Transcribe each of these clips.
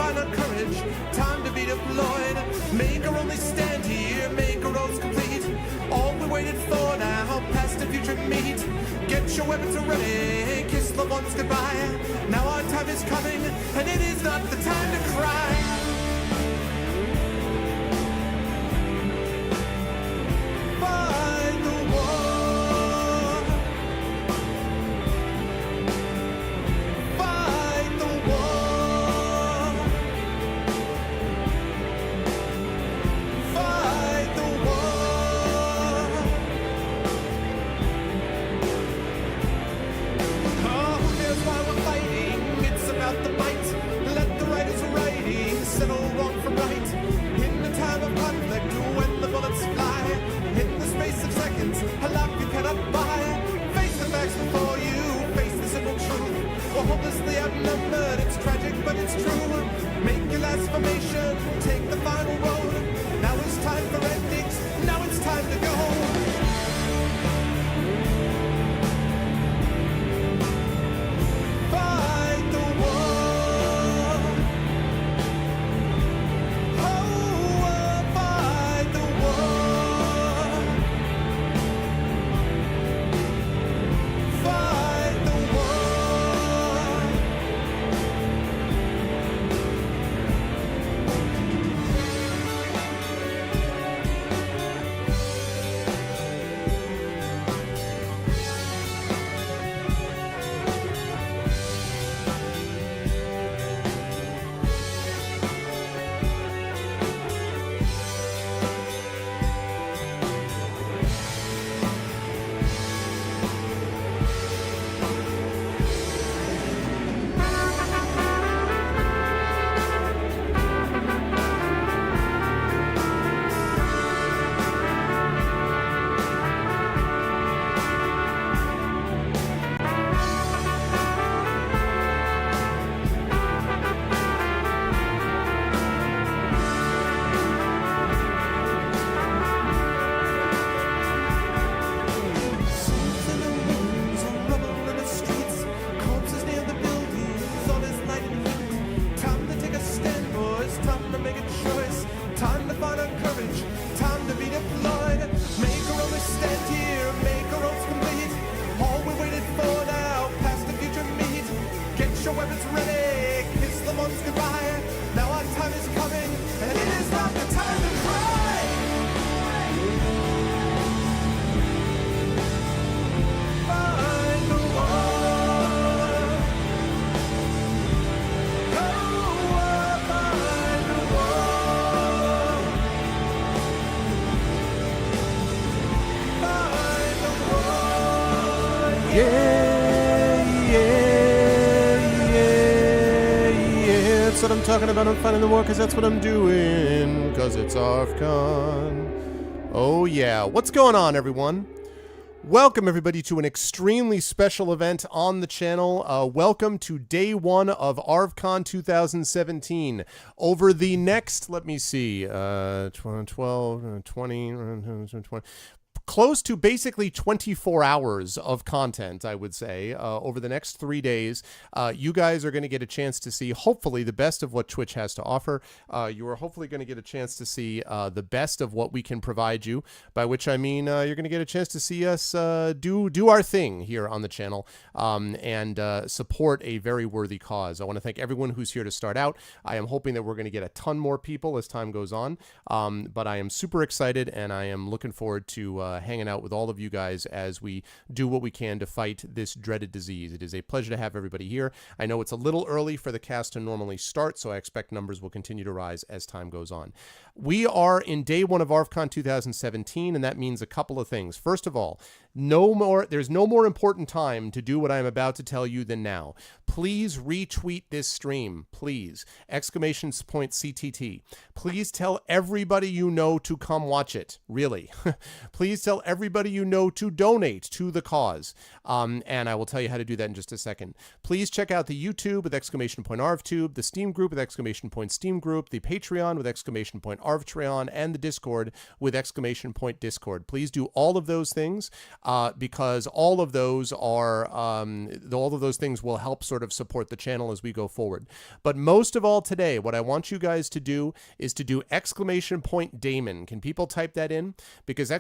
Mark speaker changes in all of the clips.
Speaker 1: find our courage, time to be deployed. Make our only stand here, make our roads complete. All we waited for now, past and future meet. Get your weapons ready, kiss the ones goodbye. Now our time is coming, and it is not the time to cry. Hopelessly outnumbered, it's tragic but it's true. Make your last formation, take the final road. Now it's time for endings, now it's time to go. Fight the war. Oh, fight the war. Fight the war. That's what I'm talking about. I'm finding the war because that's what I'm doing. Because it's ArvCon. Oh yeah. What's going on, everyone? Welcome, everybody, to an extremely special event on the channel. Welcome to day one of ArvCon 2017. Over the next, let me see, 20, close to basically 24 hours of content, I would say, over the next 3 days. You guys are going to get a chance to see, hopefully, the best of what Twitch has to offer. You are hopefully going to get a chance to see the best of what we can provide you, by which I mean you're going to get a chance to see us do our thing here on the channel and support a very worthy cause. I want to thank everyone who's here to start out. I am hoping that we're going to get a ton more people as time goes on, but I am super excited, and I am looking forward to hanging out with all of you guys as we do what we can to fight this dreaded disease. It is a pleasure to have everybody here. I know it's a little early for the cast to normally start, so I expect numbers will continue to rise as time goes on. We are in day one of ArvCon 2017, and that means a couple of things. First of all, there's no more important time to do what I'm about to tell you than now. Please retweet this stream, please. ! CTT. Please tell everybody you know to come watch it, really. Please tell everybody you know to donate to the cause. And I will tell you how to do that in just a second. Please check out the YouTube with ! ArvTube, the Steam group with ! Steam group, the Patreon with ! ArvTreon, and the Discord with ! Discord. Please do all of those things. because all of those are all of those things will help sort of support the channel as we go forward. But most of all today, what I want you guys to do is to do !Damon. Can people type that in? Because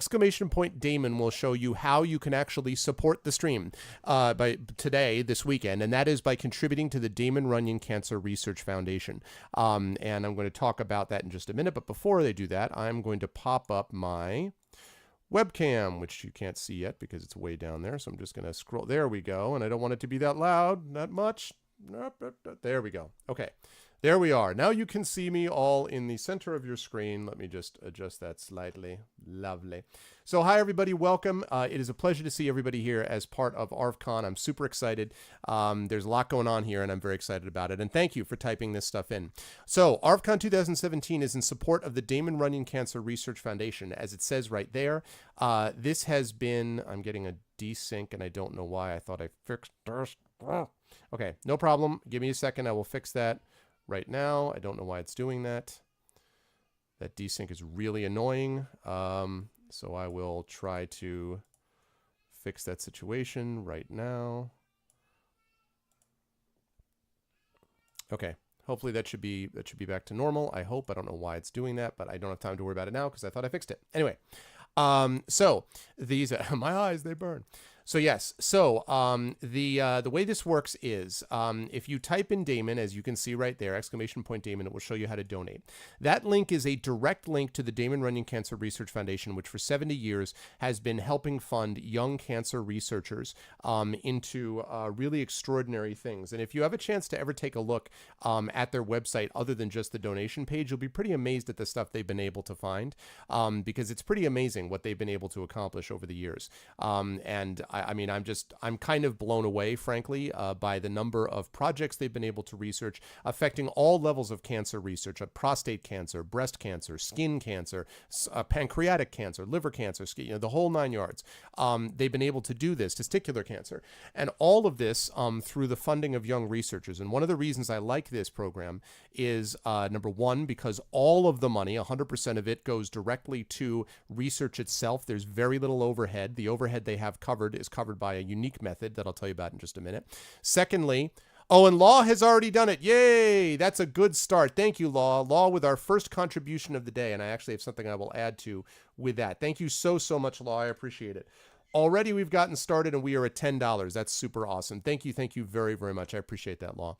Speaker 1: !Damon will show you how you can actually support the stream by today, this weekend, and that is by contributing to the Damon Runyon Cancer Research Foundation. And I'm going to talk about that in just a minute, but before they do that, I'm going to pop up my webcam, which you can't see yet because it's way down there, so I'm just going to scroll. There we go, and I don't want it to be that loud, that much. There we go. Okay. There we are. Now you can see me all in the center of your screen. Let me just adjust that slightly. Lovely. So hi, everybody. Welcome. It is a pleasure to see everybody here as part of ArvCon. I'm super excited. There's a lot going on here, and I'm very excited about it. And thank you for typing this stuff in. So ArvCon 2017 is in support of the Damon Runyon Cancer Research Foundation, as it says right there. This has been... I'm getting a desync, and I don't know why. I thought I fixed this. Okay, no problem. Give me a second. I will fix that right now. I don't know why it's doing that. That desync is really annoying. So I will try to fix that situation right now. Okay. Hopefully that should be back to normal. I hope. I don't know why it's doing that, but I don't have time to worry about it now because I thought I fixed it. Anyway, so these my eyes, they burn. So yes, so the way this works is if you type in Damon, as you can see right there, !Damon, it will show you how to donate. That link is a direct link to the Damon Runyon Cancer Research Foundation, which for 70 years has been helping fund young cancer researchers into really extraordinary things. And if you have a chance to ever take a look at their website other than just the donation page, you'll be pretty amazed at the stuff they've been able to find because it's pretty amazing what they've been able to accomplish over the years. And I mean, I'm kind of blown away, frankly, by the number of projects they've been able to research affecting all levels of cancer research: prostate cancer, breast cancer, skin cancer, pancreatic cancer, liver cancer, the whole 9 yards. They've been able to do this, testicular cancer, and all of this through the funding of young researchers. And one of the reasons I like this program is, number one, because all of the money, 100% of it, goes directly to research itself. There's very little overhead. The overhead they have covered is covered by a unique method that I'll tell you about in just a minute. Secondly, oh, and Law has already done it. Yay! That's a good start. Thank you, Law. Law with our first contribution of the day, and I actually have something I will add to with that. Thank you so much, Law. I appreciate it. Already we've gotten started and we are at $10. That's super awesome. Thank you very, very much. I appreciate that, Law.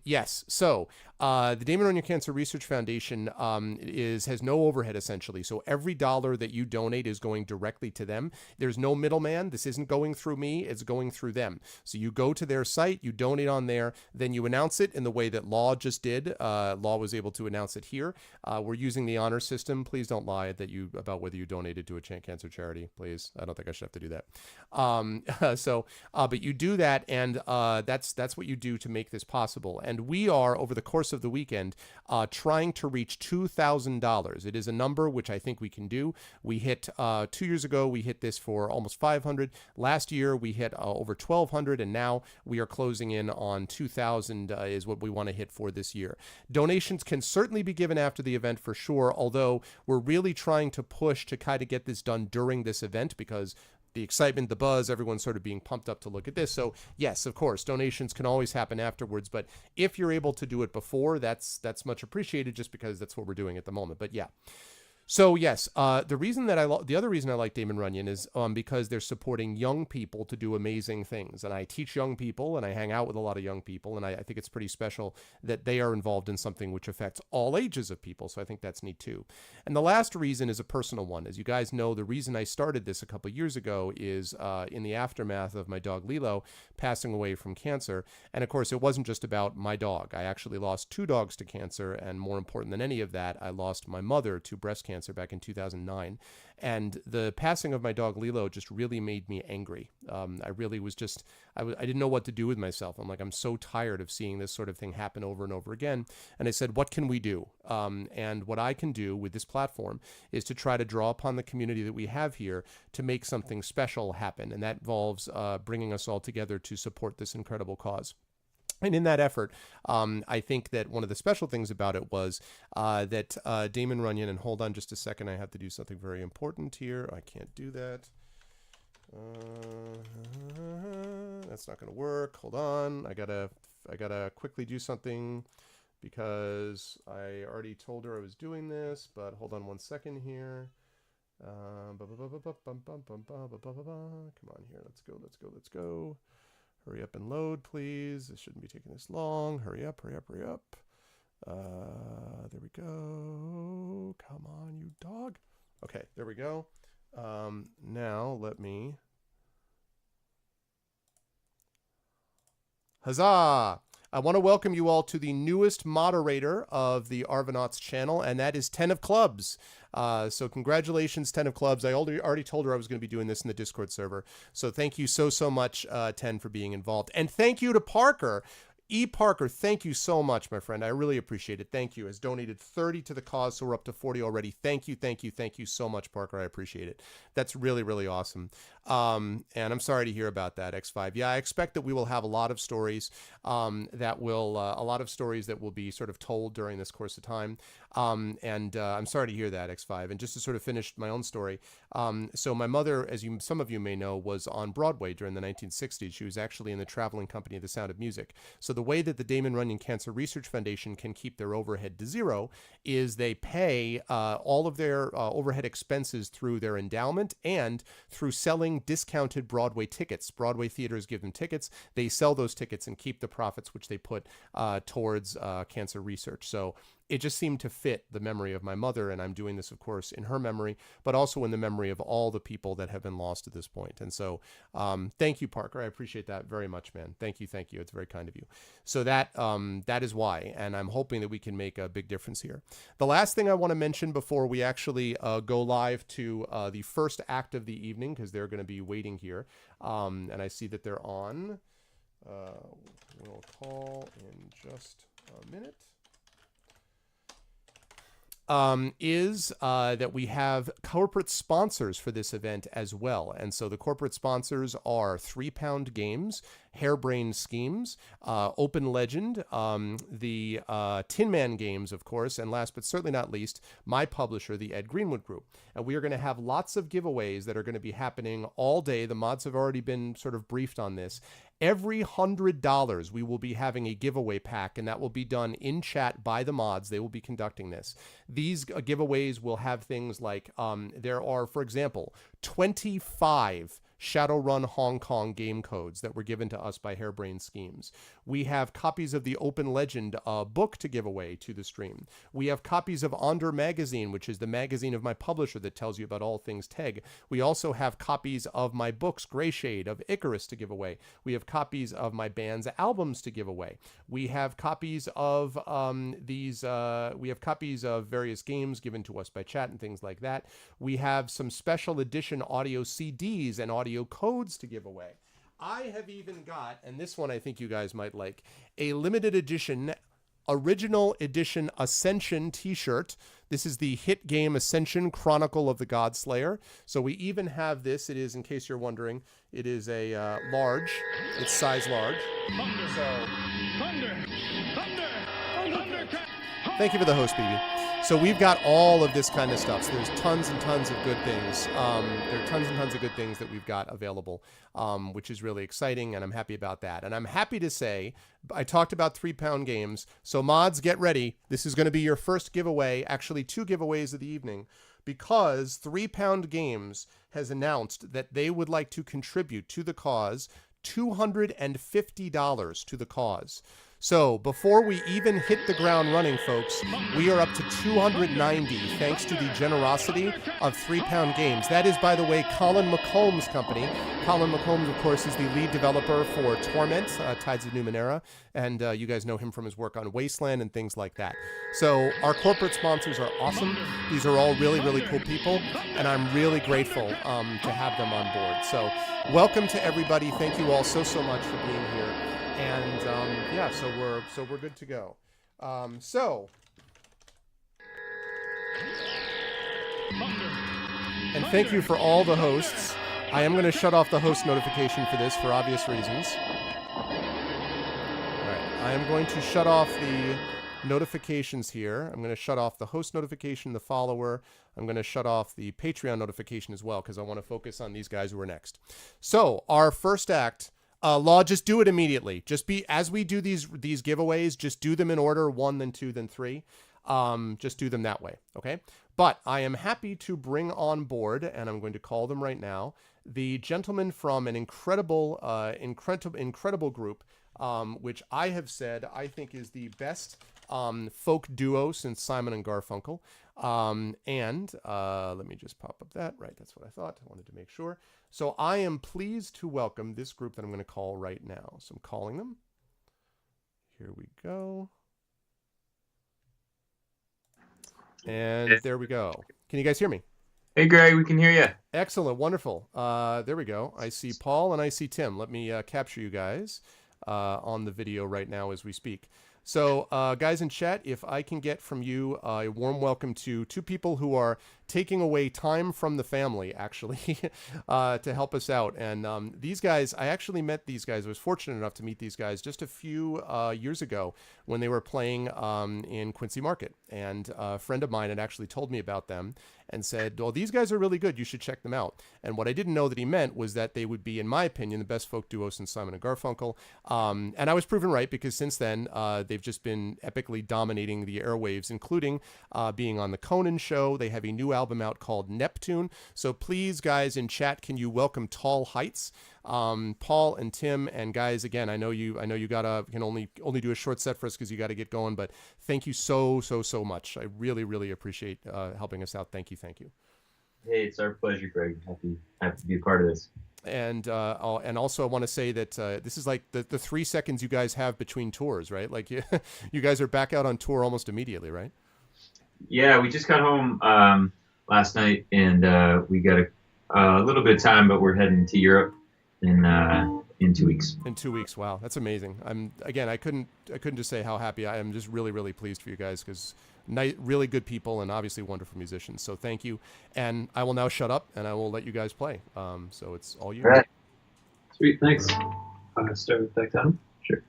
Speaker 1: Yes, so the Damon Runyon Cancer Research Foundation has no overhead, essentially. So every dollar that you donate is going directly to them. There's no middleman. This isn't going through me. It's going through them. So you go to their site, you donate on there, then you announce it in the way that Law just did. Law was able to announce it here. We're using the honor system. Please don't lie about whether you donated to a cancer charity, please. I don't think I should have to do that. But you do that, and that's what you do to make this possible. And we are, over the course of the weekend, trying to reach $2,000. It is a number which I think we can do. We hit 2 years ago, we hit this for almost 500. Last year, we hit over 1,200, and now we are closing in on 2,000 is what we want to hit for this year. Donations can certainly be given after the event for sure, although we're really trying to push to kind of get this done during this event because the excitement, the buzz, everyone's sort of being pumped up to look at this. So yes, of course, donations can always happen afterwards, but if you're able to do it before, that's much appreciated just because that's what we're doing at the moment. But yeah. So yes, the other reason I like Damon Runyon is because they're supporting young people to do amazing things. And I teach young people and I hang out with a lot of young people. And I think it's pretty special that they are involved in something which affects all ages of people. So I think that's neat too. And the last reason is a personal one. As you guys know, the reason I started this a couple of years ago is in the aftermath of my dog Lilo passing away from cancer. And of course, it wasn't just about my dog. I actually lost 2 dogs to cancer. And more important than any of that, I lost my mother to breast cancer back in 2009. And the passing of my dog Lilo just really made me angry. I really was just, I didn't know what to do with myself. I'm like, I'm so tired of seeing this sort of thing happen over and over again. And I said, what can we do? And what I can do with this platform is to try to draw upon the community that we have here to make something special happen. And that involves bringing us all together to support this incredible cause. And in that effort, I think that one of the special things about it was that Damon Runyon, and hold on just a second, I have to do something very important here. I can't do that. That's not going to work. Hold on. I gotta quickly do something because I already told her I was doing this, but hold on 1 second here. Come on here. Let's go. Hurry up and load, please. This shouldn't be taking this long. Hurry up. There we go. Come on, you dog. Okay, there we go. Now let me... Huzzah! I want to welcome you all to the newest moderator of the Arvanauts channel, and that is 10 of Clubs. So congratulations, 10 of Clubs. I already told her I was going to be doing this in the Discord server. So thank you so much, 10, for being involved. And thank you to Parker. Parker, thank you so much, my friend. I really appreciate it. Thank you. Has donated 30 to the cause, so we're up to 40 already. Thank you so much, Parker. I appreciate it. That's really awesome. And I'm sorry to hear about that, X5. Yeah, I expect that we will have a lot of stories that will be sort of told during this course of time. I'm sorry to hear that, X5. And just to sort of finish my own story, so my mother, as some of you may know, was on Broadway during the 1960s. She was actually in the traveling company of The Sound of Music. So the way that the Damon Runyon Cancer Research Foundation can keep their overhead to zero is they pay all of their overhead expenses through their endowment and through selling discounted Broadway tickets. Broadway theaters give them tickets. They sell those tickets and keep the profits, which they put towards cancer research. So it just seemed to fit the memory of my mother, and I'm doing this, of course, in her memory, but also in the memory of all the people that have been lost at this point. And so thank you, Parker. I appreciate that very much, man. Thank you. It's very kind of you. So that is why, and I'm hoping that we can make a big difference here. The last thing I want to mention before we actually go live to the first act of the evening, because they're going to be waiting here, and I see that they're on. We'll call in just a minute. Is that we have corporate sponsors for this event as well. And so the corporate sponsors are 3 Pound Games, Harebrained Schemes, Open Legend, the Tin Man Games, of course, and last but certainly not least, my publisher, the Ed Greenwood Group. And we are going to have lots of giveaways that are going to be happening all day. The mods have already been sort of briefed on this. Every $100, we will be having a giveaway pack, and that will be done in chat by the mods. They will be conducting this. These giveaways will have things like, there are, for example, 25 Shadowrun Hong Kong game codes that were given to us by Harebrained Schemes. We have copies of the Open Legend book to give away to the stream. We have copies of Onder Magazine, which is the magazine of my publisher that tells you about all things TEG. We also have copies of my books, Grey Shade, of Icarus to give away. We have copies of my band's albums to give away. We have copies of various games given to us by chat and things like that. We have some special edition audio CDs and audio codes to give away. I have even got, and this one I think you guys might like, a limited edition, original edition Ascension t-shirt. This is the hit game Ascension Chronicle of the Godslayer. So we even have this. It is, in case you're wondering, it is a large. It's size large. Thank you for the host, BB. So we've got all of this kind of stuff. So there's tons and tons of good things. There are tons and tons of good things that we've got available, which is really exciting, and I'm happy about that. And I'm happy to say, I talked about 3 Pound Games. So mods, get ready. This is going to be your first giveaway, actually 2 giveaways of the evening, because 3 Pound Games has announced that they would like to contribute to the cause $250 to the cause. So before we even hit the ground running, folks, we are up to 290 thanks to the generosity of 3 Pound Games. That is, by the way, Colin McComb's company. Colin McComb, of course, is the lead developer for Torment, Tides of Numenera, and you guys know him from his work on Wasteland and things like that. So our corporate sponsors are awesome. These are all really cool people, and I'm really grateful to have them on board. So welcome to everybody. Thank you all so much for being here. And yeah, so we're good to go. And thank you for all the hosts. I am going to shut off the host notification for this for obvious reasons. All right, I am going to shut off the notifications here. I'm going to shut off the host notification, the follower. I'm going to shut off the Patreon notification as well because I want to focus on these guys who are next. So our first act, Law, just do it immediately. Just as we do these giveaways, just do them in order, 1, then 2, then 3. Just do them that way, okay? But I am happy to bring on board, and I'm going to call them right now, the gentleman from an incredible group, which I have said I think is the best folk duo since Simon and Garfunkel. Let me just pop up that. Right, that's what I thought. I wanted to make sure. So I am pleased to welcome this group that I'm going to call right now. So I'm calling them. Here we go. And there we go. Can you guys hear me?
Speaker 2: Hey, Greg, we can hear you.
Speaker 1: Excellent. Wonderful. There we go. I see Paul and I see Tim. Let me capture you guys on the video right now as we speak. So, guys in chat, if I can get from you a warm welcome to 2 people who are taking away time from the family, actually, to help us out. And these guys, I actually met these guys. I was fortunate enough to meet these guys just a few years ago when they were playing in Quincy Market. And a friend of mine had actually told me about them and said, well, these guys are really good. You should check them out. And what I didn't know that he meant was that they would be, in my opinion, the best folk duo since Simon and Garfunkel. And I was proven right because since then, they've just been epically dominating the airwaves, including being on the Conan show. They have a new album out called Neptune. So please, guys in chat, can you welcome Tall Heights? Paul and Tim, and guys, again, I know you can only do a short set for us because you got to get going, but thank you so much. I really appreciate helping us out. Thank you.
Speaker 2: Hey, it's our pleasure, Greg. Happy to be a part of this.
Speaker 1: And also I want to say that this is like the 3 seconds you guys have between tours, right? Like you guys are back out on tour almost immediately, right?
Speaker 2: Yeah, we just got home last night, and we got a little bit of time, but we're heading to Europe in 2 weeks.
Speaker 1: In 2 weeks, wow, that's amazing. I couldn't just say how happy I am. Just really pleased for you guys because really good people and obviously wonderful musicians. So thank you, and I will now shut up and I will let you guys play. So it's all you.
Speaker 2: All right. Sweet, thanks. I'm gonna start with back down. Sure.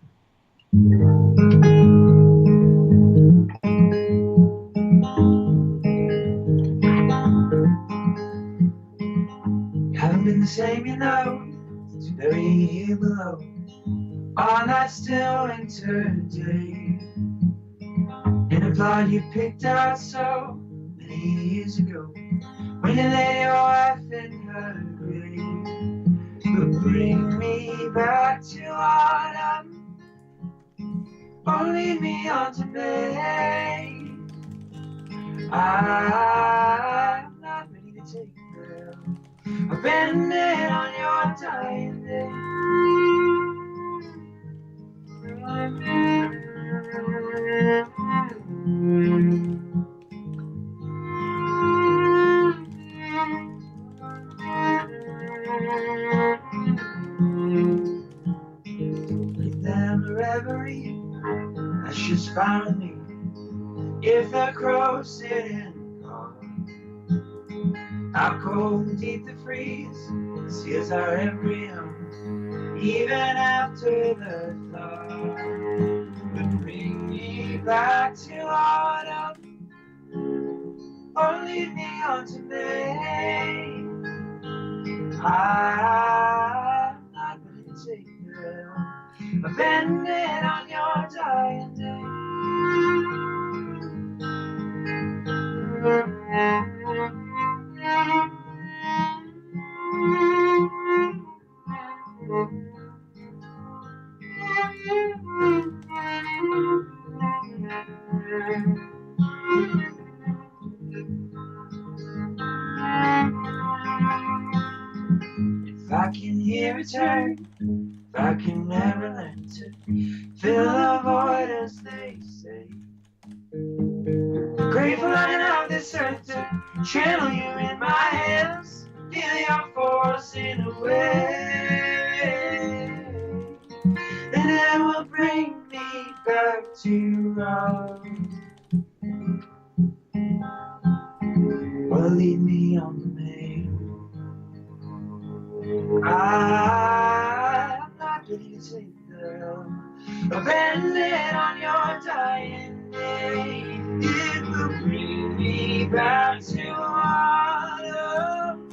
Speaker 2: Haven't been the same, you know. It's very below. All night still winter day. In a plot you picked out so many years ago, when you lay your wife in her grave. But bring me back to autumn, or leave me on to May. I'm not ready to take them. I've been there on your dying day. Leave them a reverie, that's just fine with me. If the crows sit in the car, how cold and deep the freeze seals our embryo, even after the thaw. But bring me back to autumn, or leave me on to May. I'm not ready to take them, abandoned on your dying day. If I can hear it turn, if I can never learn to fill the void as they say, grateful I have this earth to channel you in my hands, feel your force in a way, and it will bring me back to love, or lead me on the way. I'm not ready to take them, abandoned on your dying day. me back to autumn,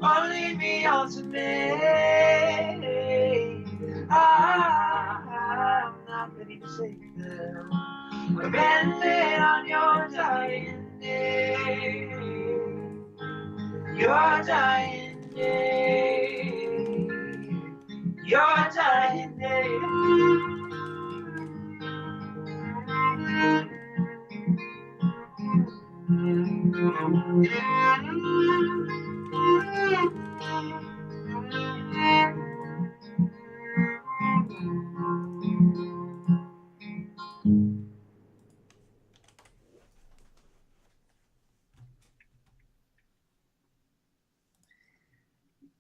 Speaker 2: or lead me on to May. I'm not ready to take them, abandoned on your dying day. Your dying day. Your dying day.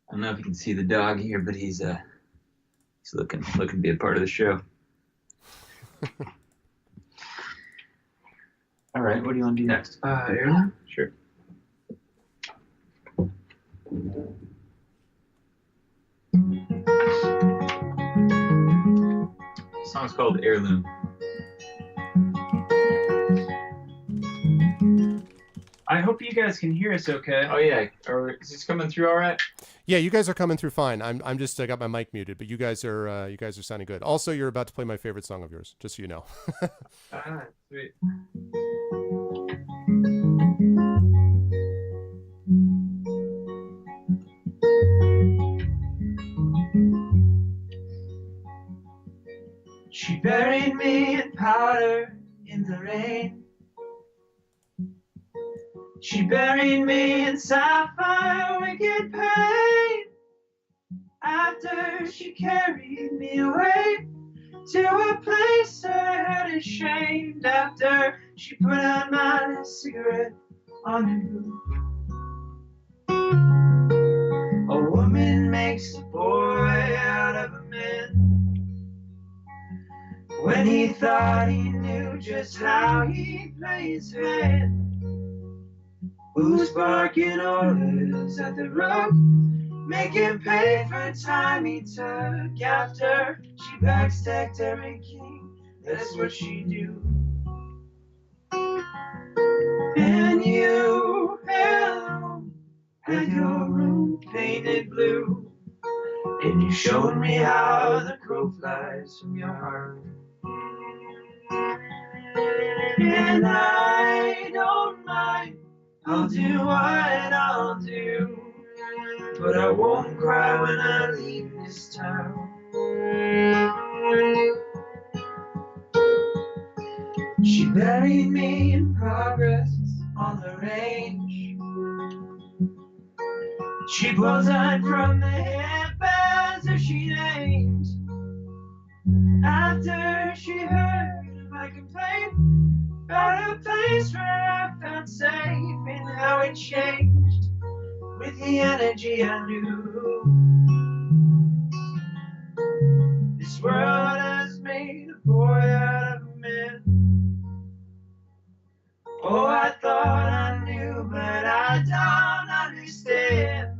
Speaker 2: I don't know if you can see the dog here, but he's looking to be a part of the show. All right, what do you want to do next? Aaron? Sure. The song's called Heirloom. I hope you guys can hear us okay. Oh yeah, or is this coming through all right?
Speaker 1: Yeah, you guys are coming through fine. I'm just I got my mic muted, but you guys are sounding good. Also, you're about to play my favorite song of yours, just so you know.
Speaker 2: Sweet. She buried me in powder in the rain. She buried me in sapphire wicked pain. After she carried me away to a place I had ashamed. After she put out my last cigarette on the roof. A woman makes a boy out of a man. When he thought he knew just how he'd play his hand. Who's barking orders at the road, make him pay for time he took. After she backstacked every king, that's what she do. And you, hello, had your room painted blue, and you showed me how the crow flies from your heart. And I don't mind, I'll do what I'll do, but I won't cry when I leave this town. She buried me in progress on the range. She bullseyed from the hip as if she aimed. After she heard my complaint about a place where I felt safe, and how it changed with the energy I knew. This world has made a boy out of a man. Oh, I thought I knew, but I don't understand.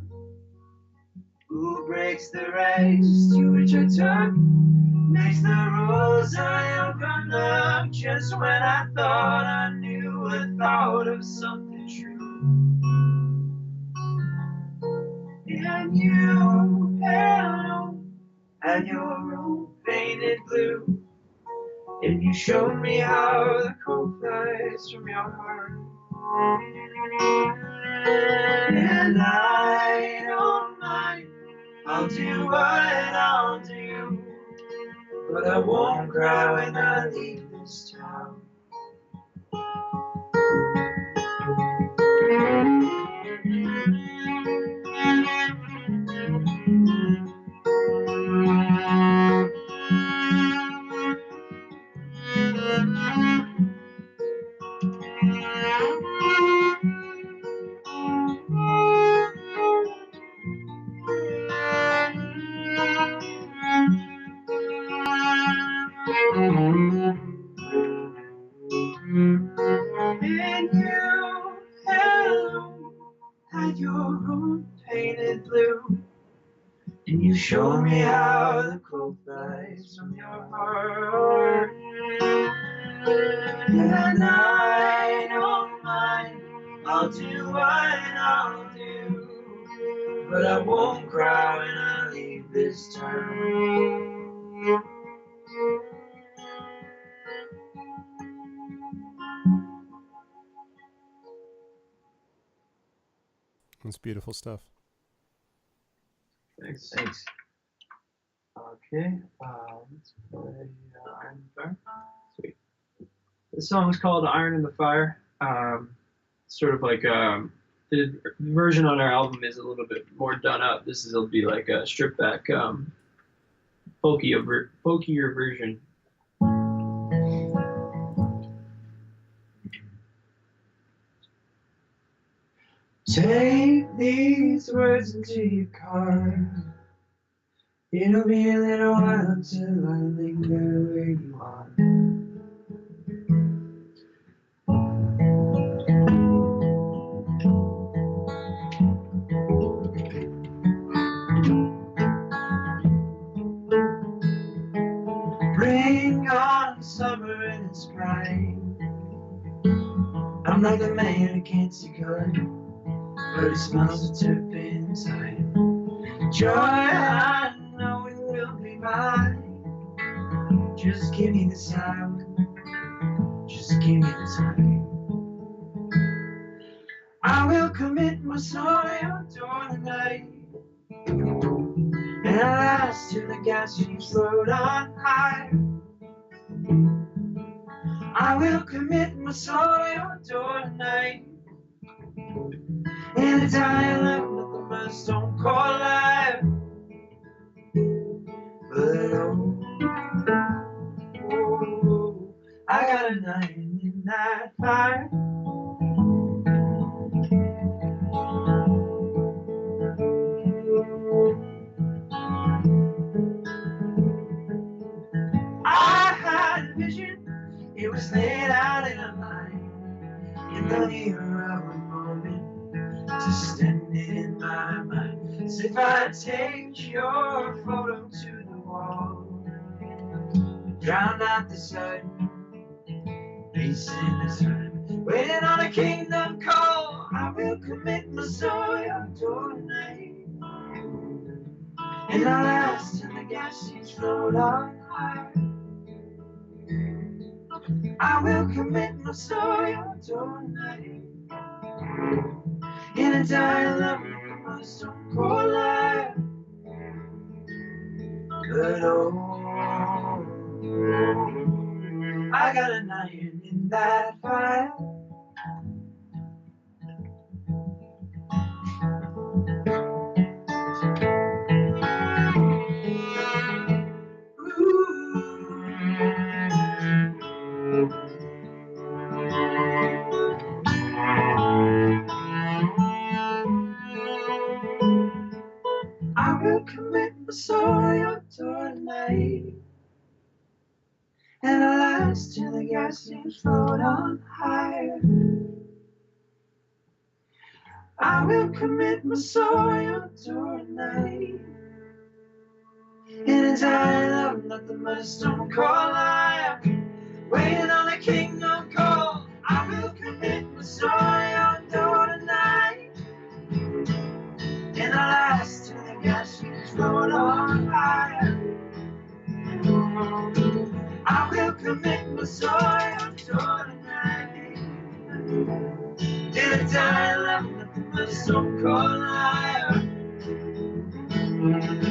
Speaker 2: Who breaks the regs to which I took, makes the rules I overlook. Just when I thought I knew, I thought of something true. And you, hello, had your room painted blue, and you showed me how the crow flies from your heart. And I don't mind, I'll do what I'll do, but I won't cry when I leave this town. And you, hello, had your room painted blue, and you showed me how the crow flies from your heart. And I don't mind, I'll do what I'll do, but I won't cry when I leave this town.
Speaker 1: It's beautiful stuff.
Speaker 3: Thanks. Okay, let's play Iron in the Fire. Sweet. This song is called Iron in the Fire. Sort of like the version on our album is a little bit more done up. This will be like a stripped back, folkier version.
Speaker 2: Take these words into your car. It'll be a little while till I linger where you are. Bring on summer and its pride. I'm like a man who can't see color, but it smells of turpentine. Joy, I know it will be mine. Just give me the silence, just give me the time. I will commit my soul your door tonight, and I'll last till the gas fumes float on high. I will commit my soul your door tonight, and it's I love nothing but stone cold life. But oh, I got a iron in that fire. I had a vision, it was laid out in a line, in the ear of a moment, just standing in my mind. As if I take your photo to the wall, drown out the sun, facing the sun, waiting on a kingdom call. I will commit my soul your door tonight, and I'll last till the gas seats float on high. I will commit my soul your door tonight, in a dying love with my stone cold life. But oh, I got an iron in that fire. I will commit my soul your door tonight, and I'll last till the gas seems float on higher. I will commit my soul your door tonight, and as I love nothing but a stone cold life, waiting on a kingdom call. I will commit my soul your door tonight, and I'll last till the gas seems float on higher. I will commit my soul your door tonight, and as I love nothing but a stone cold life.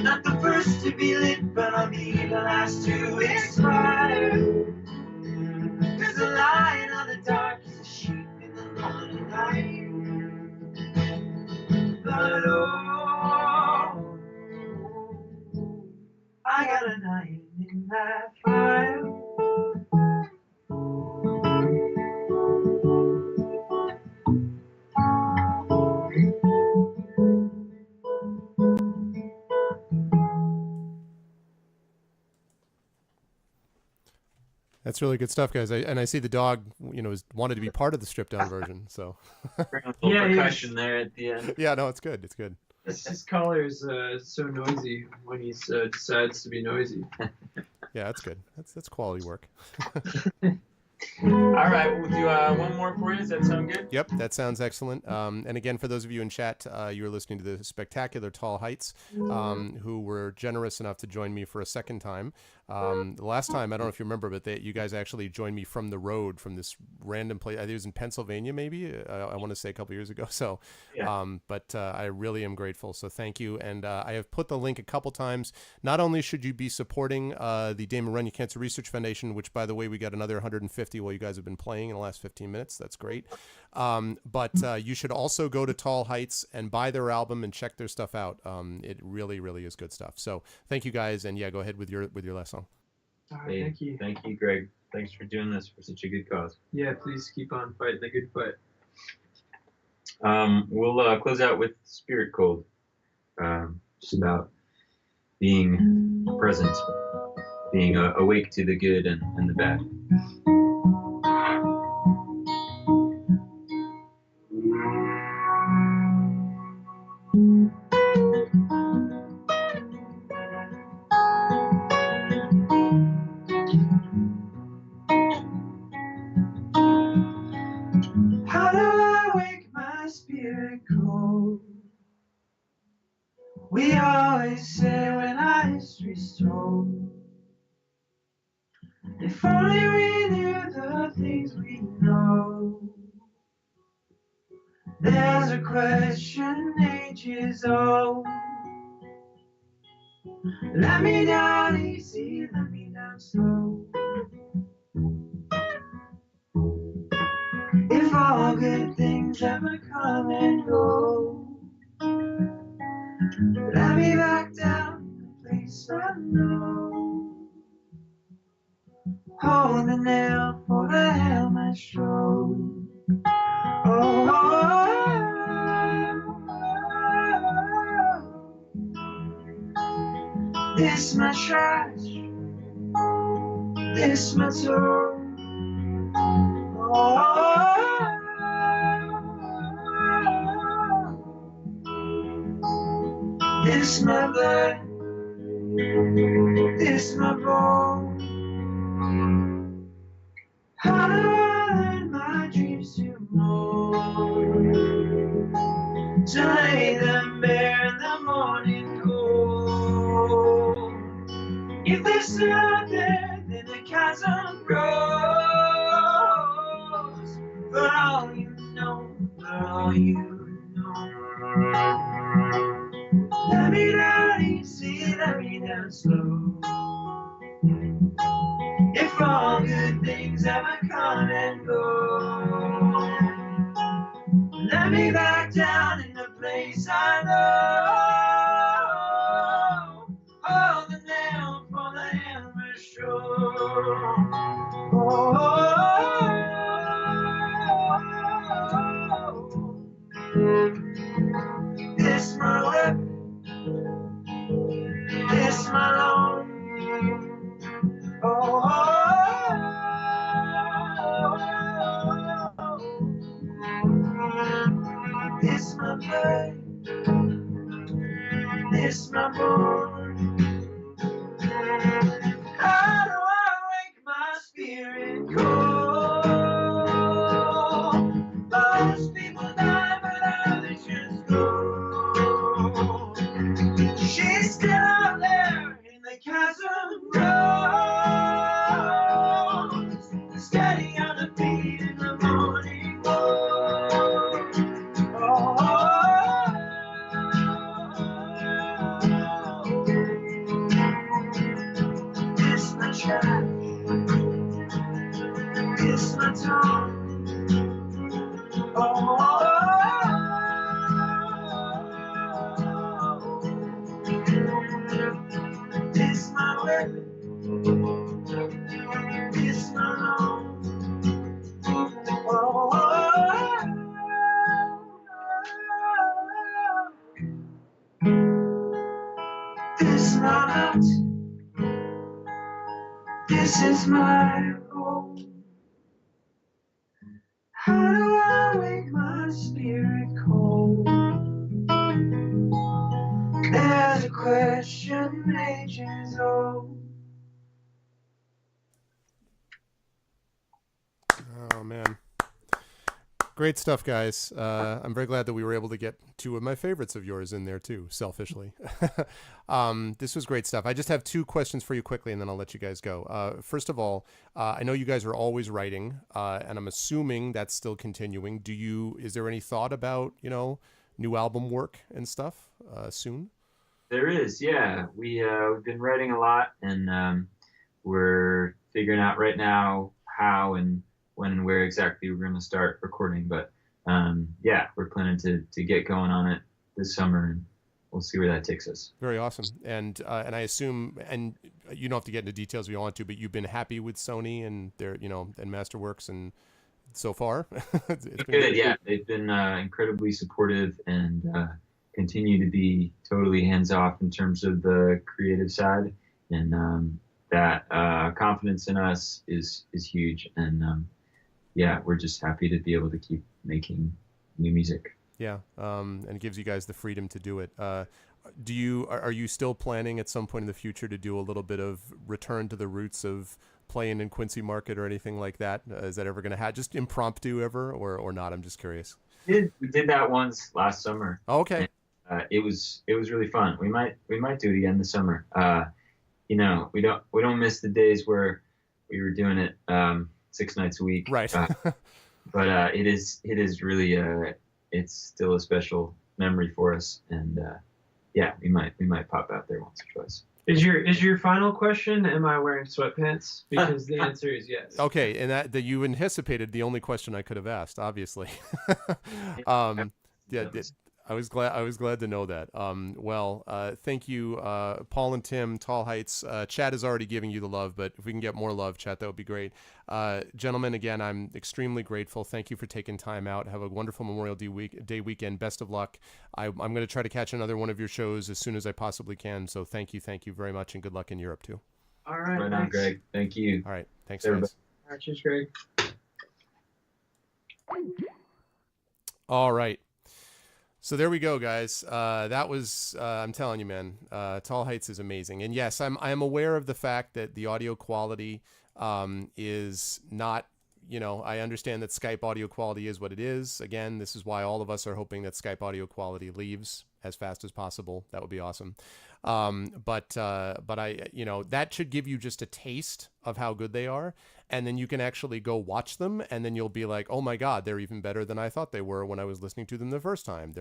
Speaker 2: Not the first to be lit, but I'll be the last to expire. Cause the light of the dark is a sheep in the lonely night. But oh, I got an iron in that fire.
Speaker 1: That's really good stuff, guys. I see the dog, wanted to be part of the stripped down version. So
Speaker 3: Yeah,
Speaker 2: Percussion there at the end.
Speaker 1: yeah, no, it's good. It's good.
Speaker 3: his collar is so noisy when he decides to be noisy.
Speaker 1: Yeah, that's good. That's quality work.
Speaker 4: All right, we'll do one more for you. Does that sound good?
Speaker 1: Yep, that sounds excellent. And again, for those of you in chat, you are listening to the spectacular Tall Heights, who were generous enough to join me for a second time. The last time, I don't know if you remember, but you guys actually joined me from the road, from this random place. I think it was in Pennsylvania, maybe. I want to say a couple years ago. So,
Speaker 4: Yeah.
Speaker 1: but I really am grateful. So thank you. And I have put the link a couple times. Not only should you be supporting the Damon Runyon Cancer Research Foundation, which, by the way, we got another 150 while you guys have been playing in the last 15 minutes. That's great. But you should also go to Tall Heights and buy their album and check their stuff out. It really, really is good stuff. So thank you guys. And yeah, go ahead with your last song.
Speaker 3: All right, thank you.
Speaker 4: Thank you, Greg. Thanks for doing this for such a good cause.
Speaker 3: Yeah, please keep on fighting the good fight.
Speaker 4: We'll close out with Spirit Cold. Just about being present, being awake to the good and the bad.
Speaker 2: How do I wake my spirit cold? We always say when our history's told, if only we knew the things we know. There's a question ages old. Let me down easy, let me down slow. If all good things ever come and go, let me back down the place I know. Hold the nail for the helmet show. Oh, this my trash, this my soul. This my blood, this my bone. How do I learn my dreams to mourn? To lay them bare in the morning cold. If they're still out there, then the chasm grows. For all you know, for all you know. Let me down easy, let me down slow. If all good things ever come and go, let me back down in the place I know. Hold the nail for the hammer sure. This my weapon, this my loan. This my blood, this my bone. How do I wake my spirit cold? Most people die, but others just go. She's still out there in the chasm road, steady on the feet in the morning glow. This my trash, this my tongue. This my weapon, this my loan. This my heart, this is my home. How do I wake my spirit cold? There's a question ages old.
Speaker 1: Great stuff, guys. I'm very glad that we were able to get two of my favorites of yours in there too, selfishly. This was great stuff. I just have two questions for you quickly, and then I'll let you guys go. First of all, I know you guys are always writing, and I'm assuming that's still continuing. Is there any thought about, new album work and stuff soon?
Speaker 4: There is, yeah. We've been writing a lot, and we're figuring out right now how and when and where exactly we're going to start recording. But yeah, we're planning to get going on it this summer, and we'll see where that takes us.
Speaker 1: Very awesome. And I assume, and you don't have to get into details if you want to, but you've been happy with Sony and their, and Masterworks and so far? It's been
Speaker 4: good, yeah. They've been incredibly supportive and continue to be totally hands-off in terms of the creative side. And that confidence in us is huge. And yeah, we're just happy to be able to keep making new music.
Speaker 1: Yeah, and it gives you guys the freedom to do it. Are you still planning at some point in the future to do a little bit of return to the roots of playing in Quincy Market or anything like that? Is that ever going to happen? Just impromptu ever or not? I'm just curious.
Speaker 4: We did that once last summer.
Speaker 1: Oh, okay.
Speaker 4: And, it was really fun. We might do it again this summer. We don't miss the days where we were doing it 6 nights a week.
Speaker 1: Right.
Speaker 4: But it is really it's still a special memory for us, and yeah, we might pop out there once or twice.
Speaker 3: Is your final question, am I wearing sweatpants? Because the answer is yes.
Speaker 1: Okay, and that you anticipated the only question I could have asked, obviously. Yeah, I was glad to know that. Thank you, Paul and Tim, Tall Heights. Chat is already giving you the love, but if we can get more love, chat, that would be great. Gentlemen, again, I'm extremely grateful. Thank you for taking time out. Have a wonderful Memorial Day weekend. Best of luck. I'm going to try to catch another one of your shows as soon as I possibly can. So thank you very much, and good luck in Europe too.
Speaker 3: All right.
Speaker 4: Right on, Greg. Thank you.
Speaker 1: All right. Thanks,
Speaker 4: Everybody.
Speaker 1: guys.
Speaker 3: All right, cheers, Greg.
Speaker 1: All right. So there we go, guys. That was, I'm telling you, man, Tall Heights is amazing. And yes, I am aware of the fact that the audio quality is not, I understand that Skype audio quality is what it is. Again, this is why all of us are hoping that Skype audio quality leaves as fast as possible. That would be awesome. But I, that should give you just a taste of how good they are. And then you can actually go watch them, and then you'll be like, oh my God, they're even better than I thought they were when I was listening to them the first time.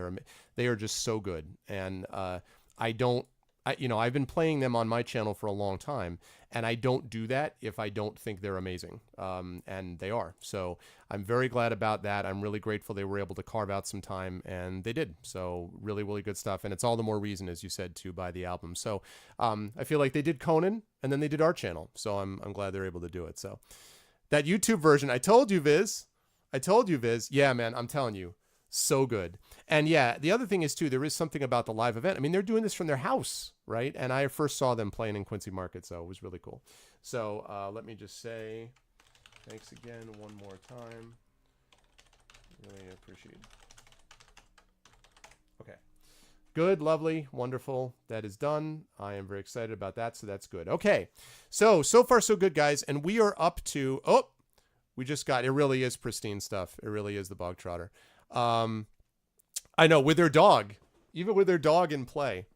Speaker 1: They are just so good. And I've been playing them on my channel for a long time, and I don't do that if I don't think they're amazing. And they are. So I'm very glad about that. I'm really grateful they were able to carve out some time, and they did. So really, really good stuff. And it's all the more reason, as you said, to buy the album. So I feel like they did Conan, and then they did our channel. So I'm glad they're able to do it. So that YouTube version, I told you, Viz. Yeah, man, I'm telling you. So good. And yeah, the other thing is too, there is something about the live event. I mean, they're doing this from their house, right? And I first saw them playing in Quincy Market, so it was really cool. So let me just say thanks again one more time. Really appreciate it. Okay. Good, lovely, wonderful. That is done. I am very excited about that, so that's good. Okay. So far so good, guys. And we are up to, we just got, it really is pristine stuff. It really is the Bog Trotter. I know, with their dog, even with their dog in play,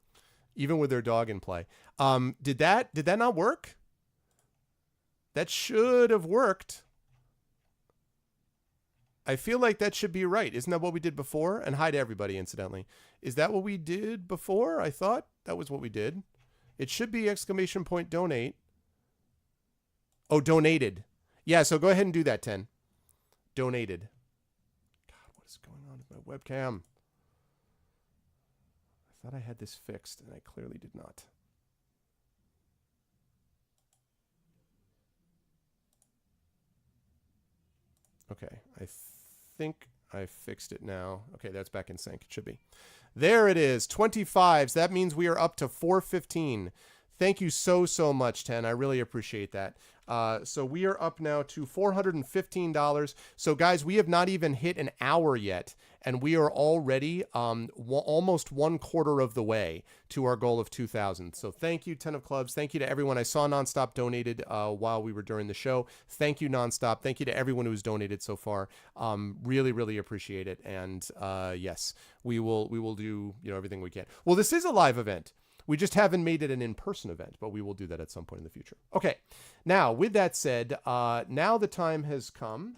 Speaker 1: did that not work? That should have worked. I feel like that should be right. Isn't that what we did before? And hi to everybody, incidentally. Is that what we did before? I thought that was what we did. It should be ! Donate. Oh, donated. Yeah, so go ahead and do that, 10. Donated. What is going on with my webcam? I thought I had this fixed, and I clearly did not. Okay, I think I fixed it now. Okay, that's back in sync. It should be. There it is, 25s. That means we are up to 415. Thank you so much, Ten. I really appreciate that. So we are up now to $415. So guys, we have not even hit an hour yet, and we are already almost 1/4 of the way to our goal of 2,000. So thank you, 10 of Clubs. Thank you to everyone. I saw Nonstop donated while we were during the show. Thank you, Nonstop. Thank you to everyone who's donated so far. Really appreciate it. And yes, we will do everything we can. Well, this is a live event. We just haven't made it an in-person event, but we will do that at some point in the future. Okay, now with that said, now the time has come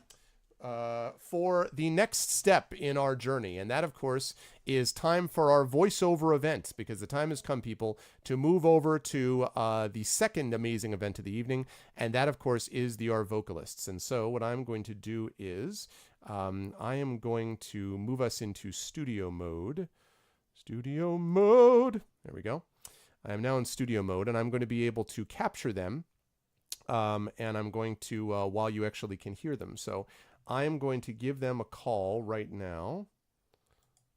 Speaker 1: for the next step in our journey. And that, of course, is time for our voiceover event, because the time has come, people, to move over to the second amazing event of the evening. And that, of course, is the Arvocalists. And so what I'm going to do is I am going to move us into studio mode. Studio mode. There we go. I am now in studio mode, and I'm going to be able to capture them, and I'm going to, while you actually can hear them. So I am going to give them a call right now.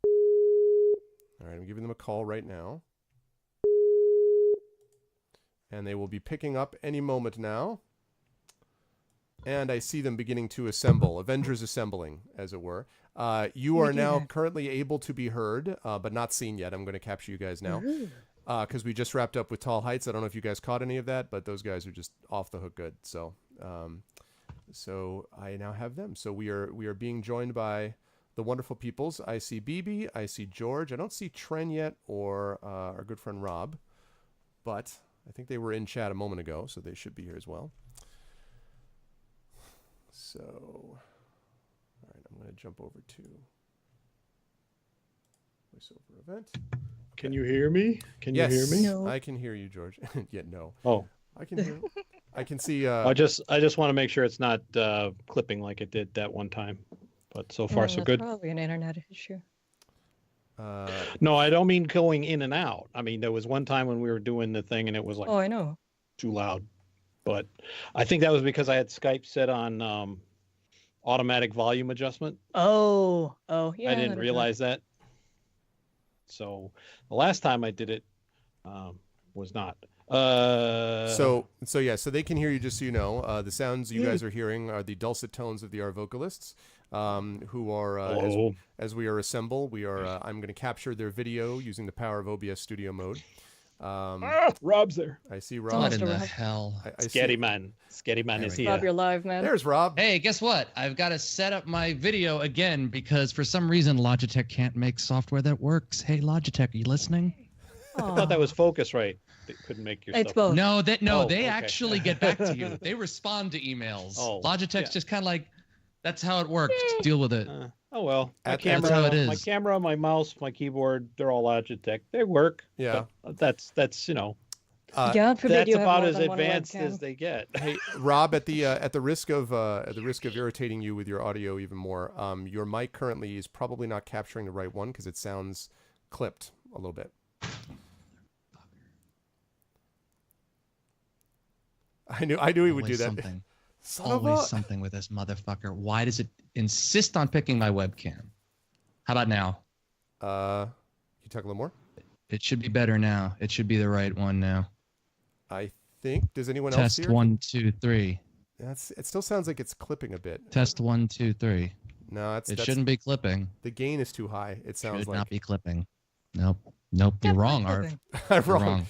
Speaker 1: All right, I'm giving them a call right now. And they will be picking up any moment now. And I see them beginning to assemble, Avengers assembling, as it were. You are now currently able to be heard, but not seen yet. I'm going to capture you guys now. Because we just wrapped up with Tall Heights. I don't know if you guys caught any of that, but those guys are just off the hook good. So so I now have them. So we are being joined by the wonderful peoples. I see BB, I see George. I don't see Tren yet, or our good friend Rob, but I think they were in chat a moment ago, so they should be here as well. So, all right, I'm going to jump over to voiceover event.
Speaker 5: Can you hear me? Can
Speaker 1: Yes,
Speaker 5: you hear me?
Speaker 1: No. I can hear you, George. Yeah, no.
Speaker 5: Oh,
Speaker 1: I can hear. I can see.
Speaker 5: I just want to make sure it's not clipping like it did that one time. But so far, so good.
Speaker 6: Probably an internet issue.
Speaker 5: No, I don't mean going in and out. I mean, there was one time when we were doing the thing and it was like,
Speaker 6: Oh, I know.
Speaker 5: too loud. But I think that was because I had Skype set on automatic volume adjustment.
Speaker 6: Yeah.
Speaker 5: I didn't realize that. So the last time I did it was not.
Speaker 1: So they can hear you, just so you know. The sounds you guys are hearing are the dulcet tones of the Arvocalists, who are, as we are assemble, I'm going to capture their video using the power of OBS Studio Mode.
Speaker 5: Rob's there.
Speaker 1: I see Rob.
Speaker 7: What in the hell?
Speaker 5: Scatty Man is here.
Speaker 6: Rob, you're live, man.
Speaker 1: There's Rob.
Speaker 7: Hey, guess what? I've got to set up my video again because for some reason Logitech can't make software that works. Hey, Logitech, are you listening?
Speaker 5: I thought that was Focusrite. They couldn't make your
Speaker 6: It's
Speaker 5: stuff.
Speaker 6: both.
Speaker 7: No, they
Speaker 5: okay.
Speaker 7: actually get back to you. They respond to emails. Logitech's just kind of like, that's how it worked. Deal with it.
Speaker 5: Oh well.
Speaker 7: That's how it is.
Speaker 5: My camera, my mouse, my keyboard, they're all Logitech. They work.
Speaker 1: Yeah.
Speaker 5: That's
Speaker 6: God forbid
Speaker 5: that's
Speaker 6: you have
Speaker 5: about
Speaker 6: more
Speaker 5: as
Speaker 6: than one
Speaker 5: advanced
Speaker 6: webcam.
Speaker 5: as they get.
Speaker 1: Hey, Rob, at the risk of irritating you with your audio even more, your mic currently is probably not capturing the right one because it sounds clipped a little bit. I knew he would do that.
Speaker 7: Something.
Speaker 1: Son of
Speaker 7: Always
Speaker 1: a-
Speaker 7: something with this motherfucker. Why does it insist on picking my webcam? How about now?
Speaker 1: Can you talk a little more?
Speaker 7: It should be better now. It should be the right one now.
Speaker 1: I think. Does anyone else
Speaker 7: Test
Speaker 1: hear?
Speaker 7: 1, 2, 3.
Speaker 1: It still sounds like it's clipping a bit.
Speaker 7: Test 1, 2, 3.
Speaker 1: No,
Speaker 7: It shouldn't be clipping.
Speaker 1: The gain is too high. It sounds
Speaker 7: Should
Speaker 1: like.
Speaker 7: not be clipping. Nope. You're wrong, Arv.
Speaker 1: I'm
Speaker 7: You're
Speaker 1: wrong.
Speaker 7: wrong.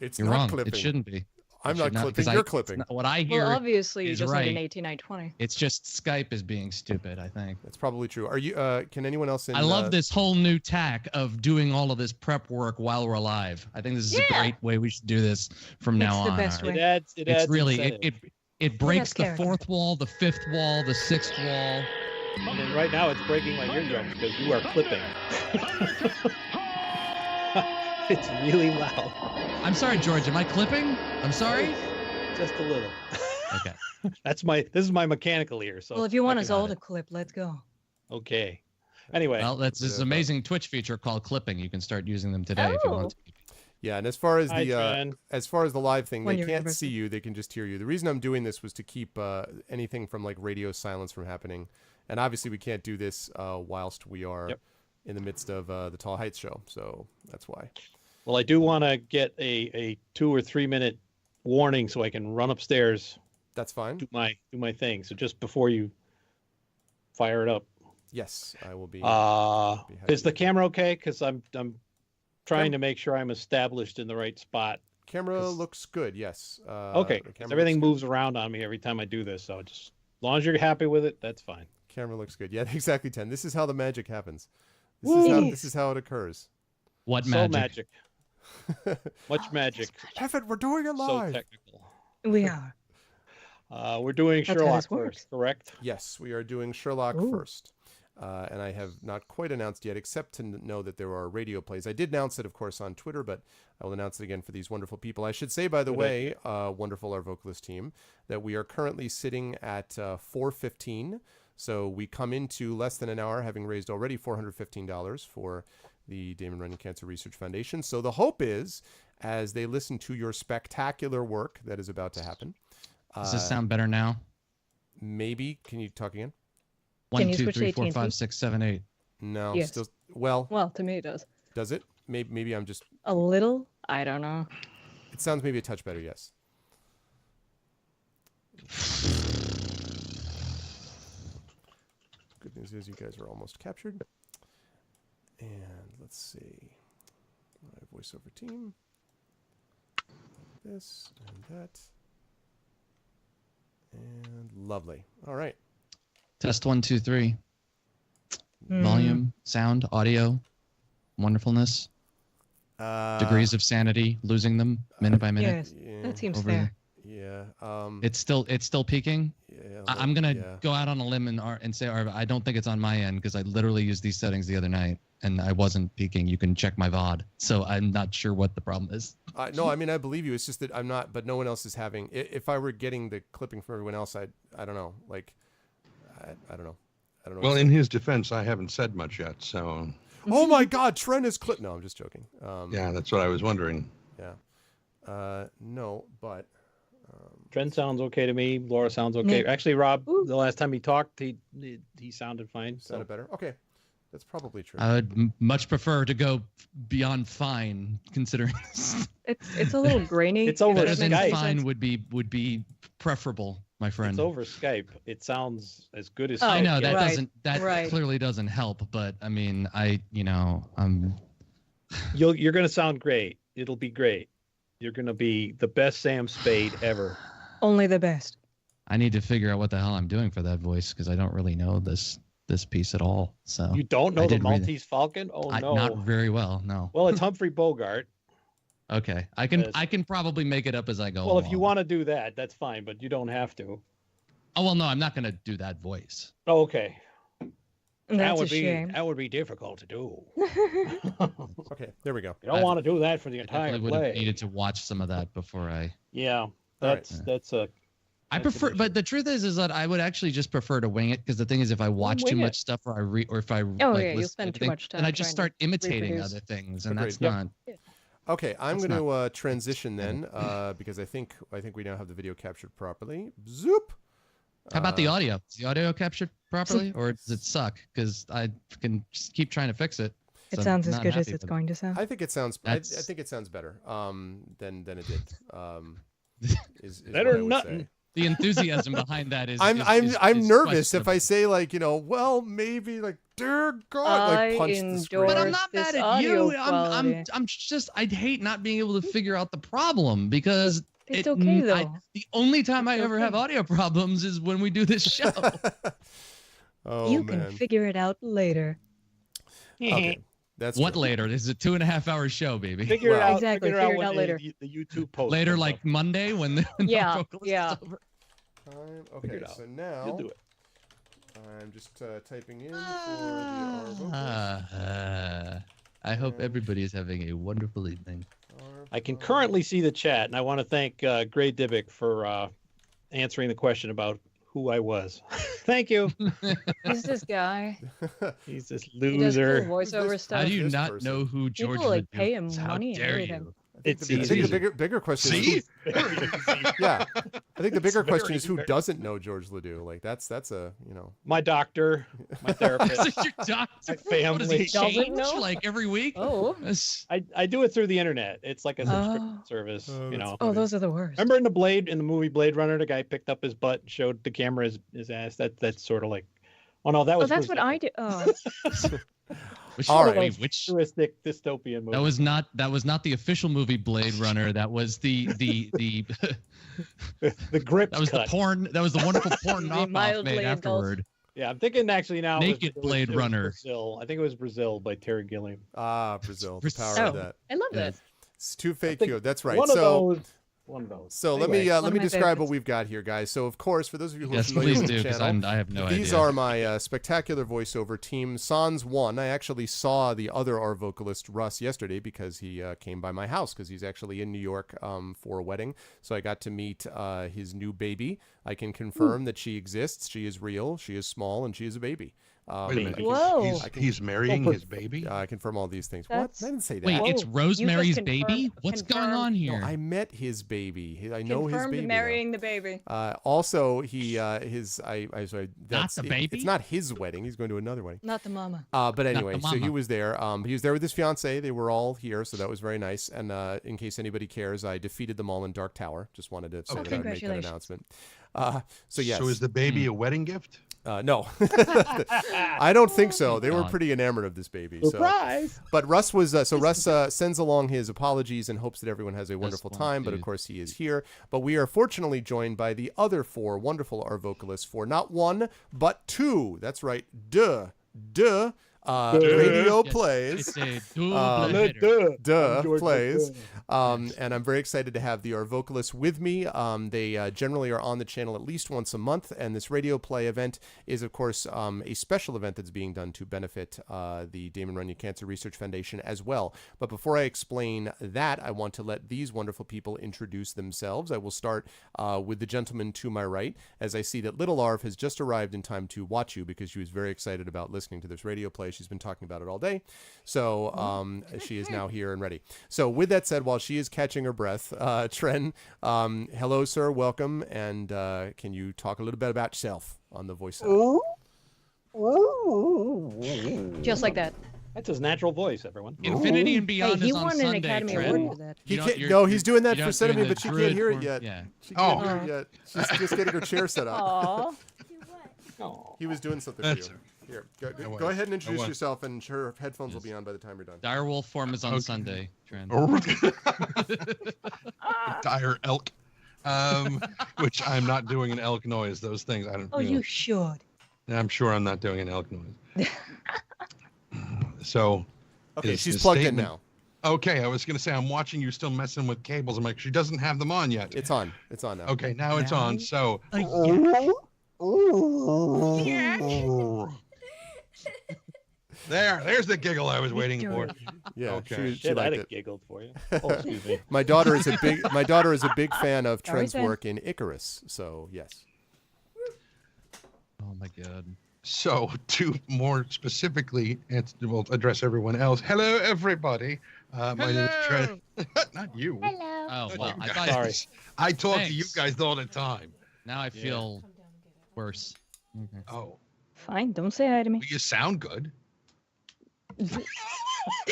Speaker 1: It's
Speaker 7: You're
Speaker 1: not
Speaker 7: wrong.
Speaker 1: clipping.
Speaker 7: It shouldn't be.
Speaker 1: I'm
Speaker 7: It
Speaker 1: not
Speaker 7: should
Speaker 1: clipping.
Speaker 7: 'cause
Speaker 1: You're clipping.
Speaker 7: What I hear
Speaker 6: Well, obviously, you
Speaker 7: is
Speaker 6: just
Speaker 7: right.
Speaker 6: need an 18920.
Speaker 7: It's just Skype is being stupid, I think.
Speaker 1: That's probably true. Are you? Can anyone else?
Speaker 7: I love this whole new tack of doing all of this prep work while we're alive. I think this is a great way we should do this from now
Speaker 6: It's the
Speaker 7: on.
Speaker 6: best
Speaker 7: Arv.
Speaker 6: way.
Speaker 5: It adds
Speaker 7: It's really
Speaker 5: incentive.
Speaker 7: it breaks the
Speaker 6: character.
Speaker 7: fourth wall, the fifth wall, the sixth wall.
Speaker 5: I mean, right now it's breaking my eardrums because you are clipping. It's really loud.
Speaker 7: I'm sorry, George. Am I clipping? I'm sorry.
Speaker 5: Just a little.
Speaker 7: Okay.
Speaker 5: This is my mechanical ear. So
Speaker 6: Well, if you want
Speaker 5: I
Speaker 6: us
Speaker 5: can-
Speaker 6: all to clip, let's go.
Speaker 5: Okay. Anyway.
Speaker 7: Well, that's this amazing Twitch feature called clipping. You can start using them today if you want to.
Speaker 1: Yeah, and as far as
Speaker 5: Hi,
Speaker 1: the
Speaker 5: Tren.
Speaker 1: live thing,
Speaker 6: When
Speaker 1: they
Speaker 6: you're
Speaker 1: can't
Speaker 6: university.
Speaker 1: see you; they can just hear you. The reason I'm doing this was to keep anything from like radio silence from happening, and obviously we can't do this whilst we are in the midst of the Tall Heights show, so that's why.
Speaker 5: Well, I do want to get a 2 or 3 minute warning so I can run upstairs,
Speaker 1: That's fine.
Speaker 5: do my thing. So just before you fire it up.
Speaker 1: Yes, I will be.
Speaker 5: Is the camera okay? Because I'm trying to make sure I'm established in the right spot.
Speaker 1: Camera looks good. Yes.
Speaker 5: Okay.
Speaker 1: The
Speaker 5: 'Cause
Speaker 1: camera
Speaker 5: everything
Speaker 1: looks
Speaker 5: moves around on me every time I do this, so just as long as you're happy with it, that's fine.
Speaker 1: good. Camera looks good. Yeah, exactly. 10. This is how the magic happens.
Speaker 5: Woo!
Speaker 1: This is how it occurs.
Speaker 7: What
Speaker 5: So
Speaker 7: magic?
Speaker 5: Much magic.
Speaker 1: Heaven, we're doing it
Speaker 5: So
Speaker 1: live.
Speaker 5: technical.
Speaker 6: We are.
Speaker 5: We're doing
Speaker 6: That's how
Speaker 5: Sherlock
Speaker 6: this works.
Speaker 5: first, correct?
Speaker 1: Yes, we are doing Sherlock
Speaker 6: Ooh.
Speaker 1: first. And I have not quite announced yet, except to know that there are radio plays. I did announce it, of course, on Twitter, but I will announce it again for these wonderful people. I should say, by the
Speaker 5: Good
Speaker 1: way, wonderful Arvocalist team, that we are currently sitting at 4:15. So we come into less than an hour, having raised already $415 for the Damon Runyon Cancer Research Foundation. So the hope is, as they listen to your spectacular work that is about to happen.
Speaker 7: Does this sound better now?
Speaker 1: Maybe. Can you talk again?
Speaker 7: One,
Speaker 6: you
Speaker 7: two,
Speaker 6: switch to
Speaker 7: three, four,
Speaker 6: AT&T?
Speaker 7: 5, 6, 7, 8.
Speaker 1: No.
Speaker 6: Yes.
Speaker 1: Still. Well,
Speaker 6: Well, to me it does.
Speaker 1: does it? Maybe I'm just.
Speaker 6: A little? I don't know.
Speaker 1: It sounds maybe a touch better, yes. Good news is you guys are almost captured. And let's see. My voiceover team. This and that. And lovely. All right.
Speaker 7: Test 1, 2, 3.
Speaker 6: Hmm.
Speaker 7: Volume, sound, audio, wonderfulness, degrees of sanity, losing them minute by minute.
Speaker 6: Yes,
Speaker 1: Yeah.
Speaker 6: that seems
Speaker 7: over
Speaker 6: fair.
Speaker 1: Yeah.
Speaker 7: It's still peaking.
Speaker 1: Yeah.
Speaker 7: I'm gonna
Speaker 1: yeah.
Speaker 7: go out on a limb and say, Arv, I don't think it's on my end because I literally used these settings the other night and I wasn't peaking. You can check my VOD, so I'm not sure what the problem is.
Speaker 1: No, I mean I believe you. It's just that I'm not, but no one else is having. If I were getting the clipping from everyone else, I don't know. Like, I don't know. I don't know.
Speaker 8: Well, in his defense, I haven't said much yet, so
Speaker 1: Oh my God, Trent is clip. No, I'm just joking.
Speaker 8: yeah, that's what I was wondering.
Speaker 1: Yeah. No, but.
Speaker 5: Trent sounds okay to me. Laura sounds okay. Actually, Rob,
Speaker 6: Ooh.
Speaker 5: the last time he talked, he sounded fine.
Speaker 1: Sounded better. Okay, that's probably true.
Speaker 7: I would much prefer to go beyond fine, considering
Speaker 6: It's a little grainy.
Speaker 5: It's over
Speaker 6: if
Speaker 7: better
Speaker 6: that
Speaker 7: than
Speaker 6: makes any
Speaker 7: fine
Speaker 6: sense.
Speaker 7: would be preferable, my friend.
Speaker 5: It's over Skype. It sounds as good as
Speaker 6: Oh,
Speaker 7: I know that
Speaker 6: right, right.
Speaker 7: clearly doesn't help, but I mean,
Speaker 5: You're going to sound great. It'll be great. You're going to be the best Sam Spade ever.
Speaker 6: Only the best.
Speaker 7: I need to figure out what the hell I'm doing for that voice because I don't really know this piece at all. So
Speaker 5: You don't know
Speaker 7: I
Speaker 5: the
Speaker 7: did read it.
Speaker 5: Maltese Falcon? Oh, no.
Speaker 7: Not very well. No.
Speaker 5: Well, it's Humphrey Bogart.
Speaker 7: Okay, I
Speaker 5: Yes.
Speaker 7: can probably make it up as I go.
Speaker 5: Well, if you
Speaker 7: along.
Speaker 5: want to do that, that's fine, but you don't have to.
Speaker 7: Oh well, no, I'm not going to do that voice.
Speaker 5: Oh, okay.
Speaker 6: That's a
Speaker 5: would be
Speaker 6: shame.
Speaker 5: that would be difficult to do.
Speaker 1: Okay, there we go.
Speaker 5: You don't
Speaker 7: I-
Speaker 5: want to do that for the
Speaker 7: I
Speaker 5: entire
Speaker 7: definitely would have
Speaker 5: play.
Speaker 7: needed to watch some of that before I.
Speaker 5: Yeah,
Speaker 1: right.
Speaker 5: that's a.
Speaker 7: I
Speaker 5: That's
Speaker 7: prefer,
Speaker 5: an
Speaker 7: but the truth is that I would actually just prefer to wing it because the thing is, if I watch too
Speaker 5: wing
Speaker 7: much
Speaker 5: it.
Speaker 7: stuff or if I
Speaker 6: Oh,
Speaker 7: like,
Speaker 6: yeah, you'll
Speaker 7: listen
Speaker 6: spend
Speaker 7: to
Speaker 6: too
Speaker 7: things,
Speaker 6: much
Speaker 7: then
Speaker 6: time
Speaker 7: I just
Speaker 6: trying
Speaker 7: start imitating
Speaker 6: reproduce.
Speaker 7: other things, and
Speaker 1: Agreed.
Speaker 7: that's
Speaker 5: Yep.
Speaker 7: not.
Speaker 1: Okay, I'm
Speaker 7: That's
Speaker 1: going to transition then because I think we now have the video captured properly. Zoop.
Speaker 7: How about the audio? Is the audio captured properly, or does it suck? Because I can just keep trying to fix it.
Speaker 6: It
Speaker 7: so
Speaker 6: sounds
Speaker 7: I'm
Speaker 6: as
Speaker 7: not
Speaker 6: good as
Speaker 7: happy
Speaker 6: it's
Speaker 7: with it.
Speaker 6: going to sound.
Speaker 1: I think it sounds. I
Speaker 7: That's-
Speaker 1: think it sounds better than it did. Is
Speaker 5: Better
Speaker 1: what I would
Speaker 5: nothing.
Speaker 1: say.
Speaker 7: The enthusiasm behind that is.
Speaker 1: I'm
Speaker 7: is
Speaker 1: nervous if I
Speaker 7: questionable.
Speaker 1: say like well maybe like dear God like
Speaker 6: I
Speaker 1: punch the screen.
Speaker 7: But I'm
Speaker 6: endorse
Speaker 7: not mad
Speaker 6: this
Speaker 7: at you.
Speaker 6: audio quality.
Speaker 7: I'm just I'd hate not being able to figure out the problem because
Speaker 6: It's okay, though.
Speaker 7: the only time I
Speaker 6: It's
Speaker 7: ever have
Speaker 6: okay.
Speaker 7: audio problems is when we do this show.
Speaker 1: Oh
Speaker 6: You
Speaker 1: man.
Speaker 6: can figure it out later.
Speaker 1: Okay. That's
Speaker 7: What
Speaker 1: true.
Speaker 7: later? This is a 2.5-hour show, baby.
Speaker 5: Figure it
Speaker 1: Well-
Speaker 5: out.
Speaker 6: Exactly,
Speaker 5: Figure it
Speaker 6: figure it
Speaker 5: out
Speaker 6: out
Speaker 5: when
Speaker 6: later.
Speaker 5: The YouTube post.
Speaker 7: Later,
Speaker 5: comes
Speaker 7: like
Speaker 5: up.
Speaker 7: Monday when the
Speaker 6: Yeah,
Speaker 7: Arvocalist
Speaker 6: yeah.
Speaker 7: is over.
Speaker 1: Okay,
Speaker 5: Figure it out.
Speaker 1: so now
Speaker 5: You'll do it.
Speaker 1: I'm just typing in for the Arvocalist.
Speaker 7: I hope everybody is having a wonderful evening.
Speaker 5: I can currently see the chat, and I want to thank Gray Dibick for answering the question about who I was. Thank you.
Speaker 6: Who's this guy?
Speaker 5: He's this
Speaker 6: He does cool
Speaker 5: loser.
Speaker 6: voiceover
Speaker 1: this-
Speaker 6: stuff.
Speaker 7: How do you
Speaker 1: this
Speaker 7: not
Speaker 1: person.
Speaker 7: know who George
Speaker 6: People like
Speaker 7: Ledoux
Speaker 6: pay him
Speaker 7: is? How
Speaker 6: money and
Speaker 7: dare
Speaker 6: everything.
Speaker 7: you?
Speaker 5: It's
Speaker 1: I think
Speaker 5: easy.
Speaker 1: the bigger question is
Speaker 8: See?
Speaker 5: Very easy.
Speaker 1: yeah. I think the bigger
Speaker 5: It's
Speaker 1: question
Speaker 5: very,
Speaker 1: is who
Speaker 5: very-
Speaker 1: doesn't know George Ledoux. Like that's a
Speaker 5: My doctor, my therapist.
Speaker 7: Is it your doctor?
Speaker 5: My
Speaker 7: What does he
Speaker 5: family.
Speaker 6: Doesn't
Speaker 7: change
Speaker 6: know?
Speaker 7: like every week?
Speaker 6: Oh.
Speaker 7: That's-
Speaker 5: I do it through the internet. It's like a subscription
Speaker 6: Oh.
Speaker 5: service.
Speaker 1: Oh,
Speaker 5: You
Speaker 1: that's
Speaker 5: know.
Speaker 6: Oh, those are the worst.
Speaker 5: Remember in the movie Blade Runner, the guy picked up his butt, and showed the camera his ass. That's sort of like. Oh no, that
Speaker 6: Oh,
Speaker 5: was.
Speaker 6: that's what I do. Oh,
Speaker 7: which,
Speaker 1: All right.
Speaker 7: wait, which
Speaker 5: Futuristic dystopian movie.
Speaker 7: that was not the official movie Blade Runner. That was the
Speaker 5: the grip
Speaker 7: that was
Speaker 5: cut.
Speaker 7: the porn. That was the wonderful porn
Speaker 6: The
Speaker 7: knockoff
Speaker 6: mildly
Speaker 7: made
Speaker 6: adult.
Speaker 7: afterward.
Speaker 5: Yeah, I'm thinking actually now. it was-
Speaker 7: Naked
Speaker 5: it was-
Speaker 7: Blade
Speaker 5: it was
Speaker 7: Runner.
Speaker 5: Brazil. I think it was Brazil by Terry Gilliam.
Speaker 1: Brazil. The power
Speaker 6: oh,
Speaker 1: of that.
Speaker 6: I love
Speaker 7: Yeah.
Speaker 6: that.
Speaker 1: It's too fake
Speaker 5: think
Speaker 1: you. That's right.
Speaker 5: One
Speaker 1: So
Speaker 5: of those. One of those.
Speaker 1: So
Speaker 5: Anyway,
Speaker 1: let
Speaker 6: One
Speaker 1: me
Speaker 6: of my
Speaker 1: describe what
Speaker 6: favorites.
Speaker 1: we've got here, guys. So of course, for those of you who are
Speaker 7: Yes,
Speaker 1: familiar
Speaker 7: please
Speaker 1: with
Speaker 7: do,
Speaker 1: the
Speaker 7: because
Speaker 1: channel,
Speaker 7: I have no
Speaker 1: these
Speaker 7: idea.
Speaker 1: are my spectacular voiceover team. Sans 1. I actually saw the other our vocalist Russ yesterday because he came by my house because he's actually in New York for a wedding. So I got to meet his new baby. I can confirm that she exists. She is real. She is small, and she is a baby.
Speaker 8: Wait a minute.
Speaker 6: Whoa.
Speaker 8: He's marrying his baby?
Speaker 1: I confirm all these things.
Speaker 6: That's-
Speaker 1: What? I didn't say that.
Speaker 7: Wait,
Speaker 6: Whoa,
Speaker 7: it's
Speaker 6: you just
Speaker 7: Rosemary's
Speaker 6: confirmed-
Speaker 7: baby? What's going
Speaker 6: confirmed-
Speaker 7: on
Speaker 1: No,
Speaker 7: here?
Speaker 1: I met his baby. I know his
Speaker 6: Confirmed
Speaker 1: baby. though.
Speaker 6: marrying the baby.
Speaker 1: Also, he his I sorry. That's,
Speaker 7: the baby?
Speaker 1: It's not his wedding. He's going to another wedding.
Speaker 6: Not the mama.
Speaker 1: But anyway,
Speaker 7: the
Speaker 1: so he
Speaker 7: mama.
Speaker 1: was there. He was there with his fiance. They were all here, so that was very nice. And in case anybody cares, I defeated them all in Dark Tower. Just wanted to say that I would make that
Speaker 6: Congratulations.
Speaker 1: announcement. So yes.
Speaker 8: So is the baby a wedding gift?
Speaker 1: No, I don't think so. They were
Speaker 7: God.
Speaker 1: pretty enamored of this baby. So.
Speaker 5: Surprise!
Speaker 1: But Russ was Russ sends along his apologies and hopes that everyone has a wonderful
Speaker 7: one,
Speaker 1: time. But of
Speaker 7: dude.
Speaker 1: course, he is here. But we are fortunately joined by the other 4 wonderful Our vocalists for not 1 but 2. That's right, radio
Speaker 7: Yes,
Speaker 1: plays.
Speaker 7: It's a double
Speaker 1: Let
Speaker 7: header.
Speaker 1: Plays. And I'm very excited to have the Our vocalists with me. They generally are on the channel at least once a month, and this radio play event is, of course, a special event that's being done to benefit the Damon Runyon Cancer Research Foundation as well. But before I explain that, I want to let these wonderful people introduce themselves. I will start with the gentleman to my right, as I see that little Arv has just arrived in time to watch you because she was very excited about listening to this radio play. She's been talking about it all day. So she is now here and ready. So with that said, while she is catching her breath, Tren, hello, sir. Welcome. And can you talk a little bit about yourself on the voice side?
Speaker 6: Just like that.
Speaker 5: That's his natural voice, everyone.
Speaker 7: Infinity and
Speaker 6: Hey,
Speaker 7: Beyond
Speaker 6: he
Speaker 7: is on
Speaker 6: won an
Speaker 7: Sunday,
Speaker 6: Academy
Speaker 7: Trent.
Speaker 6: Award for that.
Speaker 1: He
Speaker 7: You don't-
Speaker 1: can't,
Speaker 7: you're-
Speaker 1: no, he's doing that
Speaker 7: you're
Speaker 1: for
Speaker 7: not
Speaker 1: cinema,
Speaker 7: doing the
Speaker 1: but she can't
Speaker 7: druid
Speaker 1: hear it
Speaker 7: form.
Speaker 1: yet.
Speaker 7: Yeah.
Speaker 1: She can't hear it yet. She's just getting her chair set up.
Speaker 6: Aw.
Speaker 5: Oh.
Speaker 1: He was doing something for you.
Speaker 8: That's
Speaker 1: Here,
Speaker 8: I
Speaker 1: go
Speaker 8: was.
Speaker 1: ahead and introduce
Speaker 8: was.
Speaker 1: yourself, and her headphones will
Speaker 7: Yes.
Speaker 1: be on by the time you're done.
Speaker 7: Direwolf form is on
Speaker 8: Okay.
Speaker 7: Sunday, Trent.
Speaker 8: Dire elk. Which I'm not doing an elk noise. Those things I don't.
Speaker 6: Oh, you should.
Speaker 8: I'm sure I'm not doing an elk noise. So.
Speaker 1: Okay,
Speaker 8: is
Speaker 1: she's
Speaker 8: the
Speaker 1: plugged in
Speaker 8: statement-
Speaker 1: now.
Speaker 8: Okay, I was gonna say I'm watching you still messing with cables. I'm like, she doesn't have them on yet.
Speaker 1: It's on. It's on now.
Speaker 8: Okay, now it's on. So. There's the giggle I was waiting for.
Speaker 1: Yeah,
Speaker 8: Okay.
Speaker 1: she
Speaker 5: Shit, I'd
Speaker 1: liked
Speaker 5: have
Speaker 1: it.
Speaker 5: giggled for you. Oh, excuse me.
Speaker 1: My daughter is a big fan of
Speaker 6: Sorry,
Speaker 1: Trent's
Speaker 6: Sam.
Speaker 1: work in Icarus. So yes.
Speaker 7: Oh my god.
Speaker 8: So to more specifically, we'll address everyone else. Hello, everybody. My name is Trent. Not you.
Speaker 6: Hello.
Speaker 7: Oh
Speaker 8: Not
Speaker 7: well,
Speaker 8: you
Speaker 7: I
Speaker 8: guys.
Speaker 7: thought
Speaker 5: Sorry.
Speaker 8: I talk to you
Speaker 7: Thanks.
Speaker 8: guys all the time.
Speaker 7: now I feel worse. Okay.
Speaker 8: Oh,
Speaker 6: Fine, don't say hi to me.
Speaker 8: well, you sound good.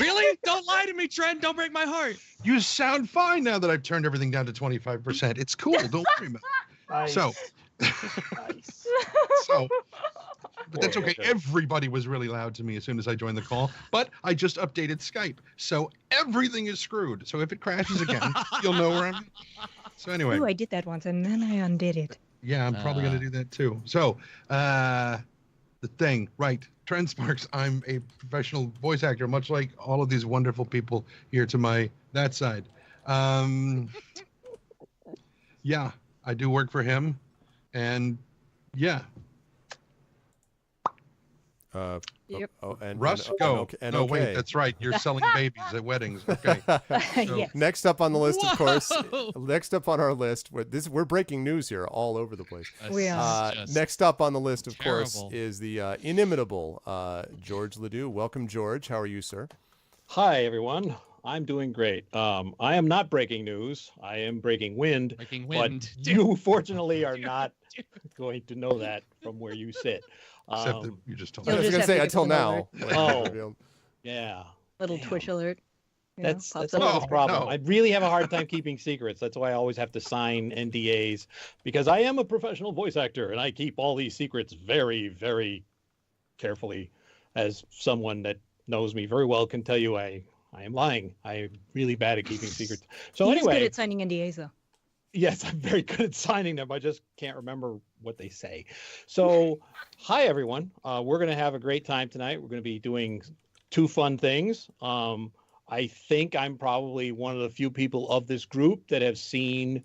Speaker 7: Really? Don't lie to me, Trent. Don't break my heart.
Speaker 8: You sound fine now that I've turned everything down to 25%. It's cool. Don't worry about it. So, so, but that's okay. Everybody was really loud to me as soon as I joined the call, but I just updated Skype. So everything is screwed. So if it crashes again, you'll know where I'm. So anyway,
Speaker 6: Ooh, I did that once and then I undid it.
Speaker 8: yeah, I'm probably going to do that too. So, the thing, right? Trent Sparks, I'm a professional voice actor, much like all of these wonderful people here to that side. Yeah, I do work for him, and yeah.
Speaker 6: Yep.
Speaker 1: Oh, and
Speaker 8: Russ,
Speaker 1: and,
Speaker 8: go.
Speaker 1: okay, and
Speaker 8: no,
Speaker 1: okay.
Speaker 8: wait, that's right. You're selling babies at weddings. Okay. So-
Speaker 6: Yes.
Speaker 1: Next up on the list, of course.
Speaker 7: Whoa.
Speaker 1: Next up on our list, we're breaking news here all over the place.
Speaker 7: That's
Speaker 6: We are.
Speaker 7: just
Speaker 1: Next up on the list, of course,
Speaker 7: terrible.
Speaker 1: is the inimitable George Ledoux. Welcome, George. How are you, sir?
Speaker 5: Hi, everyone. I'm doing great. I am not breaking news. I am breaking wind.
Speaker 7: Breaking wind.
Speaker 5: But you, fortunately, are not going to know that from where you sit.
Speaker 8: Except that you just told
Speaker 1: I
Speaker 6: You'll
Speaker 8: me.
Speaker 1: was
Speaker 6: just
Speaker 1: gonna
Speaker 6: have
Speaker 1: say
Speaker 6: to give
Speaker 1: until
Speaker 6: us an
Speaker 1: now.
Speaker 5: Oh. Yeah.
Speaker 6: Little
Speaker 5: Damn.
Speaker 6: Twitch alert. you know,
Speaker 5: That's
Speaker 6: pops
Speaker 5: another
Speaker 6: up.
Speaker 5: problem.
Speaker 8: no.
Speaker 5: I really have a hard time keeping secrets. That's why I always have to sign NDAs, because I am a professional voice actor and I keep all these secrets very, very carefully. As someone that knows me very well can tell you, I am lying. I'm really bad at keeping secrets. So
Speaker 6: He is good
Speaker 5: anyway,
Speaker 6: at signing NDAs, though.
Speaker 5: yes, I'm very good at signing them. I just can't remember what they say. So, hi everyone. We're going to have a great time tonight. We're going to be doing 2 fun things. I think I'm probably one of the few people of this group that have seen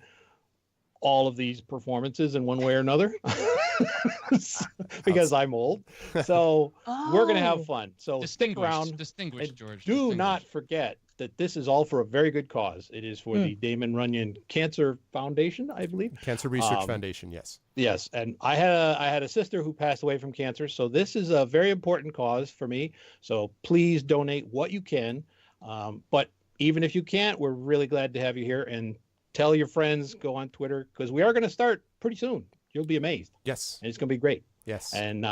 Speaker 5: all of these performances in one way or another, because I'm old. So we're going to have fun. So stick around.
Speaker 7: Distinguished,
Speaker 5: And
Speaker 7: George.
Speaker 5: do not
Speaker 7: distinguished.
Speaker 5: forget that this is all for a very good cause. It is for the Damon Runyon Cancer Foundation, I believe.
Speaker 1: Cancer Research Foundation, yes.
Speaker 5: Yes, and I had a sister who passed away from cancer, so this is a very important cause for me. So please donate what you can. But even if you can't, we're really glad to have you here. And tell your friends, go on Twitter, because we are going to start pretty soon. You'll be amazed,
Speaker 1: Yes.
Speaker 5: and it's going to be great.
Speaker 1: Yes.
Speaker 5: And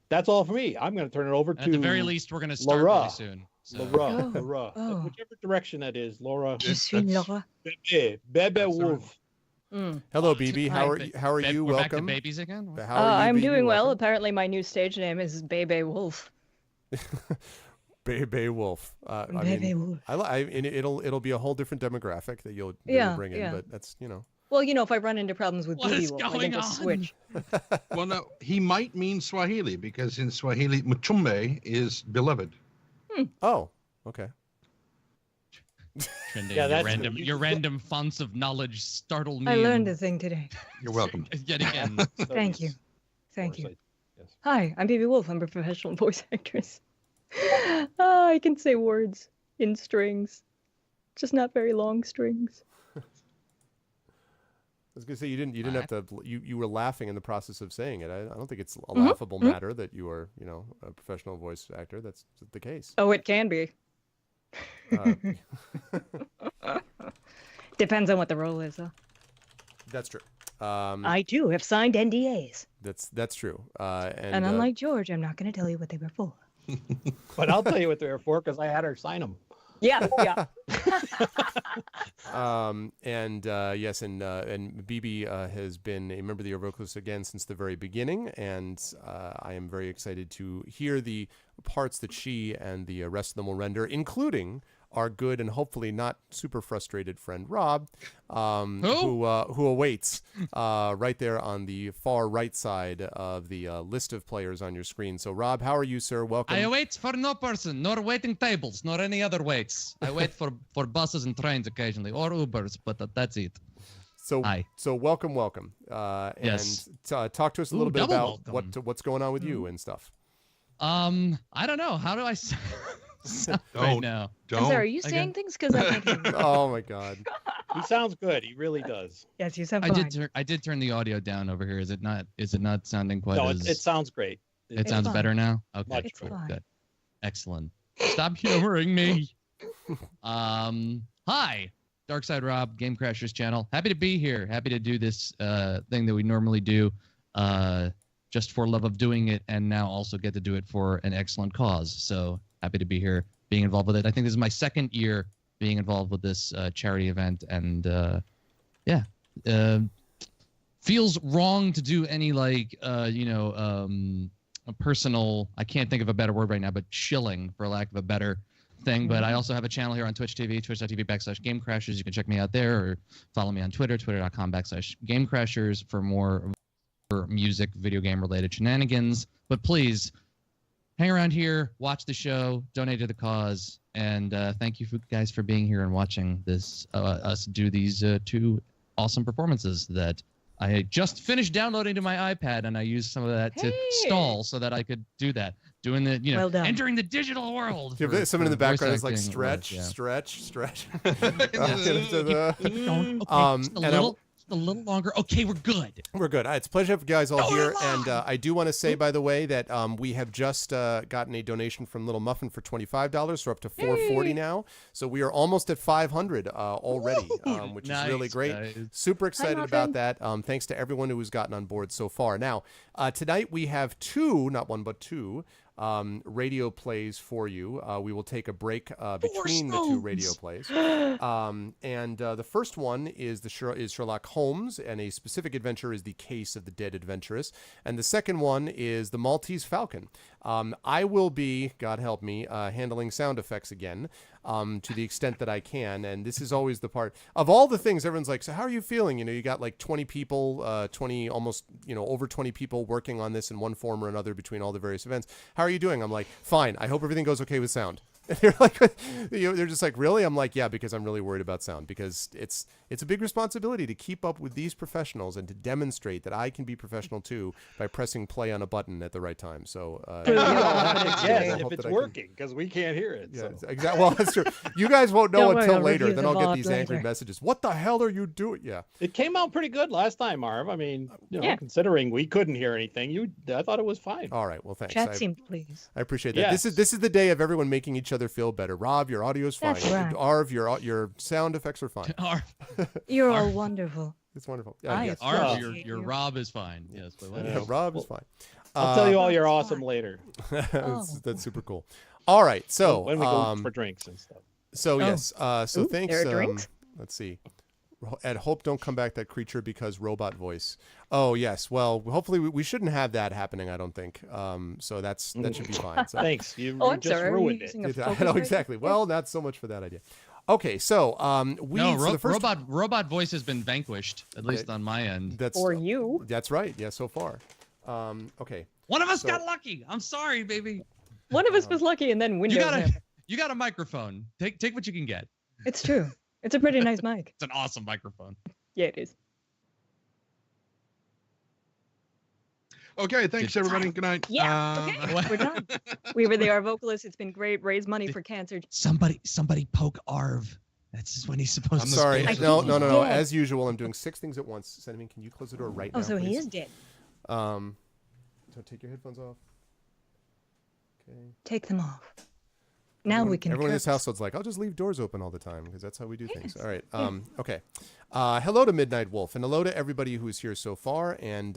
Speaker 5: that's all for me. I'm going to turn it over to
Speaker 7: At the very least, we're going to start
Speaker 5: Laura.
Speaker 7: really soon. So.
Speaker 5: Laura,
Speaker 6: Oh,
Speaker 5: Laura,
Speaker 6: oh.
Speaker 5: whichever direction that is, Laura.
Speaker 6: Je suis Laura.
Speaker 5: Bebe
Speaker 8: That's
Speaker 5: Wolf.
Speaker 1: Hello, BB. How are
Speaker 7: Hi,
Speaker 1: how are you?
Speaker 7: We're back to
Speaker 1: Welcome.
Speaker 7: babies again.
Speaker 1: How are you,
Speaker 6: I'm
Speaker 1: BB?
Speaker 6: doing well.
Speaker 1: Welcome.
Speaker 6: Apparently, my new stage name is Bebe Wolf.
Speaker 1: Bebe Wolf.
Speaker 6: Bebe Wolf.
Speaker 1: And it'll be a whole different demographic that you'll
Speaker 6: Yeah,
Speaker 1: bring in,
Speaker 6: yeah.
Speaker 1: but that's
Speaker 6: Well, if I run into problems with
Speaker 7: What
Speaker 6: Bebe
Speaker 7: is
Speaker 6: Wolf, I
Speaker 7: going
Speaker 6: can just
Speaker 7: on?
Speaker 6: switch.
Speaker 8: Well, no, he might mean Swahili because in Swahili, Mutumbe is beloved.
Speaker 1: Oh, okay.
Speaker 7: Trending,
Speaker 5: Yeah, that's-
Speaker 7: your random fonts of knowledge startle me.
Speaker 6: I learned a
Speaker 7: and-
Speaker 6: thing today.
Speaker 8: You're welcome.
Speaker 7: Yet again.
Speaker 6: Thank you. Thank you.
Speaker 5: Foresight. Yes.
Speaker 6: Hi, I'm Bebe Wolf. I'm a professional voice actress. I can say words in strings, just not very long strings.
Speaker 1: I was gonna say you didn't have to. You were laughing in the process of saying it. I don't think it's a laughable matter that you are a professional voice actor. That's the case.
Speaker 6: Oh, it can be. Depends on what the role is, though.
Speaker 1: That's true.
Speaker 6: I too have signed NDAs,
Speaker 1: That's true.
Speaker 6: and unlike George, I'm not going to tell you what they were for.
Speaker 5: But I'll tell you what they're for, because I had her sign them.
Speaker 6: Yeah, yeah.
Speaker 1: Yes, and BB has been a member of the Arvocalists again since the very beginning, and I am very excited to hear the parts that she and the rest of them will render, including our good and hopefully not super frustrated friend Rob, who awaits right there on the far right side of the list of players on your screen. So Rob, how are you, sir? Welcome.
Speaker 7: I wait for no person, nor waiting tables, nor any other waits. I wait for buses and trains occasionally, or Ubers, but that's it.
Speaker 1: So
Speaker 7: Hi.
Speaker 1: So welcome.
Speaker 7: Yes.
Speaker 1: And talk to us a little bit
Speaker 7: double
Speaker 1: about
Speaker 7: welcome.
Speaker 1: what's going on with you and stuff.
Speaker 7: I don't know. How do I sound right
Speaker 8: Don't.
Speaker 7: now?
Speaker 6: I'm sorry, are
Speaker 8: Don't.
Speaker 6: you
Speaker 7: Okay.
Speaker 6: saying things? Because I can't hear you.
Speaker 1: Oh my God.
Speaker 5: He sounds good. He really does.
Speaker 6: Yes, you sound
Speaker 7: I
Speaker 6: fine.
Speaker 7: did turn the audio down over here. Is it not sounding quite
Speaker 5: No,
Speaker 7: as
Speaker 5: it sounds great.
Speaker 7: it sounds
Speaker 6: fine.
Speaker 7: better now? Okay,
Speaker 5: Much
Speaker 6: It's
Speaker 7: cool,
Speaker 6: fine.
Speaker 7: good. Excellent. Stop humoring me. Hi, Darkside Rob, Game Crashers channel. Happy to be here. Happy to do this thing that we normally do just for love of doing it, and now also get to do it for an excellent cause. So happy to be here, being involved with it. I think this is my second year being involved with this charity event, and feels wrong to do any a personal, I can't think of a better word right now, but shilling, for lack of a better thing. But I also have a channel here on Twitch TV, twitch.tv/GameCrashers. You can check me out there, or follow me on Twitter, twitter.com/GameCrashers for more music, video game related shenanigans. But please hang around here, watch the show, donate to the cause, and thank you guys for being here and watching this us do these 2 awesome performances that I just finished downloading to my iPad, and I used some of that to stall so that I could do that. Doing the,
Speaker 6: Well done.
Speaker 7: entering the digital world.
Speaker 1: Yeah, someone in the
Speaker 7: for voice
Speaker 1: background is like
Speaker 7: acting,
Speaker 1: stretch,
Speaker 7: yeah.
Speaker 1: stretch.
Speaker 7: Don't, okay,
Speaker 1: And
Speaker 7: just a little. a little longer. Okay, we're good.
Speaker 1: We're good. It's a pleasure to have you guys all
Speaker 7: Going
Speaker 1: here.
Speaker 7: along!
Speaker 1: And I do want to say, by the way, that we have just gotten a donation from Little Muffin for $25. So we're up to $440 now. So we are almost at 500 already, which is really great.
Speaker 7: Guys.
Speaker 1: Super excited about
Speaker 6: Muffin.
Speaker 1: that. Thanks to everyone who has gotten on board so far. Now, tonight we have two, not one, but two radio plays for you. We will take a break between the two radio plays. And the first one is is Sherlock Holmes, and a specific adventure is The Case of the Dead Adventuress. And the second one is The Maltese Falcon. I will be, God help me, handling sound effects again to the extent that I can. And this is always the part of all the things everyone's like, so how are you feeling? You got like 20 people, almost, over 20 people working on this in one form or another between all the various events. How are you doing? I'm like, fine. I hope everything goes okay with sound. And they're like, they're just like, really? I'm like, yeah, because I'm really worried about sound, because it's a big responsibility to keep up with these professionals and to demonstrate that I can be professional too by pressing play on a button at the right time. So
Speaker 5: Yes, if it's working, because we can't hear it.
Speaker 1: yeah,
Speaker 5: So.
Speaker 1: exactly. Well, that's true. You guys won't know
Speaker 6: Don't worry,
Speaker 1: until
Speaker 6: I'll
Speaker 1: later.
Speaker 6: review
Speaker 1: Then
Speaker 6: the
Speaker 1: I'll get
Speaker 6: VOD
Speaker 1: these angry
Speaker 6: later.
Speaker 1: messages. What the hell are you doing? Yeah.
Speaker 5: It came out pretty good last time, Arv. I mean,
Speaker 6: Yeah.
Speaker 5: considering we couldn't hear anything, I thought it was fine.
Speaker 1: All right. Well, thanks.
Speaker 6: Chat seemed pleased.
Speaker 1: I appreciate that.
Speaker 5: Yes.
Speaker 1: This is the day of everyone making each other feel better. Rob, your audio's fine.
Speaker 6: That's right.
Speaker 1: Arv, your sound effects are fine.
Speaker 6: You're all wonderful.
Speaker 1: It's wonderful.
Speaker 6: I
Speaker 1: Yes.
Speaker 5: Arv,
Speaker 7: Arv,
Speaker 6: appreciate
Speaker 7: your
Speaker 6: you.
Speaker 7: Rob is fine. Yes, but
Speaker 1: Yeah, Rob is fine.
Speaker 5: I'll tell you all you're
Speaker 6: That's
Speaker 5: awesome
Speaker 6: fine.
Speaker 5: later
Speaker 1: That's super cool. All right. So
Speaker 5: when we go for drinks and stuff.
Speaker 1: yes. So
Speaker 6: Ooh,
Speaker 1: thanks.
Speaker 6: there are drinks?
Speaker 1: Let's see. At Hope Don't Come Back That Creature because robot voice. Oh yes. Well, hopefully we shouldn't have that happening. I don't think. So that should be fine. So.
Speaker 5: Thanks. You
Speaker 6: Oh, I'm
Speaker 5: just
Speaker 6: sorry. Are you
Speaker 5: ruined it.
Speaker 6: using a
Speaker 1: I
Speaker 6: focus
Speaker 1: know
Speaker 6: right
Speaker 1: exactly.
Speaker 6: now?
Speaker 1: Well, not so much for that idea. Okay, so the first
Speaker 7: robot voice has been vanquished, at least on my end.
Speaker 1: that's
Speaker 6: Or you.
Speaker 1: That's right. Yeah, so far. Okay.
Speaker 7: One of us
Speaker 1: So-
Speaker 7: got lucky. I'm sorry, baby.
Speaker 6: One of us was lucky, and then Windows.
Speaker 7: You got a microphone. Take what you can get.
Speaker 6: It's true. It's a pretty nice mic.
Speaker 7: It's an awesome microphone.
Speaker 6: Yeah, it is.
Speaker 8: Okay, thanks everybody. Good night.
Speaker 6: Yeah. Okay. We're done. We were the Arvocalists. It's been great. Raise money for cancer.
Speaker 7: Somebody poke Arv. That's when he's supposed
Speaker 8: I'm
Speaker 7: to.
Speaker 1: Sorry.
Speaker 8: supposed
Speaker 1: No.
Speaker 6: Yeah.
Speaker 1: As usual, I'm doing 6 things at once. Cinnamon, can you close the door right now?
Speaker 6: Oh, so he
Speaker 1: please?
Speaker 6: is dead.
Speaker 1: So take your headphones off. Okay.
Speaker 6: Take them off. Now we can.
Speaker 1: Everyone in this
Speaker 6: curse.
Speaker 1: household's like, I'll just leave doors open all the time because that's how we do things. All right. Okay. Hello to Midnight Wolf and hello to everybody who's here so far. And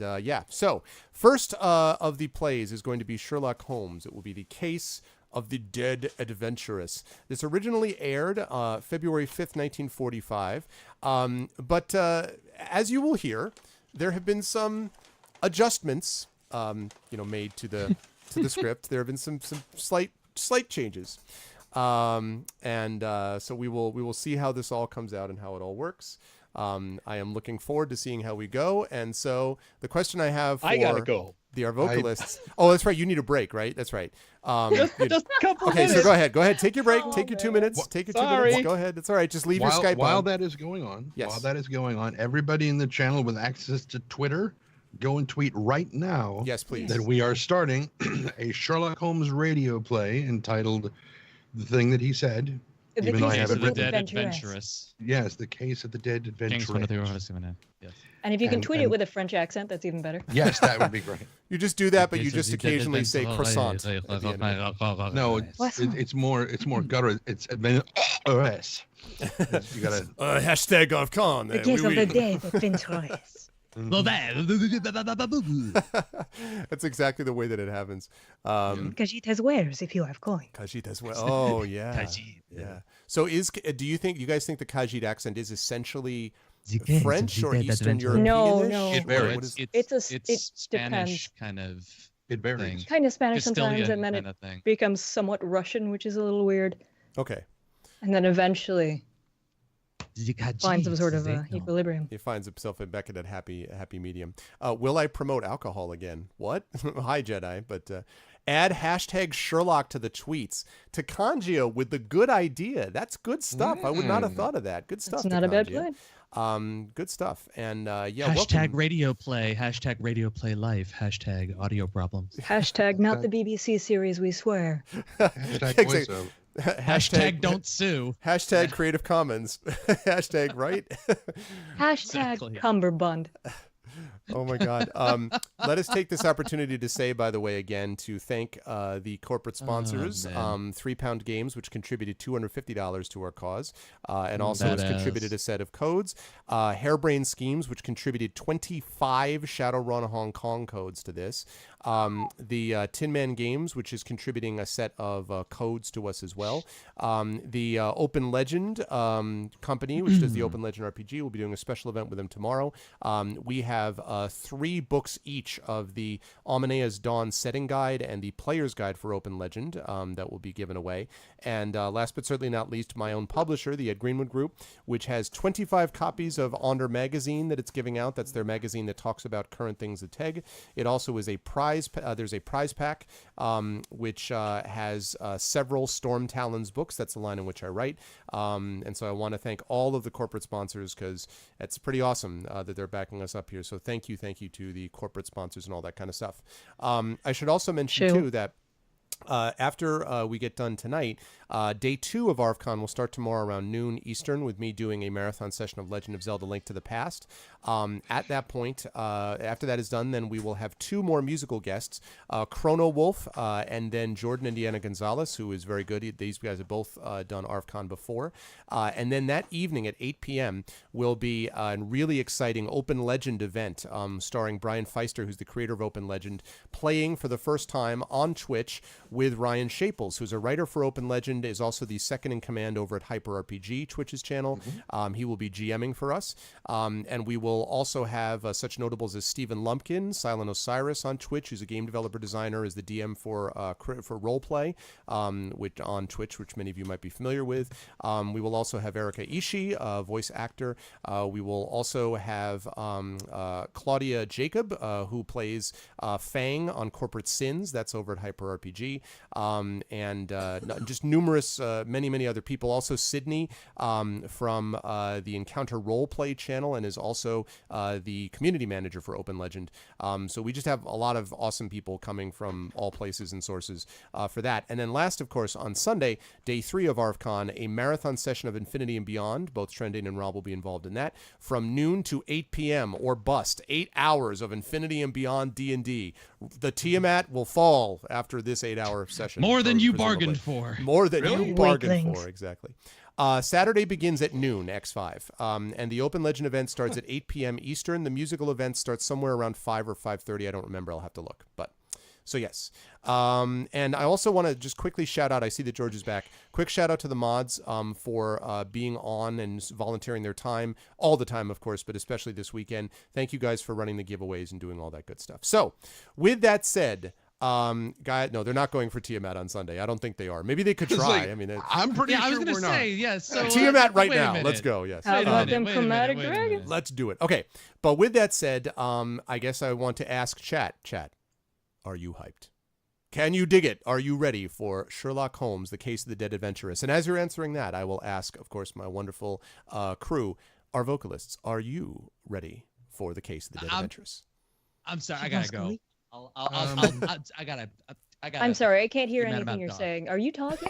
Speaker 1: so first of the plays is going to be Sherlock Holmes. It will be The Case of the Dead Adventuress. This originally aired February 5th, 1945. But as you will hear, there have been some adjustments, made to the script. There have been some slight changes, so we will see how this all comes out and how it all works. I am looking forward to seeing how we go. And so the question I have for
Speaker 5: I gotta go.
Speaker 1: the Arvocalists. Oh, that's right. You need a break, right? That's right.
Speaker 5: Just a couple
Speaker 1: Okay,
Speaker 5: minutes.
Speaker 1: so go ahead. Take your break.
Speaker 6: Oh,
Speaker 1: Take your 2
Speaker 6: man.
Speaker 1: minutes. Take your 2
Speaker 5: Sorry.
Speaker 1: minutes. Go ahead. It's all right. Just leave your
Speaker 8: While,
Speaker 1: Skype
Speaker 8: while
Speaker 1: on.
Speaker 8: that is going on,
Speaker 1: Yes.
Speaker 8: everybody in the channel with access to Twitter, go and tweet right now
Speaker 1: Yes, please.
Speaker 8: that we are starting a Sherlock Holmes radio play entitled "The Thing That He Said."
Speaker 6: The
Speaker 8: Even though I
Speaker 6: Case
Speaker 8: have
Speaker 6: of
Speaker 8: it
Speaker 7: the
Speaker 8: written.
Speaker 7: Dead
Speaker 6: Adventuress.
Speaker 7: Adventuress.
Speaker 8: Yes, the case of the dead
Speaker 7: King's one of the
Speaker 8: adventuress.
Speaker 7: Yes.
Speaker 6: And if you can
Speaker 8: And-
Speaker 6: tweet it
Speaker 8: and-
Speaker 6: with a French accent, that's even better.
Speaker 8: Yes, that would be great.
Speaker 1: You just do that, but you
Speaker 7: Case of
Speaker 1: just
Speaker 7: the Dead
Speaker 1: occasionally say
Speaker 7: Adventuress.
Speaker 1: croissant. at the end of it.
Speaker 8: No,
Speaker 6: Croissant.
Speaker 8: it's more gutter. It's adventuress. You gotta.
Speaker 1: Hashtag ArvCon.
Speaker 6: The Case of the Dead Adventuress.
Speaker 7: Well,
Speaker 1: That's exactly the way that it happens.
Speaker 6: Cajitas wears if you have coin.
Speaker 1: Khajiit as well. Oh yeah.
Speaker 7: Khajiit,
Speaker 1: Yeah. So do you guys think the Khajiit accent is essentially French or Eastern European?
Speaker 6: No, no.
Speaker 8: It varies.
Speaker 1: What is-
Speaker 6: It
Speaker 7: Spanish
Speaker 6: depends.
Speaker 7: kind of
Speaker 8: It varies.
Speaker 7: thing.
Speaker 6: Kind of Spanish sometimes,
Speaker 7: Castilian
Speaker 6: and then
Speaker 7: kind
Speaker 6: it
Speaker 7: of thing.
Speaker 6: becomes somewhat Russian, which is a little weird.
Speaker 1: Okay.
Speaker 6: And then eventually finds some sort of equilibrium.
Speaker 1: He finds himself back at that happy medium. Will I promote alcohol again? What? Hi, Jedi. But add hashtag Sherlock to the tweets. Takangio with the good idea. That's good stuff. I would not have thought of that. Good stuff.
Speaker 6: That's not a bad
Speaker 1: Takangio.
Speaker 6: plan.
Speaker 1: Good stuff. And
Speaker 7: Hashtag
Speaker 1: welcome.
Speaker 7: radio play. Hashtag radio play life. Hashtag audio problems.
Speaker 6: Hashtag not the BBC series, we swear.
Speaker 8: Hashtag
Speaker 1: Exactly.
Speaker 8: voiceover.
Speaker 7: Hashtag don't sue.
Speaker 1: Hashtag Creative Commons. Hashtag right.
Speaker 6: Hashtag
Speaker 7: Exactly.
Speaker 6: cummerbund.
Speaker 1: Oh my God. Let us take this opportunity to say, by the way, again, to thank the corporate sponsors,
Speaker 7: man.
Speaker 1: 3 Pound Games, which contributed $250 to our cause, and also has
Speaker 7: Badass.
Speaker 1: contributed a set of codes. Hairbrain Schemes, which contributed 25 Shadowrun Hong Kong codes to this. The Tin Man Games, which is contributing a set of codes to us as well. The Open Legend company, which does the Open Legend RPG, will be doing a special event with them tomorrow. We have 3 books each of the Almanea's Dawn Setting Guide and the Player's Guide for Open Legend that will be given away. And last but certainly not least, my own publisher, the Ed Greenwood Group, which has 25 copies of Onder Magazine that it's giving out. That's their magazine that talks about current things at TEG. It also is a prize. There's a prize pack which has several Storm Talons books. That's the line in which I write. And so I want to thank all of the corporate sponsors because it's pretty awesome that they're backing us up here. So thank you to the corporate sponsors and all that kind of stuff. I should also mention too that after we get done tonight, day 2 of ArvCon will start tomorrow around noon Eastern with me doing a marathon session of Legend of Zelda: Link to the Past. At that point, after that is done, then we will have 2 more musical guests, Chrono Wolf and then Jordan Indiana Gonzalez, who is very good. These guys have both done ArvCon before. And then that evening at 8 p.m. will be a really exciting Open Legend event starring Brian Feister, who's the creator of Open Legend, playing for the first time on Twitch with Ryan Shaples, who's a writer for Open Legend, is also the second in command over at Hyper RPG, Twitch's channel. He will be GMing for us. And we will also have such notables as Stephen Lumpkin, Silent Osiris on Twitch, who's a game developer designer, is the DM for Roleplay, which on Twitch, which many of you might be familiar with. We will also have Erika Ishii, a voice actor. We will also have Claudia Jacob, who plays Fang on Corporate Sins. That's over at Hyper RPG. And just numerous, many other people. Also Sydney from the Encounter Roleplay channel and is also the community manager for Open Legend. So we just have a lot of awesome people coming from all places and sources for that. And then last, of course, on Sunday, day 3 of ArvCon, a marathon session of Infinity and Beyond. Both Trendane and Rob will be involved in that. From noon to 8 p.m. or bust. 8 hours of Infinity and Beyond D&D. The Tiamat will fall after this 8-hour session.
Speaker 7: More than you
Speaker 1: presumably.
Speaker 7: bargained for.
Speaker 1: More than you bargained
Speaker 6: Weaklings.
Speaker 1: for, exactly. Saturday begins at noon, X5. And the Open Legend event starts at 8 p.m. Eastern. The musical event starts somewhere around 5 or 5:30. I don't remember. I'll have to look. But so, yes. And I also want to just quickly shout out, I see that George is back. Quick shout out to the mods for being on and volunteering their time, all the time, of course, but especially this weekend. Thank you guys for running the giveaways and doing all that good stuff. So, with that said, no, they're not going for Tiamat on Sunday. I don't think they are. Maybe they could
Speaker 8: It's
Speaker 1: try.
Speaker 8: like,
Speaker 1: I mean,
Speaker 8: I'm pretty
Speaker 7: Yeah, I was
Speaker 8: sure
Speaker 7: gonna
Speaker 8: we're not.
Speaker 7: say, yes. So
Speaker 1: Tiamat right
Speaker 7: wait a
Speaker 1: now.
Speaker 7: minute.
Speaker 1: Let's go. Yes.
Speaker 6: How
Speaker 7: Wait a
Speaker 6: about
Speaker 7: minute,
Speaker 6: them
Speaker 7: wait a minute,
Speaker 6: chromatic
Speaker 7: wait a
Speaker 6: dragons?
Speaker 7: minute.
Speaker 1: Let's do it. Okay. But with that said, I guess I want to ask Chat, are you hyped? Can you dig it? Are you ready for Sherlock Holmes, The Case of the Dead Adventuress? And as you're answering that, I will ask, of course, my wonderful crew, our vocalists, are you ready for The Case of the Dead Adventuress?
Speaker 7: I'm sorry, I gotta go. I gotta.
Speaker 6: I'm sorry, I can't hear
Speaker 7: Mad
Speaker 6: anything
Speaker 7: about
Speaker 6: you're
Speaker 7: dog.
Speaker 6: saying. Are you talking?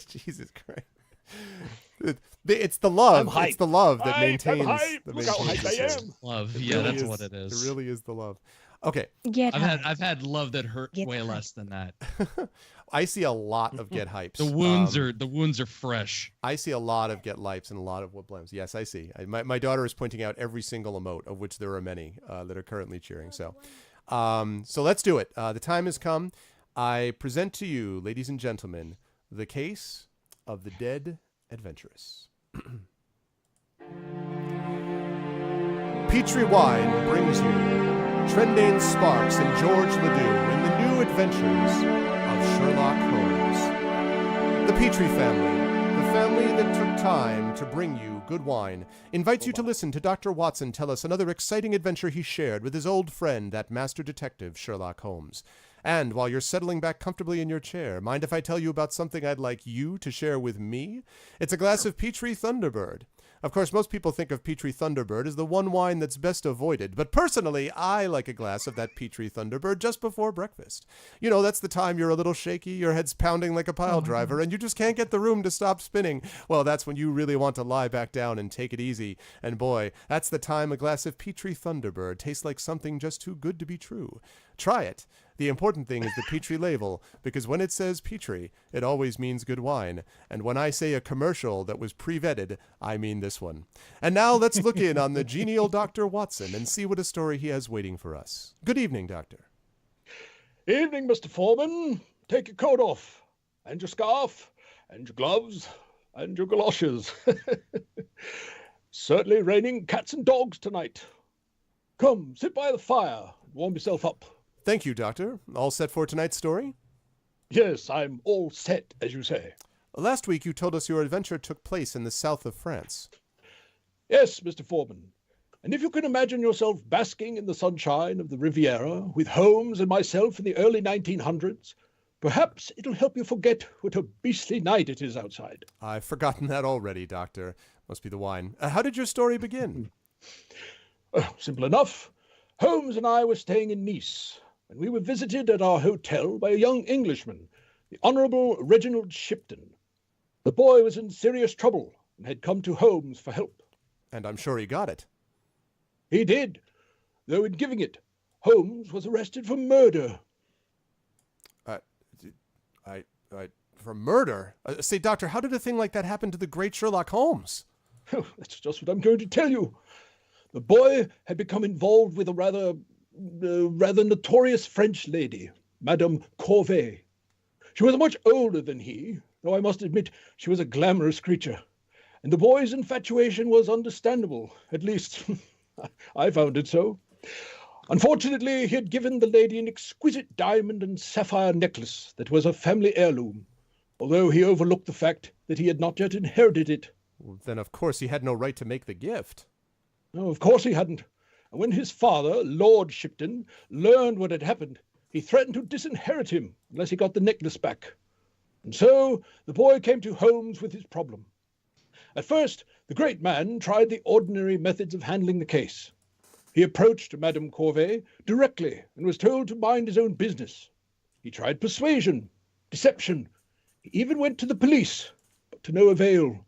Speaker 1: Jesus Christ. It's the love.
Speaker 3: I'm
Speaker 1: It's the love that
Speaker 3: hyped.
Speaker 1: maintains.
Speaker 3: I'm hyped.
Speaker 1: that
Speaker 3: Look how
Speaker 1: maintains
Speaker 3: hyped I
Speaker 1: this.
Speaker 3: am.
Speaker 7: Love.
Speaker 1: It
Speaker 7: Yeah,
Speaker 1: really
Speaker 7: that's
Speaker 1: is-
Speaker 7: what it is.
Speaker 1: It really is the love. Okay.
Speaker 6: Get hyped.
Speaker 7: I've had love that hurt
Speaker 6: Get
Speaker 7: way
Speaker 6: hyped.
Speaker 7: less than that.
Speaker 1: I see a lot of get hypes.
Speaker 7: The wounds are fresh.
Speaker 1: I see a lot of get lights and a lot of what blames. Yes, I see. My daughter is pointing out every single emote, of which there are many that are currently cheering. So let's do it. The time has come. I present to you, ladies and gentlemen, The Case of the Dead Adventuress. Petrie Wine brings you Trendane Sparks and George Ledoux in the new adventures of Sherlock Holmes. The Petrie family, the family that took time to bring you good wine, invites you to listen to Dr. Watson tell us another exciting adventure he shared with his old friend, that master detective, Sherlock Holmes. And while you're settling back comfortably in your chair, mind if I tell you about something I'd like you to share with me? It's a glass of Petrie Thunderbird. Of course, most people think of Petri Thunderbird as the one wine that's best avoided, but personally, I like a glass of that Petri Thunderbird just before breakfast. You know, that's the time you're a little shaky, your head's pounding like a pile driver, and you just can't get the room to stop spinning. Well, that's when you really want to lie back down and take it easy. And boy, that's the time a glass of Petri Thunderbird tastes like something just too good to be true. Try it. The important thing is the Petri label, because when it says Petri, it always means good wine. And when I say a commercial that was pre-vetted, I mean this one. And now let's look in on the genial Dr. Watson and see what a story he has waiting for us. Good evening, Doctor.
Speaker 5: Evening, Mr. Foreman. Take your coat off, and your scarf, and your gloves, and your galoshes. Certainly raining cats and dogs tonight. Come, sit by the fire and warm yourself up.
Speaker 1: Thank you, Doctor. All set for tonight's story?
Speaker 5: Yes, I'm all set, as you say.
Speaker 1: Last week you told us your adventure took place in the south of France.
Speaker 5: Yes, Mr. Foreman. And if you can imagine yourself basking in the sunshine of the Riviera with Holmes and myself in the early 1900s, perhaps it'll help you forget what a beastly night it is outside.
Speaker 1: I've forgotten that already, Doctor. Must be the wine. How did your story begin?
Speaker 5: Simple enough. Holmes and I were staying in Nice, and we were visited at our hotel by a young Englishman, the Honourable Reginald Shipton. The boy was in serious trouble and had come to Holmes for help.
Speaker 1: And I'm sure he got it.
Speaker 5: He did, though in giving it, Holmes was arrested for murder.
Speaker 1: For murder? Say, Doctor, how did a thing like that happen to the great Sherlock Holmes?
Speaker 5: That's just what I'm going to tell you. The boy had become involved with a rather notorious French lady, Madame Corvée. She was much older than he, though I must admit she was a glamorous creature. And the boy's infatuation was understandable, at least I found it so. Unfortunately, he had given the lady an exquisite diamond and sapphire necklace that was a family heirloom, although he overlooked the fact that he had not yet inherited it.
Speaker 1: Well, then, of course, he had no right to make the gift.
Speaker 5: No, of course he hadn't. And when his father, Lord Shipton, learned what had happened, he threatened to disinherit him unless he got the necklace back. And so the boy came to Holmes with his problem. At first, the great man tried the ordinary methods of handling the case. He approached Madame Corvée directly and was told to mind his own business. He tried persuasion, deception. He even went to the police, but to no avail.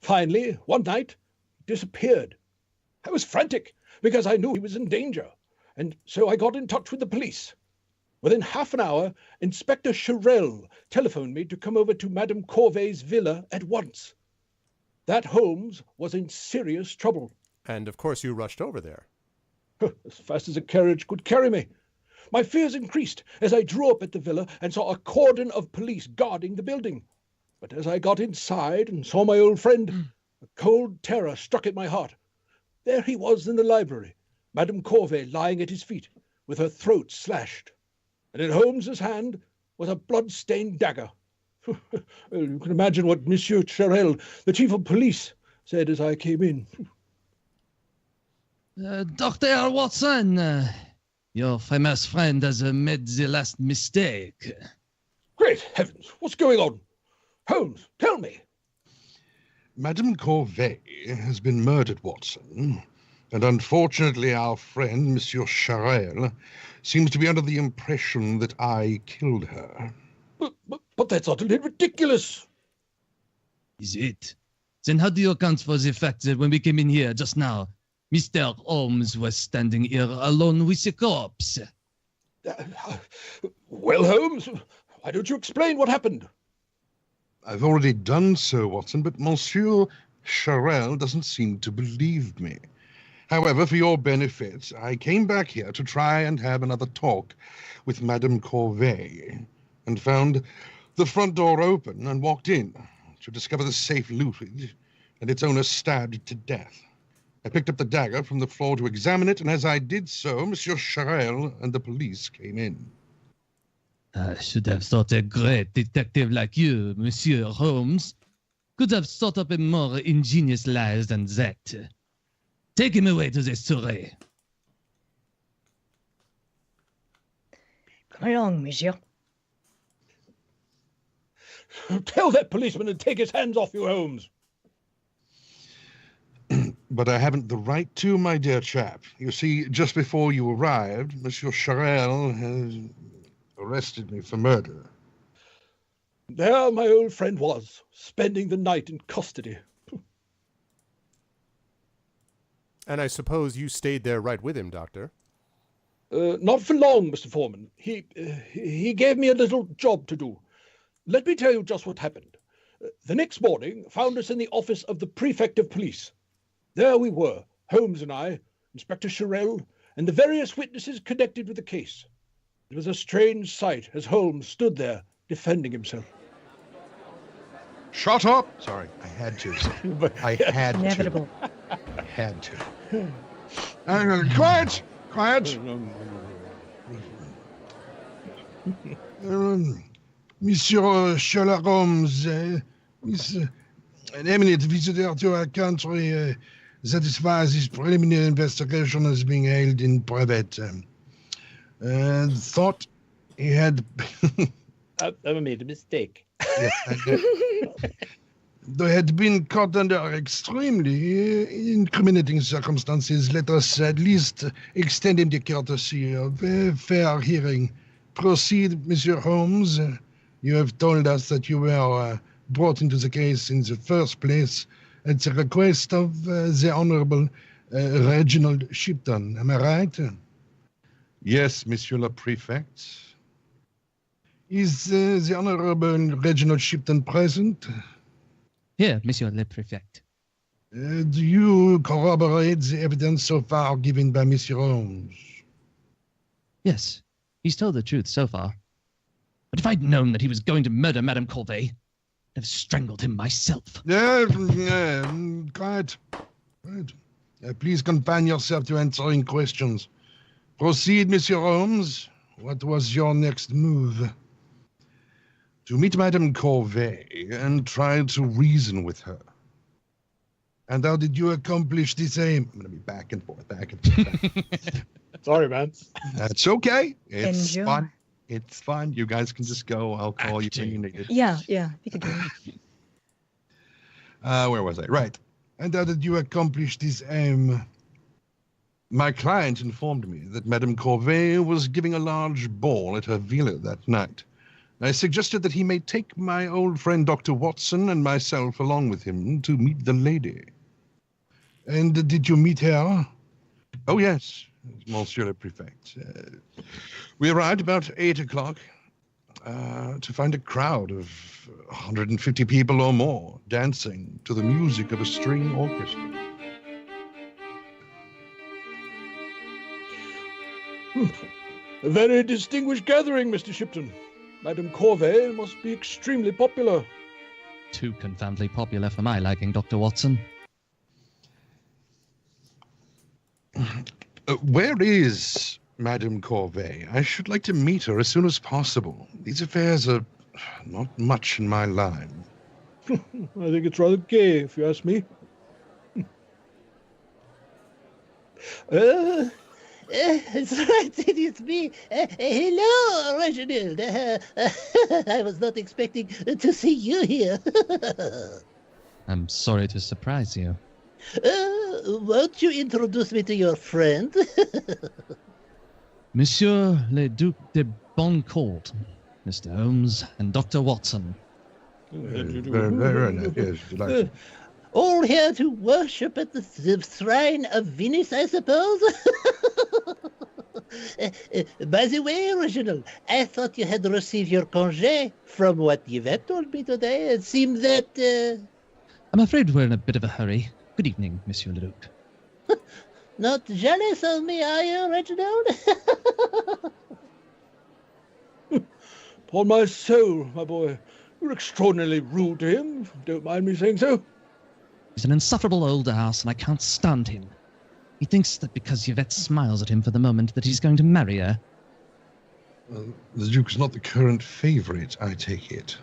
Speaker 5: Finally, one night, he disappeared. I was frantic because I knew he was in danger, and so I got in touch with the police. Within half an hour, Inspector Cherel telephoned me to come over to Madame Corvée's villa at once. That Holmes was in serious trouble.
Speaker 1: And, of course, you rushed over there.
Speaker 5: As fast as a carriage could carry me. My fears increased as I drew up at the villa and saw a cordon of police guarding the building. But as I got inside and saw my old friend, a cold terror struck at my heart. There he was in the library, Madame Corvée lying at his feet, with her throat slashed. And in Holmes's hand was a blood-stained dagger. You can imagine what Monsieur Cherel, the chief of police, said as I came in.
Speaker 7: Dr. Watson, your famous friend has made the last mistake.
Speaker 5: Great heavens, what's going on? Holmes, tell me.
Speaker 8: Madame Corvée has been murdered, Watson, and unfortunately our friend, Monsieur Cherel, seems to be under the impression that I killed her.
Speaker 5: But that's utterly ridiculous.
Speaker 7: Is it? Then how do you account for the fact that when we came in here just now, Mr. Holmes was standing here alone with the corpse?
Speaker 5: Well, Holmes, why don't you explain what happened?
Speaker 8: I've already done so, Watson, but Monsieur Cherel doesn't seem to believe me. However, for your benefit, I came back here to try and have another talk with Madame Corvée, and found the front door open and walked in to discover the safe looted and its owner stabbed to death. I picked up the dagger from the floor to examine it, and as I did so, Monsieur Cherel and the police came in.
Speaker 7: I should have thought a great detective like you, Monsieur Holmes, could have thought up a more ingenious lie than that. Take him away to the story.
Speaker 6: Come along, monsieur.
Speaker 5: Tell that policeman to take his hands off you, Holmes.
Speaker 8: but I haven't the right to, my dear chap. You see, just before you arrived, Monsieur Charel has arrested me for murder.
Speaker 5: There my old friend was, spending the night in custody.
Speaker 1: And I suppose you stayed there right with him, Doctor.
Speaker 5: Not for long, Mr. Foreman. He gave me a little job to do. Let me tell you just what happened. The next morning found us in the office of the Prefect of Police. There we were, Holmes and I, Inspector Charel, and the various witnesses connected with the case. It was a strange sight as Holmes stood there, defending himself.
Speaker 8: Shut up! Sorry, I had to. I had
Speaker 6: Inevitable.
Speaker 8: to. I had to. Quiet! Quiet! Monsieur Sherlock Holmes is an eminent visitor to our country. That as far as his preliminary investigation is being held in private. Thought he had...
Speaker 5: I made a mistake.
Speaker 8: Yes, they had been caught under extremely incriminating circumstances. Let us at least extend him the courtesy of a fair hearing. Proceed, Monsieur Holmes. You have told us that you were brought into the case in the first place at the request of the Honorable Reginald Shipton. Am I right? Yes, Monsieur le Prefect. Is the Honorable Reginald Shipton present?
Speaker 7: Here, Monsieur le Préfect.
Speaker 8: Do you corroborate the evidence so far given by Monsieur Holmes?
Speaker 7: Yes, he's told the truth so far. But if I'd known that he was going to murder Madame Corvée, I'd have strangled him myself.
Speaker 8: Quiet. Please confine yourself to answering questions. Proceed, Monsieur Holmes. What was your next move? To meet Madame Corvée and try to reason with her. And how did you accomplish the same? I'm going to be back and forth.
Speaker 5: Sorry, man.
Speaker 8: That's okay. It's
Speaker 6: Enjoy.
Speaker 8: fun. It's fun. You guys can just go. I'll call you when you need it.
Speaker 6: Yeah, you could do it.
Speaker 8: Where was I? Right. And how did you accomplish this aim? My client informed me that Madame Corvée was giving a large ball at her villa that night. I suggested that he may take my old friend Dr. Watson and myself along with him to meet the lady. And did you meet her? Oh, yes, Monsieur le Préfect. We arrived about 8 o'clock to find a crowd of 150 people or more dancing to the music of a string orchestra.
Speaker 5: A very distinguished gathering, Mr. Shipton. Madame Corvée must be extremely popular.
Speaker 7: Too confoundedly popular for my liking, Dr. Watson.
Speaker 8: Where is Madame Corvée? I should like to meet her as soon as possible. These affairs are not much in my line.
Speaker 5: I think it's rather gay, if you ask me.
Speaker 9: That's right, it's me. Hello, Reginald. I was not expecting to see you here.
Speaker 7: I'm sorry to surprise you.
Speaker 9: Won't you introduce me to your friend?
Speaker 7: Monsieur le Duc de Boncourt, Mr. Holmes, and Dr. Watson.
Speaker 8: Very nice. Yes, delightful.
Speaker 9: All here to worship at the shrine of Venus, I suppose? By the way, Reginald, I thought you had received your congé. From what Yvette told me today, it seemed that...
Speaker 7: I'm afraid we're in a bit of a hurry. Good evening, Monsieur le Duc.
Speaker 9: Not jealous of me, are you, Reginald?
Speaker 5: Upon my soul, my boy, you're extraordinarily rude to him. Don't mind me saying so.
Speaker 7: He's an insufferable old ass, and I can't stand him. He thinks that because Yvette smiles at him for the moment that he's going to marry her.
Speaker 8: The Duke's not the current favorite, I take it.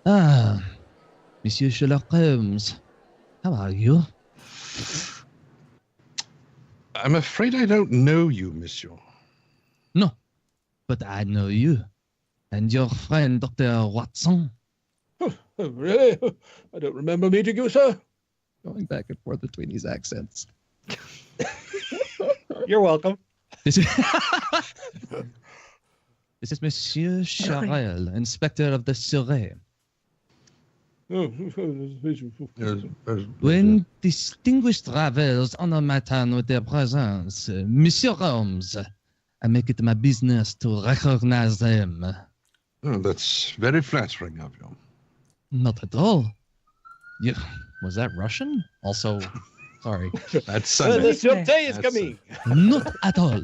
Speaker 7: Ah, Monsieur Sherlock Holmes. How are you?
Speaker 8: I'm afraid I don't know you, monsieur.
Speaker 7: No, but I know you. And your friend, Dr. Watson.
Speaker 5: Oh, really? I don't remember meeting you, sir.
Speaker 7: Going back and forth between these accents.
Speaker 5: You're welcome.
Speaker 7: This is this is Monsieur Charel, Inspector of the Surrey. When distinguished travelers honor my town with their presence, Monsieur Holmes, I make it my business to recognize them.
Speaker 8: Oh, that's very flattering of you.
Speaker 7: Not at all. Yeah, was that Russian? Also, sorry.
Speaker 8: That's
Speaker 5: The
Speaker 8: Sunday.
Speaker 5: Surrey is
Speaker 8: That's
Speaker 5: coming.
Speaker 7: Not at all.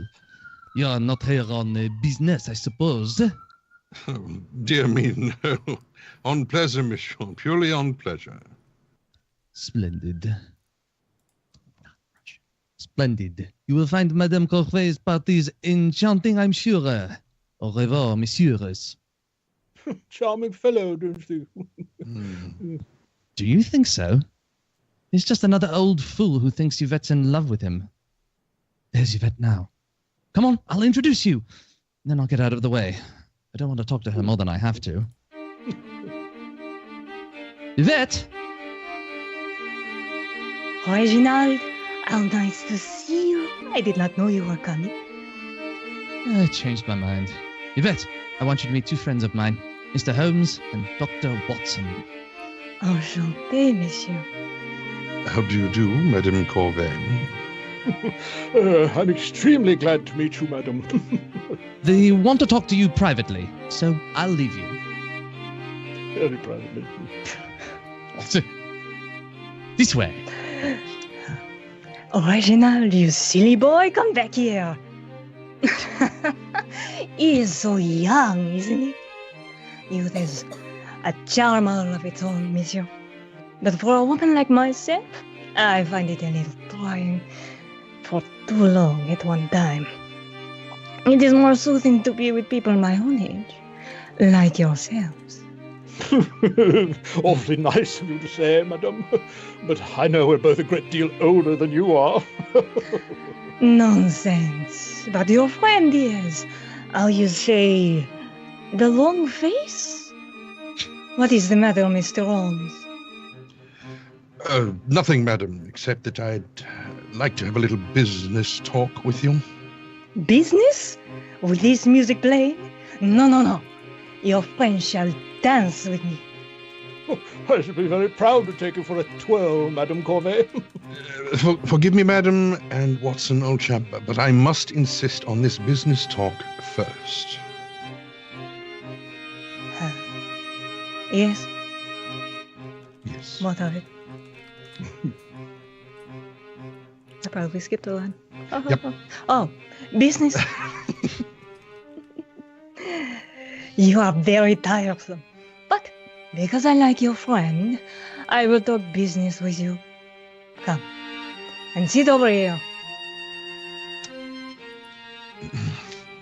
Speaker 7: You are not here on business, I suppose.
Speaker 8: Oh, dear me, no. On pleasure, monsieur. Purely on pleasure.
Speaker 7: Splendid. Splendid. You will find Madame Corvey's parties enchanting, I'm sure. Au revoir, messieurs.
Speaker 5: Charming fellow, don't you?
Speaker 7: Do you think so? He's just another old fool who thinks Yvette's in love with him. There's Yvette now. Come on, I'll introduce you. Then I'll get out of the way. I don't want to talk to her more than I have to. Yvette!
Speaker 6: Reginald, how nice to see you. I did not know you were coming.
Speaker 7: I changed my mind. Yvette, I want you to meet two friends of mine, Mr. Holmes and Dr. Watson.
Speaker 6: Enchanté, monsieur.
Speaker 8: How do you do, Madame Corvey?
Speaker 5: I'm extremely glad to meet you, madam.
Speaker 7: They want to talk to you privately, so I'll leave you.
Speaker 5: Very privately.
Speaker 7: This way.
Speaker 6: Reginald, you silly boy, come back here. He is so young, isn't he? Youth is a charm all of its own, monsieur. But for a woman like myself, I find it a little trying for too long at one time. It is more soothing to be with people my own age, like yourselves.
Speaker 5: Awfully nice of you to say, madam. But I know we're both a great deal older than you are.
Speaker 6: Nonsense. But your friend is, how you say, the long face? What is the matter, Mr. Holmes?
Speaker 8: Nothing, madam, except that I'd like to have a little business talk with you.
Speaker 6: Business? With this music playing? No, no, no. Your friend shall dance with me.
Speaker 5: I should be very proud to take you for a twirl, Madame Corvey.
Speaker 8: Forgive me, madam and Watson, old chap, but I must insist on this business talk first.
Speaker 6: Yes?
Speaker 8: Yes.
Speaker 6: What of it? I probably skipped a line.
Speaker 8: Yep.
Speaker 6: Oh, business. You are very tiresome. But because I like your friend, I will talk business with you. Come. And sit over here.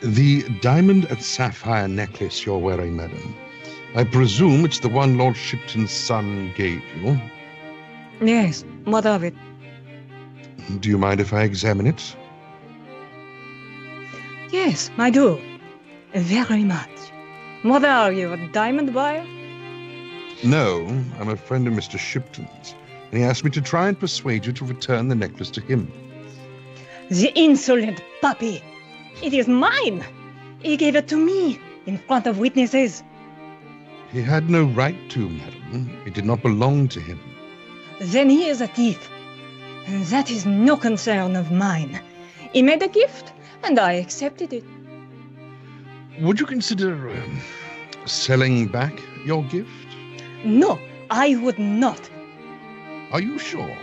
Speaker 8: The diamond and sapphire necklace you're wearing, madam. I presume it's the one Lord Shipton's son gave you.
Speaker 6: Yes, what of it?
Speaker 8: Do you mind if I examine it?
Speaker 6: Yes, I do. Very much. What are you, a diamond buyer?
Speaker 8: No, I'm a friend of Mr. Shipton's, and he asked me to try and persuade you to return the necklace to him.
Speaker 6: The insolent puppy! It is mine! He gave it to me in front of witnesses.
Speaker 8: He had no right to, madam. It did not belong to him.
Speaker 6: Then he is a thief. And that is no concern of mine. He made a gift, and I accepted it.
Speaker 8: Would you consider selling back your gift?
Speaker 6: No, I would not.
Speaker 8: Are you sure?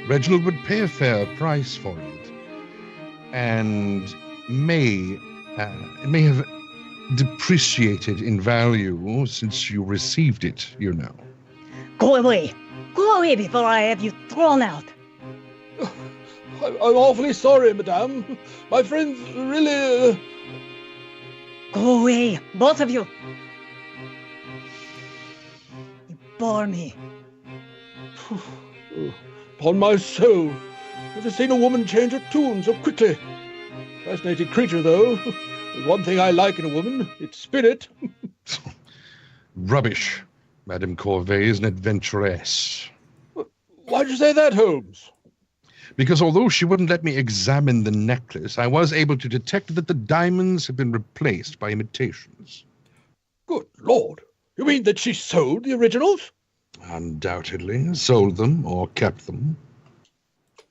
Speaker 8: Reginald would pay a fair price for it. And it may have depreciated in value since you received it, you know.
Speaker 6: Go away. Go away before I have you thrown out.
Speaker 5: I'm awfully sorry, madame. My friends really...
Speaker 6: Go away, both of you. You bore me.
Speaker 5: Upon my soul, never seen a woman change her tune so quickly. Fascinating creature, though. There's one thing I like in a woman, it's spirit.
Speaker 8: Rubbish. Madame Corvey is an adventuress.
Speaker 5: Why'd you say that, Holmes?
Speaker 8: Because although she wouldn't let me examine the necklace, I was able to detect that the diamonds had been replaced by imitations.
Speaker 5: Good Lord. You mean that she sold the originals?
Speaker 8: Undoubtedly. Sold them or kept them.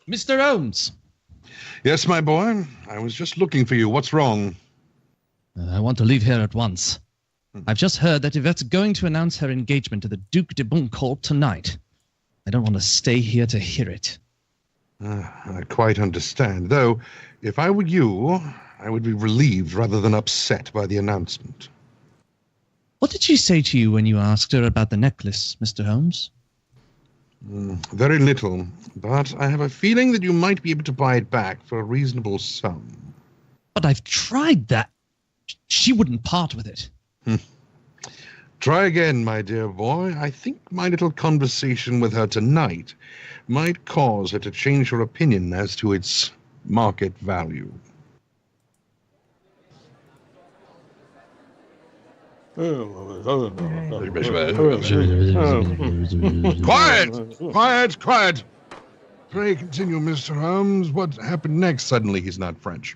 Speaker 7: Mr. Holmes.
Speaker 8: Yes, my boy. I was just looking for you. What's wrong?
Speaker 7: I want to leave here at once. I've just heard that Yvette's going to announce her engagement to the Duc de Boncourt tonight. I don't want to stay here to hear it.
Speaker 8: I quite understand. Though, if I were you, I would be relieved rather than upset by the announcement.
Speaker 7: What did she say to you when you asked her about the necklace, Mr. Holmes?
Speaker 8: Very little, but I have a feeling that you might be able to buy it back for a reasonable sum.
Speaker 7: But I've tried that. She wouldn't part with it.
Speaker 8: Try again, my dear boy. I think my little conversation with her tonight might cause her to change her opinion as to its market value. Quiet! Quiet! Pray continue, Mr. Holmes. What happened next? Suddenly he's not French.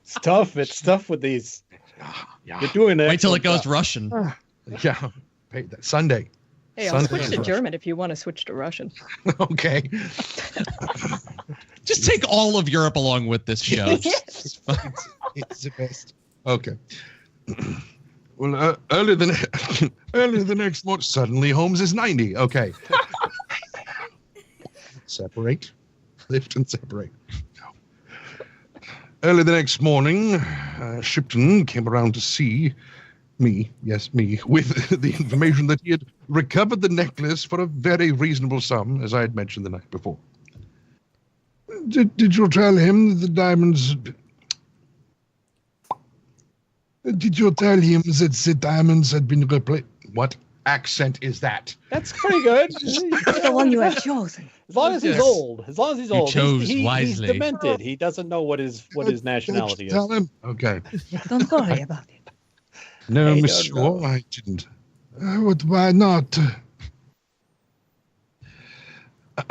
Speaker 5: It's tough. It's tough with these.
Speaker 8: Yeah.
Speaker 5: You're doing it.
Speaker 7: Wait till it goes Russian.
Speaker 8: Yeah. Hey, that Sunday.
Speaker 6: Hey, I'll
Speaker 8: Sunday.
Speaker 6: switch to German if you want to switch to Russian.
Speaker 8: Okay.
Speaker 7: Just take all of Europe along with this show.
Speaker 8: It's the best. Okay. Well, early the next morning, suddenly Holmes is 90. Okay. Separate. Lift and separate. Early the next morning, Shipton came around to see me, yes, me, with the information that he had recovered the necklace for a very reasonable sum, as I had mentioned the night before. Did you tell him that the diamonds... Did you tell him that the diamonds had been replaced? What accent is that?
Speaker 5: That's pretty good.
Speaker 6: The one you have chosen.
Speaker 5: As long as he's old. As long as he's old.
Speaker 7: chose
Speaker 5: He's
Speaker 7: wisely.
Speaker 5: demented. He doesn't know what his nationality is.
Speaker 8: Tell him? Okay.
Speaker 6: Don't worry about it.
Speaker 8: No,
Speaker 5: I don't
Speaker 8: monsieur,
Speaker 5: know.
Speaker 8: I didn't. Why not?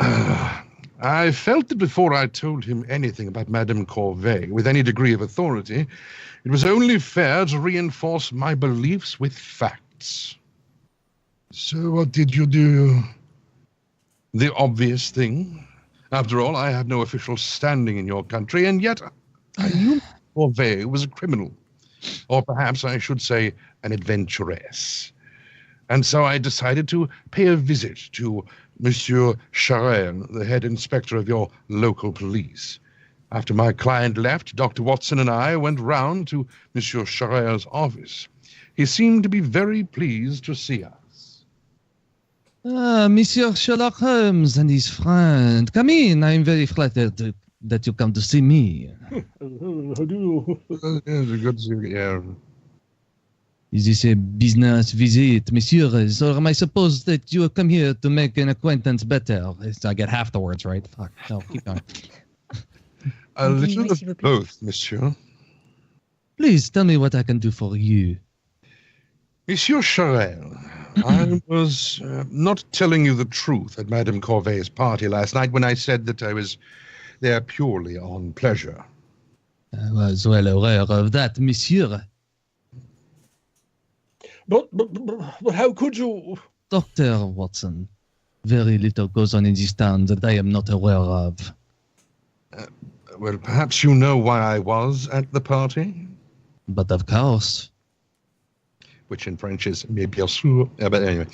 Speaker 8: I felt that before I told him anything about Madame Corvée with any degree of authority, it was only fair to reinforce my beliefs with facts. So what did you do? The obvious thing. After all, I have no official standing in your country, and yet I knew Corvée was a criminal. Or perhaps I should say an adventuress. And so I decided to pay a visit to Monsieur Charel, the head inspector of your local police. After my client left, Dr. Watson and I went round to Monsieur Charel's office. He seemed to be very pleased to see us.
Speaker 7: Monsieur Sherlock Holmes and his friend. Come in. I'm very flattered that you come to see me.
Speaker 8: Yes, good to see you. Yeah.
Speaker 7: Is this a business visit, monsieur? Or am I supposed that you come here to make an acquaintance better? I get half the words right. Fuck. No, keep going.
Speaker 8: A little of both, monsieur.
Speaker 7: Please tell me what I can do for you.
Speaker 8: Monsieur Charel, I was not telling you the truth at Madame Corvée's party last night when I said that I was there purely on pleasure.
Speaker 7: I was well aware of that, monsieur.
Speaker 5: But how could you?
Speaker 7: Dr. Watson, very little goes on in this town that I am not aware of.
Speaker 8: Well, perhaps you know why I was at the party?
Speaker 7: But of course.
Speaker 8: Which in French is mais bien sûr. But anyway.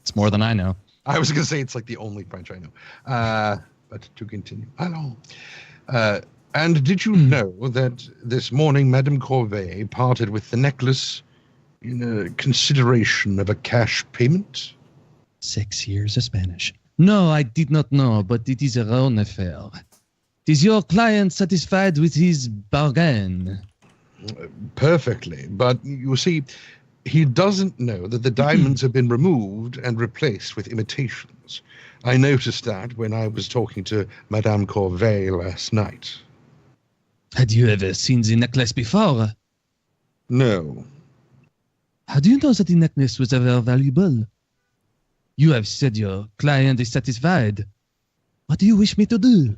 Speaker 7: It's more than I know.
Speaker 8: I was going to say it's like the only French I know. But to continue. Allons. And did you know that this morning Madame Corvée parted with the necklace in consideration of a cash payment?
Speaker 7: 6 years of Spanish. No, I did not know, but it is her own affair. Is your client satisfied with his bargain?
Speaker 8: Perfectly. But you see, he doesn't know that the diamonds have been removed and replaced with imitations. I noticed that when I was talking to Madame Corvée last night.
Speaker 7: Had you ever seen the necklace before?
Speaker 8: No.
Speaker 7: How do you know that the necklace was ever valuable? You have said your client is satisfied. What do you wish me to do?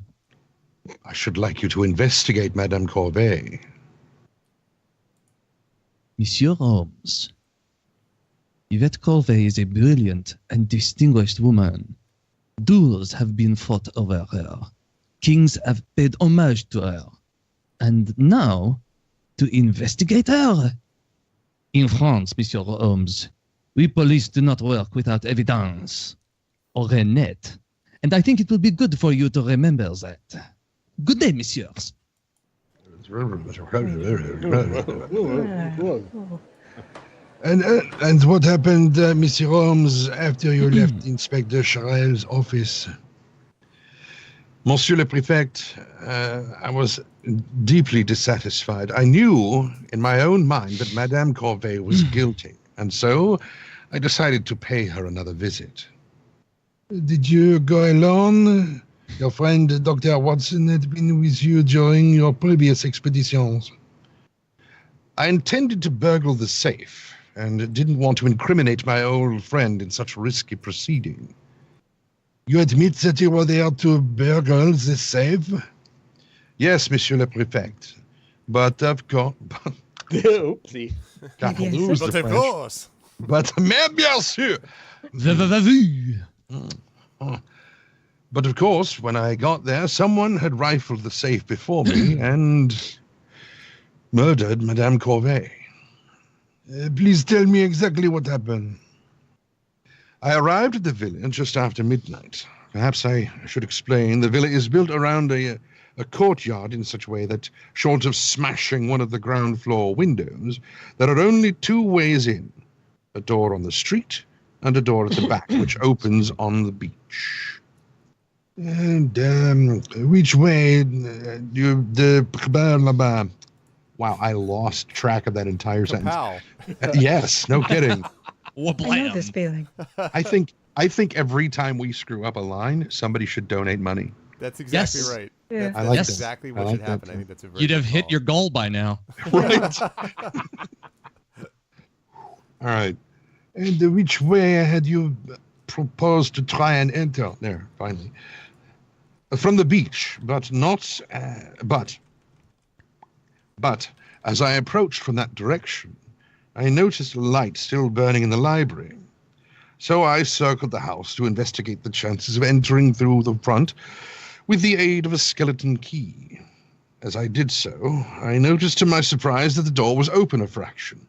Speaker 8: I should like you to investigate Madame Corvée.
Speaker 7: Monsieur Holmes, Yvette Corvée is a brilliant and distinguished woman. Duels have been fought over her. Kings have paid homage to her. And now, to investigate her? In France, Monsieur Holmes, we police do not work without evidence or a net. And I think it will be good for you to remember that. Good day, messieurs.
Speaker 8: And what happened, Monsieur Holmes, after you left Inspector Charel's office? Monsieur le Préfect, I was deeply dissatisfied. I knew in my own mind that Madame Corvée was guilty, and so I decided to pay her another visit. Did you go alone? Your friend Dr. Watson had been with you during your previous expeditions. I intended to burgle the safe, and didn't want to incriminate my old friend in such risky proceeding. You admit that you were there to burgle the safe? Yes, Monsieur le Préfect. But of course...
Speaker 5: Oopsie.
Speaker 8: God,
Speaker 6: Yes,
Speaker 8: lose the
Speaker 1: But of
Speaker 8: French.
Speaker 1: course.
Speaker 8: But, mais bien sûr! But of course, when I got there, someone had rifled the safe before me and murdered Madame Corvée. Please tell me exactly what happened. I arrived at the villa just after midnight. Perhaps I should explain. The villa is built around a courtyard in such a way that, short of smashing one of the ground floor windows, there are only two ways in. A door on the street and a door at the back, which opens on the beach. And which way Wow, I lost track of that entire sentence.
Speaker 1: Kapow.
Speaker 8: Yes, no kidding.
Speaker 6: I know this feeling.
Speaker 8: I think every time we screw up a line, somebody should donate money.
Speaker 1: That's exactly
Speaker 7: Yes.
Speaker 1: right.
Speaker 6: Yeah.
Speaker 1: That's
Speaker 8: I like
Speaker 7: Yes.
Speaker 8: that.
Speaker 1: exactly
Speaker 8: I
Speaker 1: what
Speaker 8: like
Speaker 1: should
Speaker 8: that
Speaker 1: happen. I
Speaker 8: too.
Speaker 1: think that's a very
Speaker 7: You'd
Speaker 1: good
Speaker 7: have hit
Speaker 1: call.
Speaker 7: your goal by now.
Speaker 8: Right. All right. And which way had you proposed to try and enter? There, finally. From the beach, but not. But as I approached from that direction, I noticed a light still burning in the library. So I circled the house to investigate the chances of entering through the front with the aid of a skeleton key. As I did so, I noticed to my surprise that the door was open a fraction.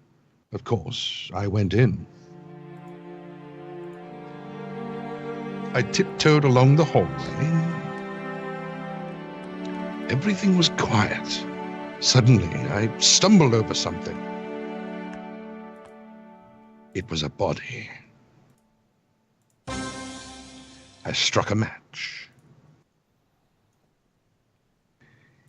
Speaker 8: Of course, I went in. I tiptoed along the hallway. Everything was quiet. Suddenly, I stumbled over something. It was a body. I struck a match.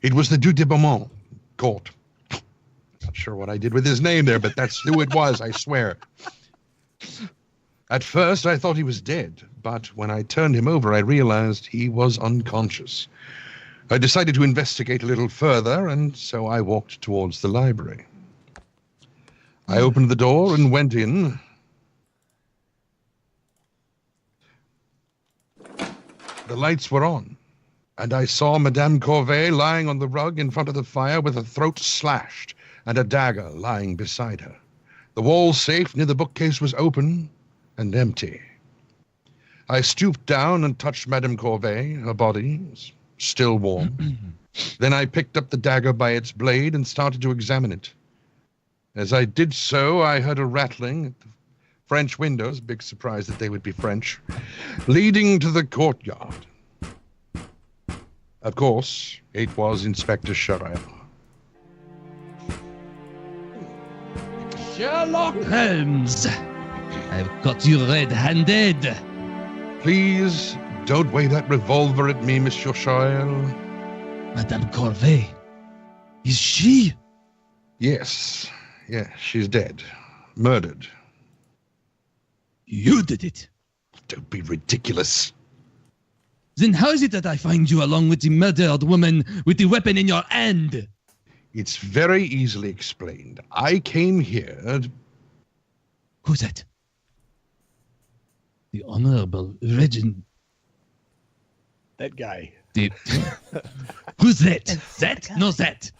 Speaker 8: It was the Duc de Beaumont, court. Not sure what I did with his name there, but that's who it was, I swear. At first, I thought he was dead, but when I turned him over, I realized he was unconscious. I decided to investigate a little further, and so I walked towards the library. I opened the door and went in. The lights were on, and I saw Madame Corvée lying on the rug in front of the fire with her throat slashed and a dagger lying beside her. The wall safe near the bookcase was open and empty. I stooped down and touched Madame Corvée. Her body was still warm. Then I picked up the dagger by its blade and started to examine it. As I did so, I heard a rattling at the French windows, big surprise that they would be French, leading to the courtyard. Of course, it was Inspector Charel.
Speaker 7: Sherlock Holmes, I've got you red-handed.
Speaker 8: Please don't wave that revolver at me, Monsieur Charel.
Speaker 7: Madame Corvée, is she?
Speaker 8: Yes, she's dead. Murdered.
Speaker 7: You did it.
Speaker 8: Don't be ridiculous.
Speaker 7: Then how is it that I find you along with the murdered woman with the weapon in your hand?
Speaker 8: It's very easily explained. I came here
Speaker 7: Who's that? The Honorable Reginald.
Speaker 5: That guy.
Speaker 7: Who's that?
Speaker 6: That's
Speaker 7: That?
Speaker 6: the guy.
Speaker 7: No, that.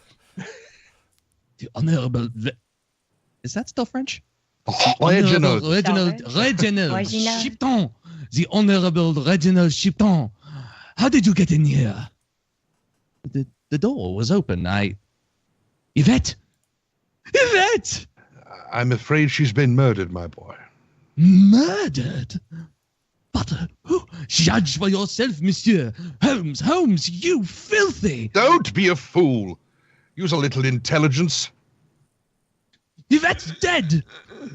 Speaker 7: The Honorable. Is that still French?
Speaker 8: Reginald.
Speaker 7: Reginald
Speaker 6: Original.
Speaker 7: Chipton. The Honorable Reginald Chipton. How did you get in here? The door was open. Yvette? Yvette!
Speaker 8: I'm afraid she's been murdered, my boy.
Speaker 7: Murdered? But judge for yourself, monsieur. Holmes, you filthy!
Speaker 8: Don't be a fool. Use a little intelligence.
Speaker 7: Yvette's dead!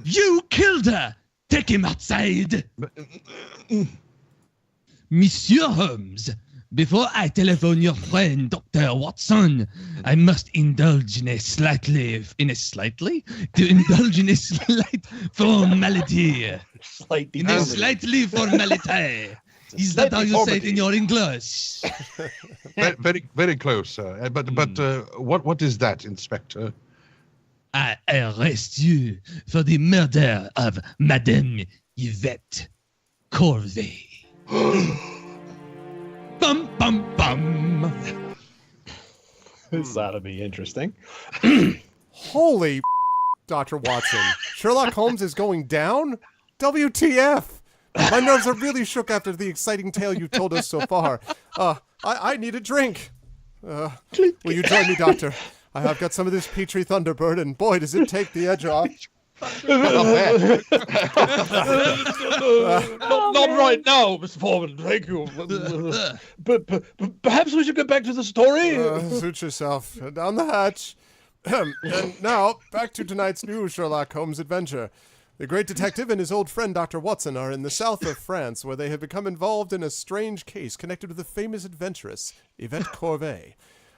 Speaker 7: You killed her! Take him outside! Monsieur Holmes, before I telephone your friend, Dr. Watson, I must indulge in a slight formality.
Speaker 5: Slight
Speaker 7: In a
Speaker 5: deformity.
Speaker 7: slightly formality. Is that how you say it in your English?
Speaker 8: Very, very close. What is that, Inspector?
Speaker 7: I arrest you for the murder of Madame Yvette Corvée. Bum, bum, bum.
Speaker 5: This ought to be interesting.
Speaker 1: Holy Dr. Watson. Sherlock Holmes is going down? WTF? My nerves are really shook after the exciting tale you told us so far. I need a drink. Will you join me, Doctor? I have got some of this Petri Thunderbird, and boy, does it take the edge off.
Speaker 5: Not right now, Mr. Foreman. Thank you. But perhaps we should get back to the story.
Speaker 1: Suit yourself. Down the hatch. And now, back to tonight's new Sherlock Holmes adventure. The great detective and his old friend Dr. Watson are in the south of France, where they have become involved in a strange case connected with the famous adventuress, Yvette Corvée.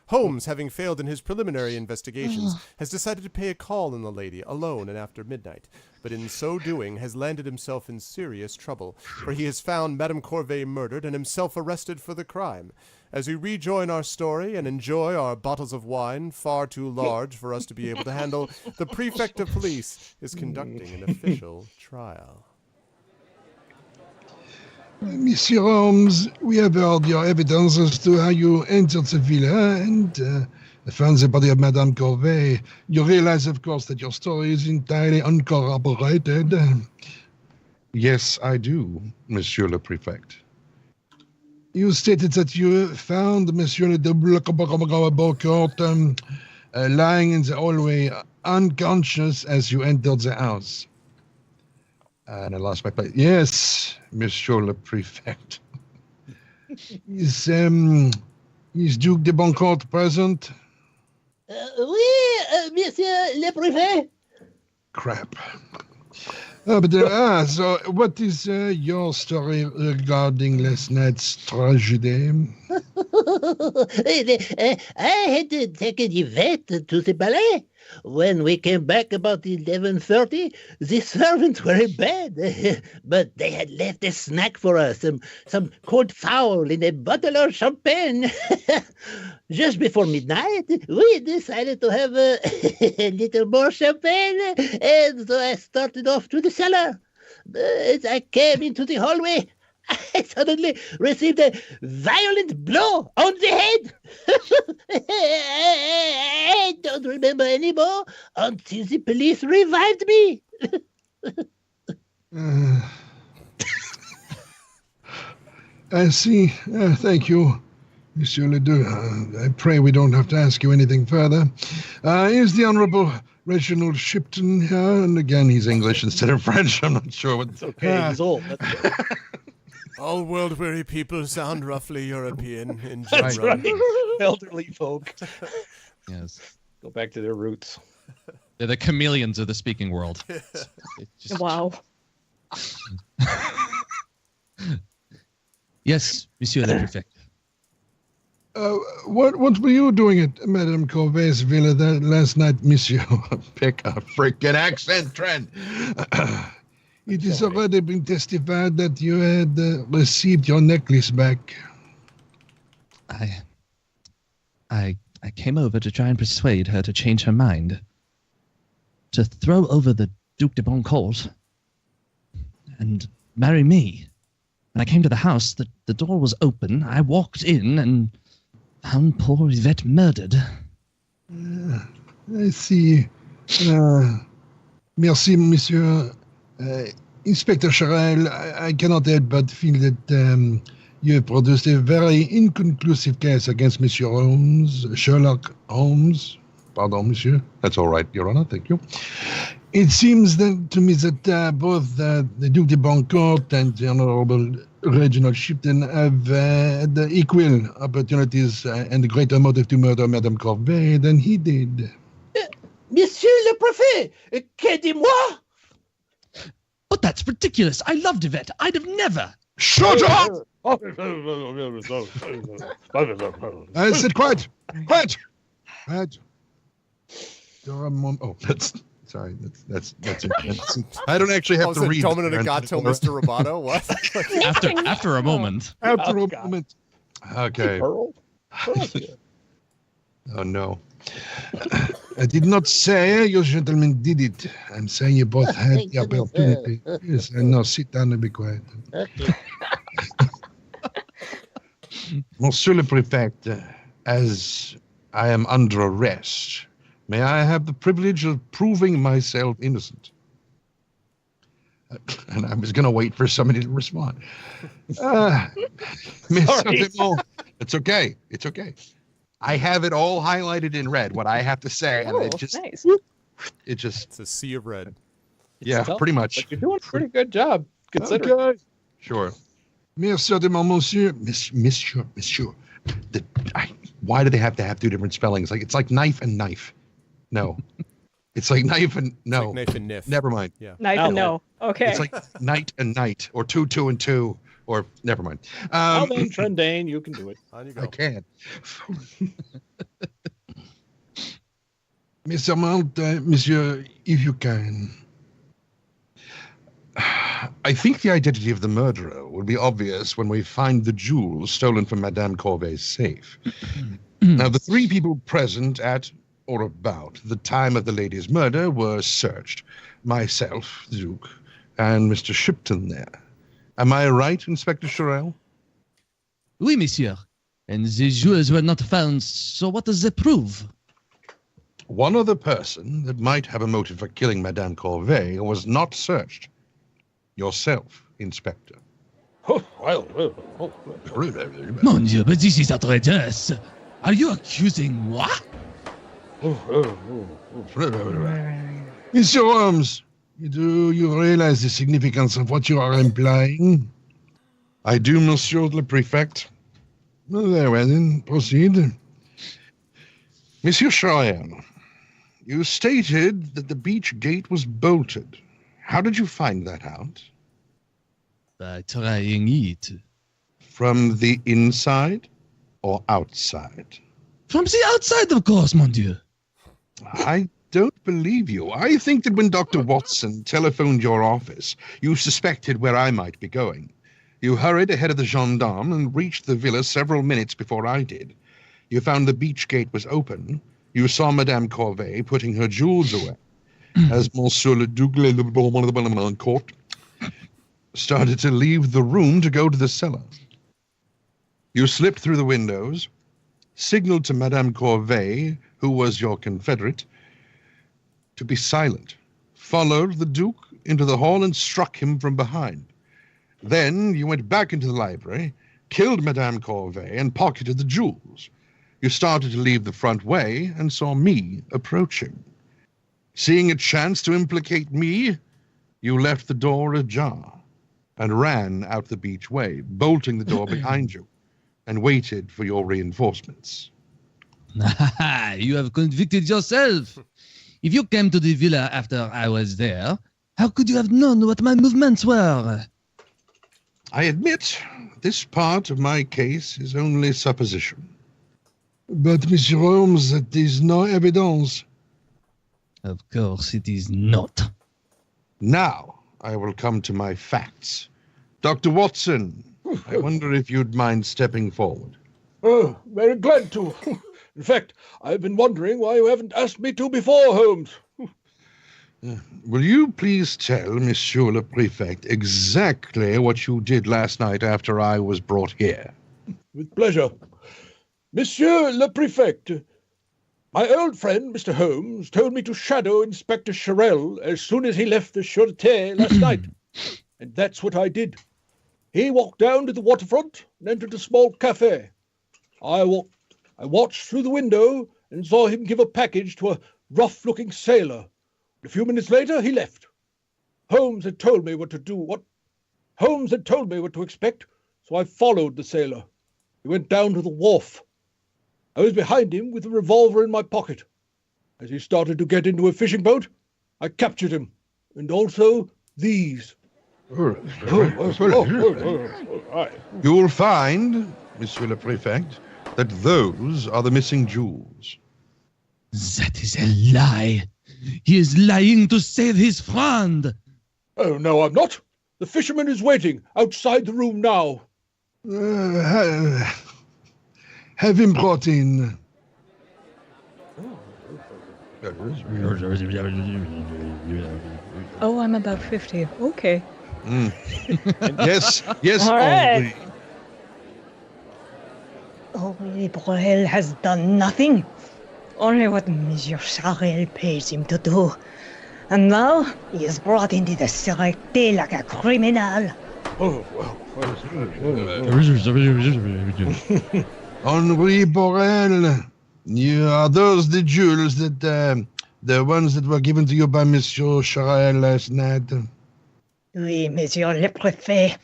Speaker 1: Holmes, having failed in his preliminary investigations, has decided to pay a call on the lady alone and after midnight, but in so doing has landed himself in serious trouble, for he has found Madame Corvée murdered and himself arrested for the crime. As we rejoin our story and enjoy our bottles of wine, far too large for us to be able to handle, the prefect of police is conducting an official trial.
Speaker 10: Monsieur Holmes, we have heard your evidence as to how you entered the villa and found the body of Madame Corvée. You realize, of course, that your story is entirely uncorroborated.
Speaker 8: Yes, I do, Monsieur le Prefect.
Speaker 10: You stated that you found Monsieur le Beaucourt lying in the hallway, unconscious as you entered the house.
Speaker 8: And I lost my place. Yes, Monsieur le Prefect.
Speaker 10: Is Duke de Boncourt present?
Speaker 9: Oui, Monsieur le Préfet.
Speaker 10: Crap. So what is your story regarding last night's tragedy?
Speaker 9: I had taken Yvette to the ballet. When we came back about 11:30, the servants were in bed, but they had left a snack for us, some cold fowl and a bottle of champagne. Just before midnight, we decided to have a little more champagne, and so I started off to the cellar. As I came into the hallway, I suddenly received a violent blow on the head. I don't remember anymore until the police revived me.
Speaker 10: I see. Thank you, Monsieur Ledoux. I pray we don't have to ask you anything further. Is the Honorable Reginald Shipton here? And again, he's English instead of French. I'm not sure what.
Speaker 5: It's okay. He's old. That's okay.
Speaker 1: All world-weary people sound roughly European in general.
Speaker 5: That's right. Elderly folk.
Speaker 7: Yes.
Speaker 5: Go back to their roots.
Speaker 7: They're the chameleons of the speaking world. It's just-
Speaker 6: Wow.
Speaker 7: Yes, Monsieur le Prefect.
Speaker 10: What were you doing at Madame Corvée's villa last night, Monsieur?
Speaker 8: Pick a freaking accent, Trent.
Speaker 10: It has already been testified that you had received your necklace back.
Speaker 7: I came over to try and persuade her to change her mind. To throw over the Duc de Boncourt and marry me. When I came to the house, the door was open. I walked in and found poor Yvette murdered.
Speaker 10: I see. Merci, monsieur. Inspector Charel, I cannot help but feel that you have produced a very inconclusive case against Monsieur Holmes, Sherlock Holmes. Pardon, monsieur. That's all right, Your Honor. Thank you. It seems then to me that both the Duc de Bancourt and the Honorable Reginald Shipton have had equal opportunities and a greater motive to murder Madame Corbeil than he did.
Speaker 9: Monsieur le Préfet, que dis-moi?
Speaker 7: But that's ridiculous. I loved Yvette. I'd have never.
Speaker 10: Shut up! I said quiet. Quiet. Quiet. Oh, that's sorry. That's I don't actually have to read.
Speaker 1: Domino Negato, Mr. Roboto. What?
Speaker 7: After a moment.
Speaker 10: After a moment. Okay.
Speaker 5: Pearl?
Speaker 10: Oh no. I did not say you gentlemen did it. I'm saying you both had the opportunity. Yes, and now sit down and be quiet. Monsieur le Préfect, as I am under arrest, may I have the privilege of proving myself innocent? And I was going to wait for somebody to respond. It's okay. It's okay. I have it all highlighted in red, what I have to say. And it just,
Speaker 6: nice.
Speaker 1: It's a sea of red.
Speaker 10: Yeah,
Speaker 5: tough,
Speaker 10: pretty much.
Speaker 5: But you're doing a pretty good job, considering.
Speaker 10: Okay. Sure. Monsieur de monsieur. Monsieur. Why do they have to have two different spellings? Like it's like knife and knife. No. It's like knife and no.
Speaker 1: It's like knife and niff.
Speaker 10: Never mind.
Speaker 1: Yeah.
Speaker 6: Knife and no. Okay.
Speaker 10: It's like night and night, or two and two, or never mind.
Speaker 5: Well then, Trendane, you can do it.
Speaker 1: On you go.
Speaker 10: I can. Mr. Mount, Monsieur, if you can. I think the identity of the murderer will be obvious when we find the jewels stolen from Madame Corbeil's safe. Now, the three people present at or about the time of the lady's murder were searched. Myself, the Duke, and Mr. Shipton there. Am I right, Inspector Charel?
Speaker 7: Oui, monsieur. And the jewels were not found, so what does it prove?
Speaker 10: One other person that might have a motive for killing Madame Corbeil was not searched. Yourself, Inspector.
Speaker 7: Mon Dieu, but this is outrageous. Are you accusing moi?
Speaker 10: Monsieur Holmes, do you realize the significance of what you are implying? I do, Monsieur le Préfect. Well, very well then, proceed. Monsieur Cheyenne, you stated that the beach gate was bolted. How did you find that out?
Speaker 7: By trying it.
Speaker 10: From the inside or outside?
Speaker 7: From the outside, of course, mon Dieu.
Speaker 10: I don't believe you. I think that when Dr. Watson telephoned your office, you suspected where I might be going. You hurried ahead of the gendarme and reached the villa several minutes before I did. You found the beach gate was open. You saw Madame Corbeil putting her jewels away. As Monsieur le Duc de Court started to leave the room to go to the cellar. You slipped through the windows, signaled to Madame Corbeil, who was your confederate, to be silent, followed the Duke into the hall and struck him from behind. Then you went back into the library, killed Madame Corbeil, and pocketed the jewels. You started to leave the front way and saw me approaching. Seeing a chance to implicate me, you left the door ajar and ran out the beach way, bolting the door behind you, and waited for your reinforcements.
Speaker 7: You have convicted yourself. If you came to the villa after I was there, how could you have known what my movements were?
Speaker 10: I admit, this part of my case is only supposition. But, Monsieur Holmes, that is no evidence.
Speaker 7: Of course it is not.
Speaker 10: Now I will come to my facts. Dr. Watson, I wonder if you'd mind stepping forward.
Speaker 5: Oh, very glad to. In fact, I've been wondering why you haven't asked me to before, Holmes.
Speaker 8: Will you please tell Monsieur le Prefect exactly what you did last night after I was brought here?
Speaker 11: With pleasure. Monsieur le Prefect, my old friend, Mr. Holmes, told me to shadow Inspector Charel as soon as he left the Sûreté last night. And that's what I did. He walked down to the waterfront and entered a small cafe. I watched through the window and saw him give a package to a rough-looking sailor. A few minutes later, he left. Holmes had told me what to expect, so I followed the sailor. He went down to the wharf. I was behind him with a revolver in my pocket. As he started to get into a fishing boat, I captured him, and also these.
Speaker 8: You'll find, Monsieur le Prefect, that those are the missing jewels.
Speaker 7: That is a lie. He is lying to save his friend.
Speaker 11: Oh, no, I'm not. The fisherman is waiting outside the room now.
Speaker 10: Have him brought in.
Speaker 6: Oh, I'm about 50. Okay.
Speaker 8: Yes,
Speaker 6: All right.
Speaker 8: Henri.
Speaker 6: Henri Borel has done nothing. Only what Monsieur Charel pays him to do. And now he is brought into the Sûreté like a criminal.
Speaker 10: Henri Borel, are those the jewels that the ones that were given to you by Monsieur Charel last night?
Speaker 6: Oui, Monsieur le Préfet,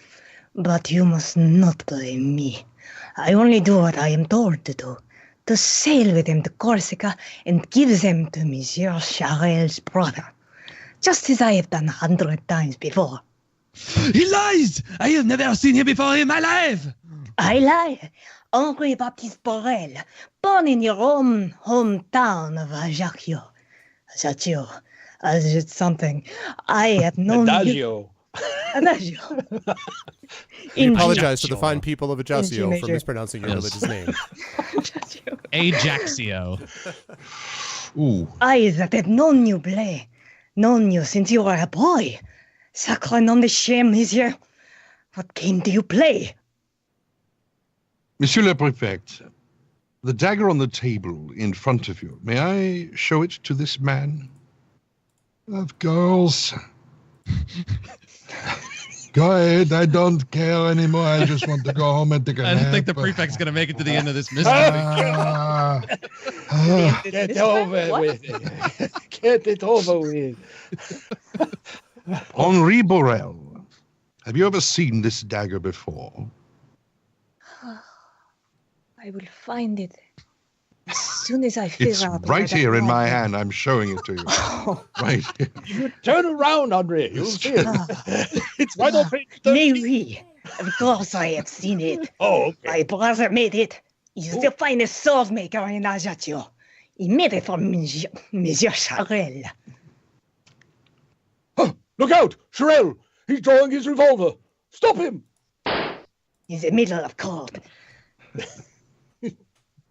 Speaker 6: but you must not blame me. I only do what I am told to do. To sail with him to Corsica and give them to Monsieur Charel's brother. Just as I have done 100 times before.
Speaker 7: He lies! I have never seen him before in my life!
Speaker 6: I lie. Henri Baptiste Borel, born in your own hometown of Ajaccio. Ajaccio, as it's something. I have known you.
Speaker 5: Adagio.
Speaker 6: Adagio.
Speaker 1: We
Speaker 6: In
Speaker 1: apologize to the fine people of Ajaccio for
Speaker 6: major.
Speaker 1: mispronouncing your religious name.
Speaker 6: Ajaccio.
Speaker 7: Ajaxio.
Speaker 8: Ooh.
Speaker 6: I that have known you, Blay. Known you since you were a boy. Sacre nom de chien, monsieur. What game do you play?
Speaker 8: Monsieur le Prefect, the dagger on the table in front of you, may I show it to this man?
Speaker 10: Of course. Go ahead, I don't care anymore. I just want to go home and take a
Speaker 7: I
Speaker 10: nap.
Speaker 7: don't think the prefect's going to make it to the end of this mystery.
Speaker 11: Get over with it. Get it over with.
Speaker 8: Henri Borel, have you ever seen this dagger before?
Speaker 6: I will find it as soon as I figure
Speaker 8: It's
Speaker 6: out.
Speaker 8: right
Speaker 6: where
Speaker 8: here in my
Speaker 6: that
Speaker 8: hand. I'm showing it to you. Right here.
Speaker 11: You turn around, Andre. You'll see it. It's right on page 13.
Speaker 6: Maybe. Of course I have seen it.
Speaker 11: Oh, okay.
Speaker 6: My brother made it. He's the finest sword maker in Ajaccio. He made it for Monsieur Charel.
Speaker 11: Look out! Charel! He's drawing his revolver. Stop him!
Speaker 6: In the middle of cold.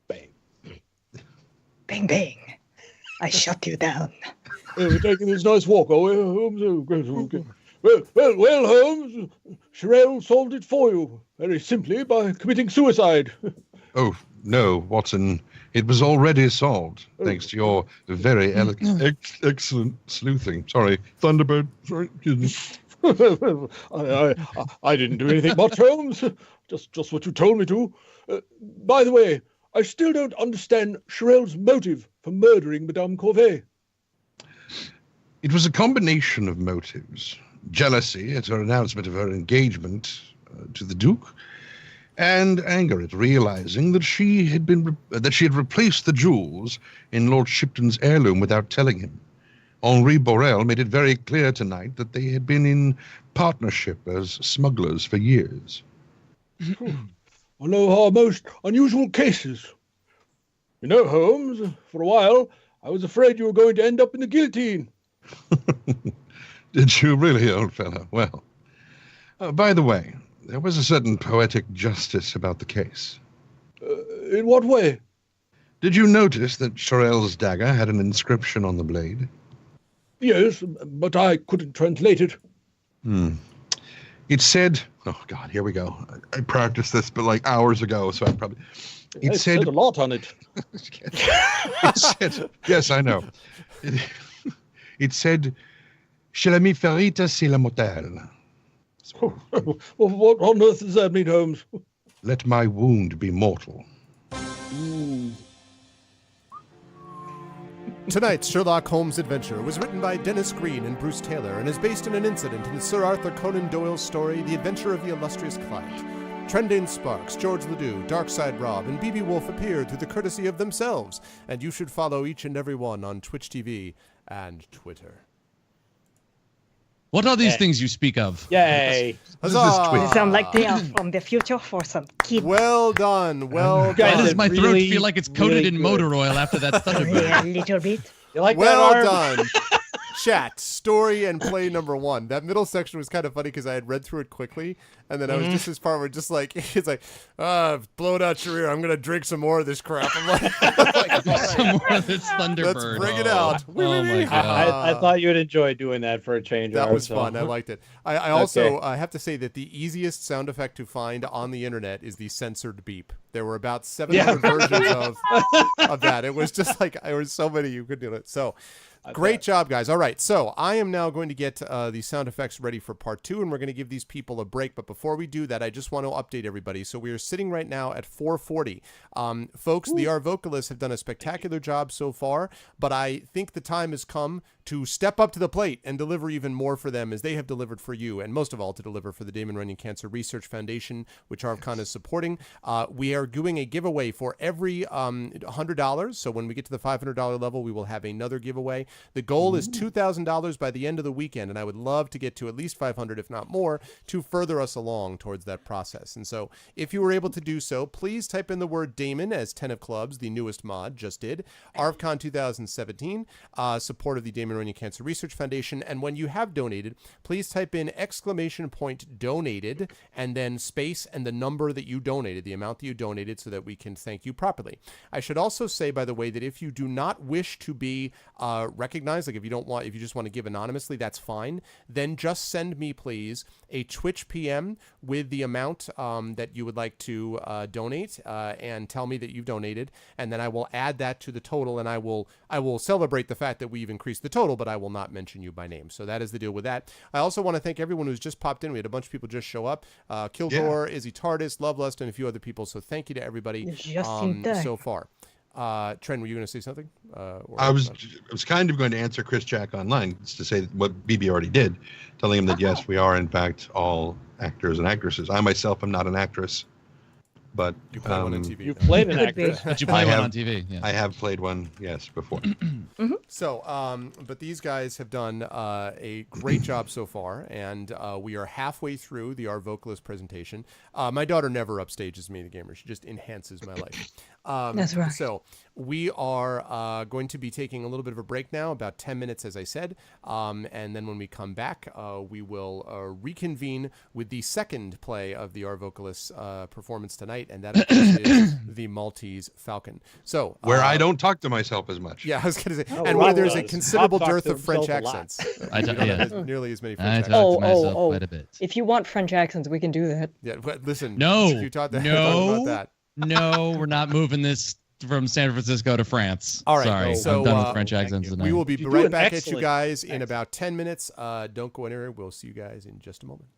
Speaker 11: Bang.
Speaker 6: Bang, bang. I shut you down.
Speaker 11: We're taking this nice walk, are we, Holmes? Oh, great, okay. Well, Holmes, Charel solved it for you, very simply by committing suicide.
Speaker 8: Oh, no, Watson. It was already solved, thanks to your very excellent sleuthing. Sorry, Thunderbird. Sorry, excuse me.
Speaker 11: I didn't do anything much, Holmes. Just what you told me to. By the way, I still don't understand Charel's motive for murdering Madame Corvée.
Speaker 8: It was a combination of motives. Jealousy at her announcement of her engagement to the Duke, and anger at realizing that she had replaced the jewels in Lord Shipton's heirloom without telling him. Henri Borel made it very clear tonight that they had been in partnership as smugglers for years.
Speaker 11: I know our most unusual cases. You know, Holmes, for a while, I was afraid you were going to end up in the guillotine.
Speaker 8: Did you really, old fellow? Well, by the way, there was a certain poetic justice about the case.
Speaker 11: In what way?
Speaker 8: Did you notice that Charel's dagger had an inscription on the blade?
Speaker 11: Yes, but I couldn't translate it.
Speaker 8: It said, oh God, here we go. I practiced this, but like hours ago, so I probably.
Speaker 11: I said a lot on it.
Speaker 8: It said, yes, I know. It said, "Chez la mi ferita, c'est le motel.
Speaker 11: Well, what on earth does that mean, Holmes?
Speaker 8: Let my wound be mortal."
Speaker 1: Tonight's Sherlock Holmes adventure was written by Dennis Green and Bruce Taylor and is based on an incident in Sir Arthur Conan Doyle's story, The Adventure of the Illustrious Clyde. Trendane Sparks, George Ledoux, Darkside Rob, and BB Wolf appeared through the courtesy of themselves, and you should follow each and every one on Twitch TV and Twitter.
Speaker 7: What are these things you speak of?
Speaker 5: Yay!
Speaker 1: Huzzah!
Speaker 6: They sound like they are from the future for some kid.
Speaker 1: Well done, well
Speaker 5: Guys,
Speaker 1: done.
Speaker 7: Why does my throat
Speaker 5: really,
Speaker 7: feel like it's coated
Speaker 5: really
Speaker 7: in
Speaker 5: good.
Speaker 7: motor oil after that Thunderbird?
Speaker 6: Yeah, a little bit.
Speaker 5: You like
Speaker 1: Well
Speaker 5: that, Arv?
Speaker 1: done. Chat, story and play number 1. That middle section was kind of funny because I had read through it quickly, and then I was just this part where just like, it's like, blowing out your ear, I'm going to drink some more of this crap. I'm like, all right,
Speaker 7: Some more of this Thunderbird.
Speaker 1: let's bring it out.
Speaker 7: Oh my god.
Speaker 5: I thought you'd enjoy doing that for a change.
Speaker 1: That
Speaker 5: Arv,
Speaker 1: was
Speaker 5: so-
Speaker 1: fun. I liked it. I also
Speaker 5: Okay.
Speaker 1: have to say that the easiest sound effect to find on the internet is the censored beep. There were about 700 versions of that. It was just like, there were so many you could do it. So, great job, guys. All right, so I am now going to get the sound effects ready for part 2, and we're going to give these people a break. But before we do that, I just want to update everybody. So we are sitting right now at 4:40. Folks, the Arvocalists have done a spectacular job so far, but I think the time has come to step up to the plate and deliver even more for them as they have delivered for you, and most of all to deliver for the Damon Runyon Cancer Research Foundation, which ArvCon is supporting. We are doing a giveaway for every $100. So when we get to the $500 level, we will have another giveaway. The goal is $2,000 by the end of the weekend, and I would love to get to at least $500, if not more, to further us along towards that process. And so if you were able to do so, please type in the word Damon, as 10 of Clubs, the newest mod, just did. ArvCon 2017, support of the Damon Runyon Cancer Research Foundation. And when you have donated, please type in !donated and then space and the number that you donated, the amount that you donated, so that we can thank you properly. I should also say, by the way, that if you do not wish to be recognized, like if you just want to give anonymously, that's fine. Then just send me, please, a Twitch PM with the amount that you would like to donate, and tell me that you've donated, and then I will add that to the total, and I will celebrate the fact that we've increased the total, but I will not mention you by name. So that is the deal with that. I also want to thank everyone who's just popped in. We had a bunch of people just show up. Kilgore, Izzy Tardis, Lovelust, and a few other people. So thank you to everybody
Speaker 6: Just in time.
Speaker 1: so far. Trent, were you going to say something?
Speaker 8: I was kind of going to answer Chris Jack online, to say what BB already did, telling him that yes, we are in fact all actors and actresses. I myself am not an actress, but
Speaker 1: You play one on TV.
Speaker 5: You played an
Speaker 6: Could be.
Speaker 5: actress.
Speaker 7: But you play
Speaker 8: I
Speaker 7: one
Speaker 8: have-
Speaker 7: on TV. Yeah.
Speaker 8: I have played one, yes, before.
Speaker 1: So, but these guys have done a great job so far, and we are halfway through the Arvocalist presentation. My daughter never upstages me, the gamer. She just enhances my life.
Speaker 6: That's right.
Speaker 1: So we are going to be taking a little bit of a break now, about 10 minutes, as I said. And then when we come back, we will reconvene with the second play of the Arvocalists performance tonight, and that, of course, is the Maltese Falcon. So
Speaker 8: Where I don't talk to myself as much.
Speaker 1: Yeah, I was going to say,
Speaker 5: Oh,
Speaker 1: and where
Speaker 5: Rob
Speaker 1: there's a
Speaker 5: does.
Speaker 1: considerable
Speaker 5: Rob talks
Speaker 1: dearth
Speaker 5: to
Speaker 1: of French
Speaker 5: himself a lot.
Speaker 1: accents.
Speaker 7: I
Speaker 1: You
Speaker 7: don't-
Speaker 1: don't
Speaker 7: yeah.
Speaker 1: have nearly as many
Speaker 7: I
Speaker 1: French
Speaker 7: talk
Speaker 1: accents.
Speaker 7: to myself quite a bit.
Speaker 6: If you want French accents, we can do that.
Speaker 1: Yeah, but listen.
Speaker 7: No,
Speaker 1: you talk about
Speaker 7: no,
Speaker 1: that.
Speaker 7: no, we're not moving this from San Francisco to France.
Speaker 1: All right,
Speaker 7: Sorry,
Speaker 1: so,
Speaker 7: I'm done with French accents tonight.
Speaker 1: We will be
Speaker 5: You do
Speaker 1: right
Speaker 5: an
Speaker 1: back at you
Speaker 5: excellent
Speaker 1: guys in
Speaker 5: accent.
Speaker 1: about 10 minutes. Don't go anywhere. We'll see you guys in just a moment.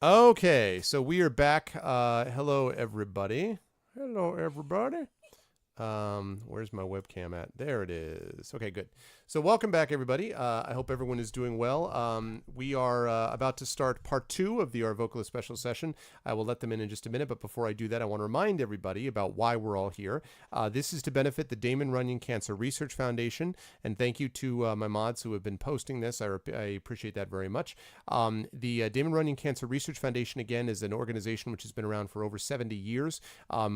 Speaker 1: Okay, so we are back. Hello, everybody. Hello, everybody. Where's my webcam at? There it is. Okay, good. So welcome back, everybody. I hope everyone is doing well. We are about to start part 2 of the Arvocalist special session. I will let them in just a minute, but before I do that, I want to remind everybody about why we're all here. This is to benefit the Damon Runyon Cancer Research Foundation, and thank you to my mods who have been posting this. I appreciate that very much. The Damon Runyon Cancer Research Foundation, again, is an organization which has been around for over 70 years,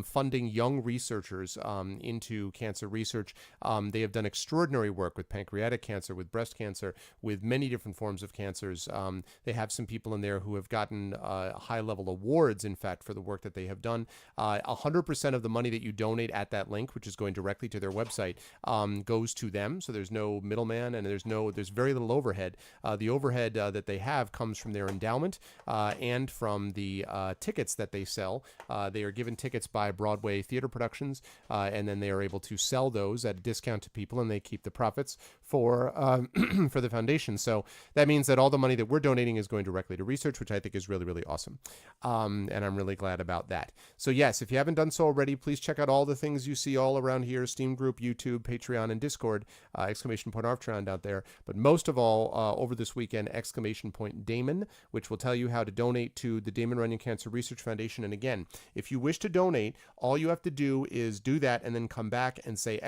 Speaker 1: funding young researchers into cancer research. They have done extraordinary work with pancreatic cancer, with breast cancer, with many different forms of cancers. They have some people in there who have gotten high-level awards, in fact, for the work that they have done. 100% of the money that you donate at that link, which is going directly to their website, goes to them. So there's no middleman, and there's very little overhead. The overhead that they have comes from their endowment and from the tickets that they sell. They are given tickets by Broadway theater productions, and then they are able to sell those at a discount to people, and they keep the profits for for the foundation. So that means that all the money that we're donating is going directly to research, which I think is really, really awesome. And I'm really glad about that. So yes, if you haven't done so already, please check out all the things you see all around here: Steam Group, YouTube, Patreon, and Discord, ! Arvtron out there. But most of all, over this weekend, ! Damon, which will tell you how to donate to the Damon Runyon Cancer Research Foundation. And again, if you wish to donate, all you have to do is do that and then come back and say !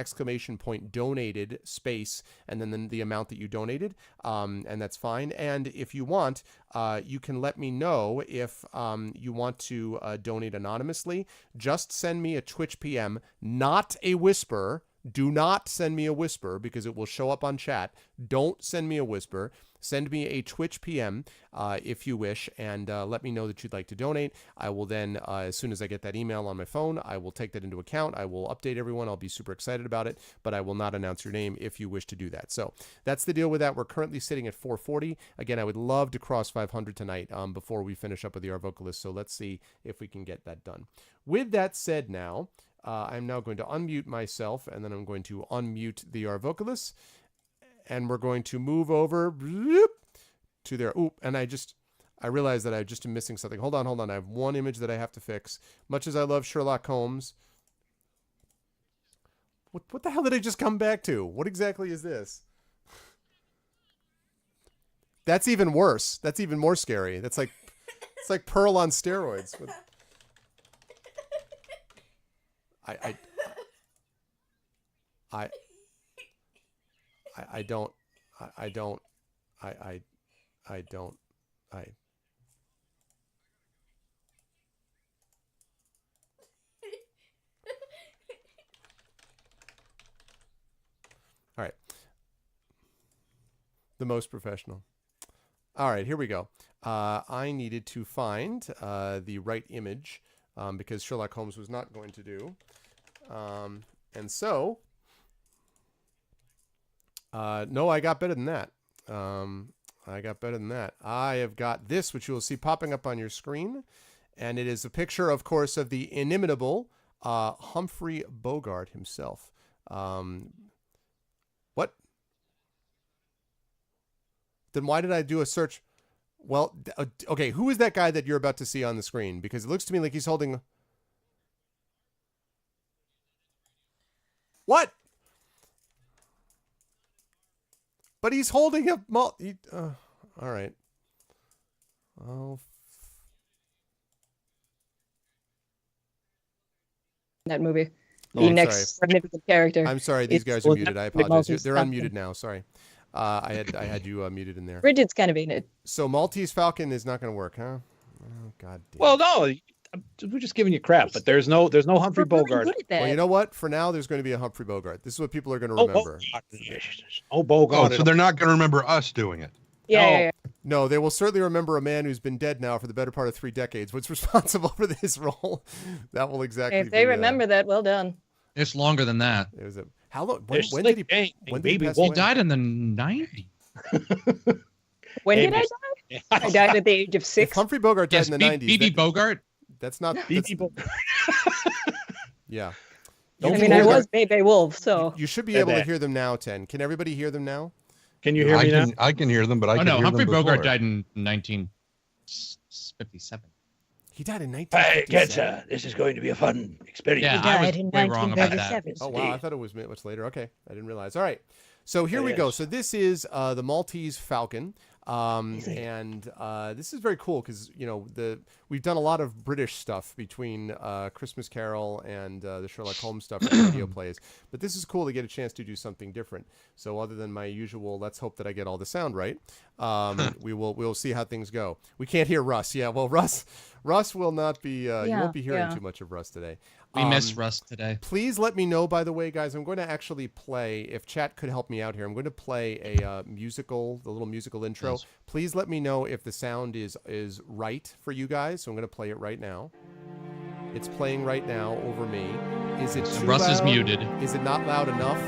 Speaker 1: Donated space and then the amount that you donated, and that's fine. And if you want, you can let me know if you want to donate anonymously. Just send me a Twitch PM, not a whisper. Do not send me a whisper because it will show up on chat. Don't send me a whisper. Send me a Twitch PM if you wish, and let me know that you'd like to donate. I will then, as soon as I get that email on my phone, I will take that into account. I will update everyone. I'll be super excited about it, but I will not announce your name if you wish to do that. So that's the deal with that. We're currently sitting at 440. Again, I would love to cross 500 tonight before we finish up with the Arvocalists, so let's see if we can get that done. With that said now, I'm now going to unmute myself, and then I'm going to unmute the Arvocalists. And we're going to move over to there. Ooh, and I realized that I just am missing something. Hold on. I have one image that I have to fix. Much as I love Sherlock Holmes. What the hell did I just come back to? What exactly is this? That's even worse. That's even more scary. It's like Pearl on steroids. I don't. All right. The most professional. All right, here we go. I needed to find the right image because Sherlock Holmes was not going to do. And so... no, I got better than that. I have got this, which you will see popping up on your screen. And it is a picture, of course, of the inimitable Humphrey Bogart himself. What? Then why did I do a search? Well, okay, who is that guy that you're about to see on the screen? Because it looks to me like he's holding... What? But he's holding a all right. Oh.
Speaker 6: That movie.
Speaker 1: Oh,
Speaker 6: The
Speaker 1: I'm
Speaker 6: next
Speaker 1: sorry.
Speaker 6: significant character.
Speaker 1: I'm sorry, these guys are muted. I apologize. They're unmuted now. Sorry. I had you muted in there.
Speaker 6: Bridget's kind of in it.
Speaker 1: So Maltese Falcon is not going to work, huh? Oh God damn.
Speaker 5: Well, no, we're just giving you crap, but there's no Humphrey Bogart.
Speaker 1: Well, you know what? For now, there's going to be a Humphrey Bogart. This is what people are going to remember.
Speaker 5: Bogart.
Speaker 8: Oh, so they're not going to remember us doing it.
Speaker 6: Yeah.
Speaker 1: No, they will certainly remember a man who's been dead now for the better part of 3 decades. What's responsible for this role? That will exactly.
Speaker 6: If they remember that, well done.
Speaker 7: It's longer than that.
Speaker 1: It was how long? When did he? When did he pass
Speaker 7: He
Speaker 1: away?
Speaker 7: died in the 90s.
Speaker 6: When did I die? I died at the age of 6.
Speaker 1: If Humphrey Bogart died in the 90s.
Speaker 7: B.B. Bogart.
Speaker 1: That's not.
Speaker 5: B.B. Bogart.
Speaker 1: Yeah.
Speaker 6: I mean, I was Bebe Wolf, so.
Speaker 1: You should be able to hear them now, Ten. Can everybody hear them now?
Speaker 5: Can you hear me now?
Speaker 8: I can hear them, but I can hear
Speaker 7: Humphrey
Speaker 8: them
Speaker 7: Bogart
Speaker 8: before.
Speaker 7: died in 1960. 1957.
Speaker 1: He died in
Speaker 11: Hey,
Speaker 1: 1957.
Speaker 11: Cancer, this is going to be a fun experience.
Speaker 7: Yeah,
Speaker 6: He
Speaker 7: I was
Speaker 6: died in
Speaker 7: way wrong about that.
Speaker 6: 1937.
Speaker 1: Oh, wow. I thought it was much later. Okay. I didn't realize. All right. So here we go. So this is the Maltese Falcon. And this is very cool because, you know, we've done a lot of British stuff between Christmas Carol and the Sherlock Holmes stuff for radio plays. But this is cool to get a chance to do something different. So other than my usual, let's hope that I get all the sound right. We'll see how things go. We can't hear Russ. Yeah, well, Russ will not be, you won't be hearing too much of Russ today.
Speaker 7: We missed Russ today.
Speaker 1: Please let me know, by the way, guys. I'm going to actually play, if chat could help me out here, I'm going to play a the little musical intro.
Speaker 7: Yes.
Speaker 1: Please let me know if the sound is right for you guys. So I'm going to play it right now. It's playing right now over me. Is it too
Speaker 7: Russ
Speaker 1: loud?
Speaker 7: is muted.
Speaker 1: Is it not loud enough?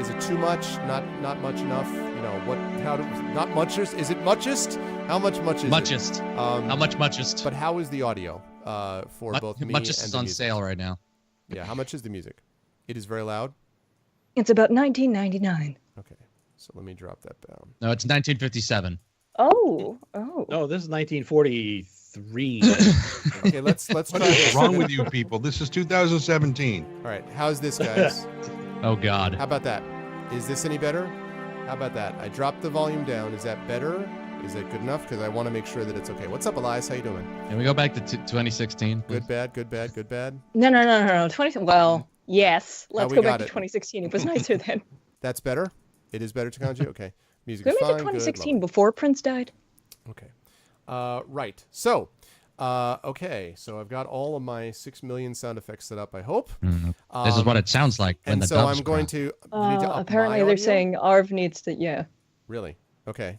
Speaker 1: Is it too much? Not much enough? You know, not muchest? Is it muchest? How much is it?
Speaker 7: Muchest. How much muchest?
Speaker 1: But how is the audio for both me and
Speaker 7: Muchest is
Speaker 1: the
Speaker 7: on
Speaker 1: music?
Speaker 7: sale right now.
Speaker 1: Yeah, how much is the music? It is very loud?
Speaker 6: It's about 1999.
Speaker 1: Okay, so let me drop that down.
Speaker 7: No, it's 1957.
Speaker 6: Oh.
Speaker 5: No, this is 1943.
Speaker 1: Okay, let's try
Speaker 8: What is
Speaker 1: this.
Speaker 8: wrong with you people? This is 2017.
Speaker 1: All right, how's this, guys?
Speaker 7: Oh God.
Speaker 1: How about that? Is this any better? How about that? I dropped the volume down. Is that better? Is it good enough? Because I want to make sure that it's okay. What's up, Elias? How you doing?
Speaker 7: Can we go back to 2016? please?
Speaker 1: Good, bad, good, bad, good, bad.
Speaker 6: No. 20. Well, yes. Let's
Speaker 1: we
Speaker 6: go
Speaker 1: got
Speaker 6: back to
Speaker 1: it.
Speaker 6: 2016. It was nicer then.
Speaker 1: That's better? It is better, Takanji? Okay. Music
Speaker 6: Can
Speaker 1: is
Speaker 6: we make
Speaker 1: fine.
Speaker 6: it
Speaker 1: Good,
Speaker 6: 2016
Speaker 1: lovely.
Speaker 6: before Prince died?
Speaker 1: Okay. Right. So, okay. So I've got all of my 6 million sound effects set up, I hope.
Speaker 7: Mhm. This is what it sounds like when
Speaker 1: And
Speaker 7: the
Speaker 1: so
Speaker 7: doves
Speaker 1: I'm going
Speaker 7: cry.
Speaker 1: to... you need to up
Speaker 6: Apparently
Speaker 1: my
Speaker 6: they're
Speaker 1: audio?
Speaker 6: saying Arv needs to, yeah.
Speaker 1: Really? Okay.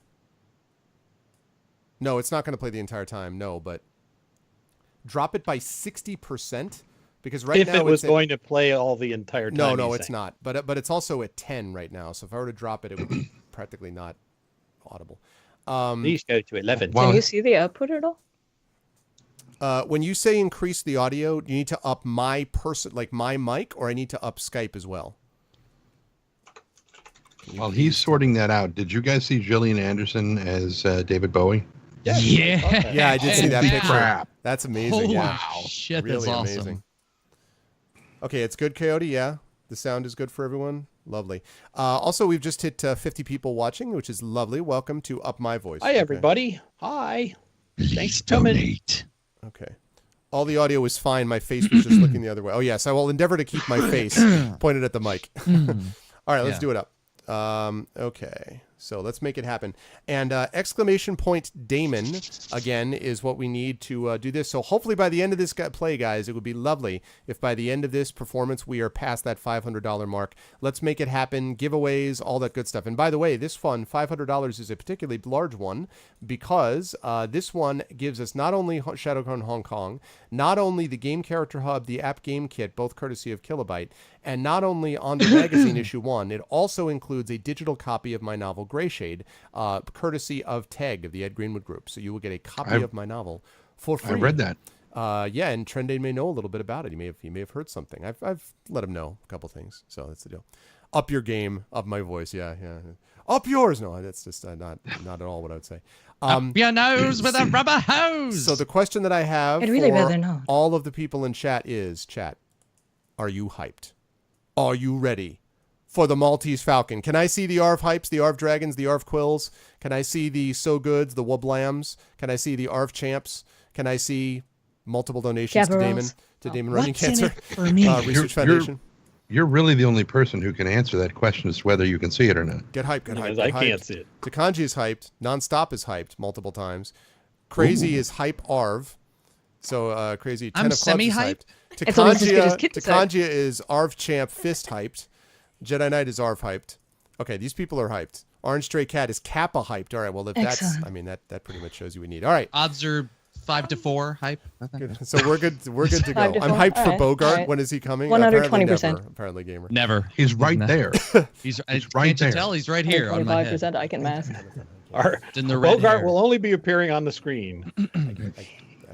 Speaker 1: No, it's not going to play the entire time. No, but drop it by 60% because right
Speaker 5: if
Speaker 1: now
Speaker 5: it was
Speaker 1: it's at-
Speaker 5: going to play all the entire time.
Speaker 1: No,
Speaker 5: he's
Speaker 1: it's
Speaker 5: saying.
Speaker 1: not. But it's also at 10 right now. So if I were to drop it, it would be practically not audible.
Speaker 5: Please go to 11.
Speaker 8: Well,
Speaker 6: Can you see the output at all?
Speaker 1: When you say increase the audio, you need to up my my mic, or I need to up Skype as well.
Speaker 8: while he's sorting that out, did you guys see Gillian Anderson as David Bowie?
Speaker 7: Yeah.
Speaker 1: Yeah, I did see that
Speaker 8: Holy
Speaker 1: picture.
Speaker 8: crap.
Speaker 1: That's amazing.
Speaker 7: Holy
Speaker 1: Yeah.
Speaker 7: shit,
Speaker 1: Really
Speaker 7: that's awesome.
Speaker 1: amazing. Okay, it's good, Coyote. Yeah, the sound is good for everyone. Lovely. Also, we've just hit 50 people watching, which is lovely. Welcome to Up My Voice.
Speaker 5: Hi,
Speaker 1: Okay.
Speaker 5: everybody. Hi.
Speaker 7: Please
Speaker 5: for coming.
Speaker 7: donate.
Speaker 1: Okay. All the audio was fine. My face was just looking the other way. Oh, yes. I will endeavor to keep my face pointed at the mic. All right, let's
Speaker 7: Yeah.
Speaker 1: do it up. Okay. So let's make it happen. And exclamation point Damon, again, is what we need to do this. So hopefully by the end of this play, guys, it would be lovely if by the end of this performance we are past that $500 mark. Let's make it happen. Giveaways, all that good stuff. And by the way, this fund, $500, is a particularly large one because this one gives us not only ShadowCon Hong Kong, not only the Game Character Hub, the App Game Kit, both courtesy of Kilobyte, and not only on the magazine issue 1, it also includes a digital copy of my novel Gray Shade, courtesy of TEG of the Ed Greenwood Group. So you will get a copy of my novel for free.
Speaker 8: I read that.
Speaker 1: Yeah, and Trenday may know a little bit about it. He may have heard something. I've let him know a couple things. So that's the deal. Up your game, up my voice. Yeah. Up yours. No, that's just not at all what I would say.
Speaker 7: Up your nose with a rubber hose.
Speaker 1: So the question that I have
Speaker 6: I'd really
Speaker 1: for
Speaker 6: rather not.
Speaker 1: all of the people in chat is, chat, are you hyped? Are you ready for the Maltese Falcon? Can I see the Arv Hypes, the Arv Dragons, the Arv Quills? Can I see the So Goods, the Woblams? Can I see the Arv Champs? Can I see multiple donations
Speaker 6: Jabberells.
Speaker 1: to Damon Running
Speaker 6: What's in
Speaker 1: Cancer
Speaker 6: it for me?
Speaker 1: Research Foundation?
Speaker 8: You're really the only person who can answer that question as to whether you can see it or not.
Speaker 1: Get hyped, get hyped.
Speaker 5: Because
Speaker 1: Get
Speaker 5: I
Speaker 1: hyped.
Speaker 5: can't see it.
Speaker 1: Takanji is hyped. Nonstop is hyped multiple times. Crazy is hype Arv. So Crazy 10
Speaker 7: I'm
Speaker 1: of clubs is
Speaker 7: semi-hyped.
Speaker 6: It's almost as good as Kit said.
Speaker 1: Takanji is Arv Champ Fist hyped. Jedi Knight is Arv hyped. Okay, these people are hyped. Orange Stray Cat is Kappa hyped. All right, well if that's,
Speaker 6: Excellent.
Speaker 1: I mean that pretty much shows you we need. All right,
Speaker 7: Odds are 5-4 hype.
Speaker 1: good. So we're good. We're good to go.
Speaker 6: 5 to
Speaker 1: I'm
Speaker 6: 4.
Speaker 1: hyped for
Speaker 6: All right,
Speaker 1: Bogart.
Speaker 6: all right.
Speaker 1: When is he coming?
Speaker 6: 120%.
Speaker 1: Apparently never. Apparently gamer.
Speaker 7: Never.
Speaker 8: He's right
Speaker 7: not.
Speaker 8: there.
Speaker 7: He's
Speaker 8: right
Speaker 7: can't you
Speaker 8: there.
Speaker 7: tell? He's right here on my head.
Speaker 6: 25% I can mask.
Speaker 5: Our
Speaker 7: It's in the red
Speaker 5: Bogart
Speaker 7: hair.
Speaker 5: will only be appearing on the screen.
Speaker 1: I don't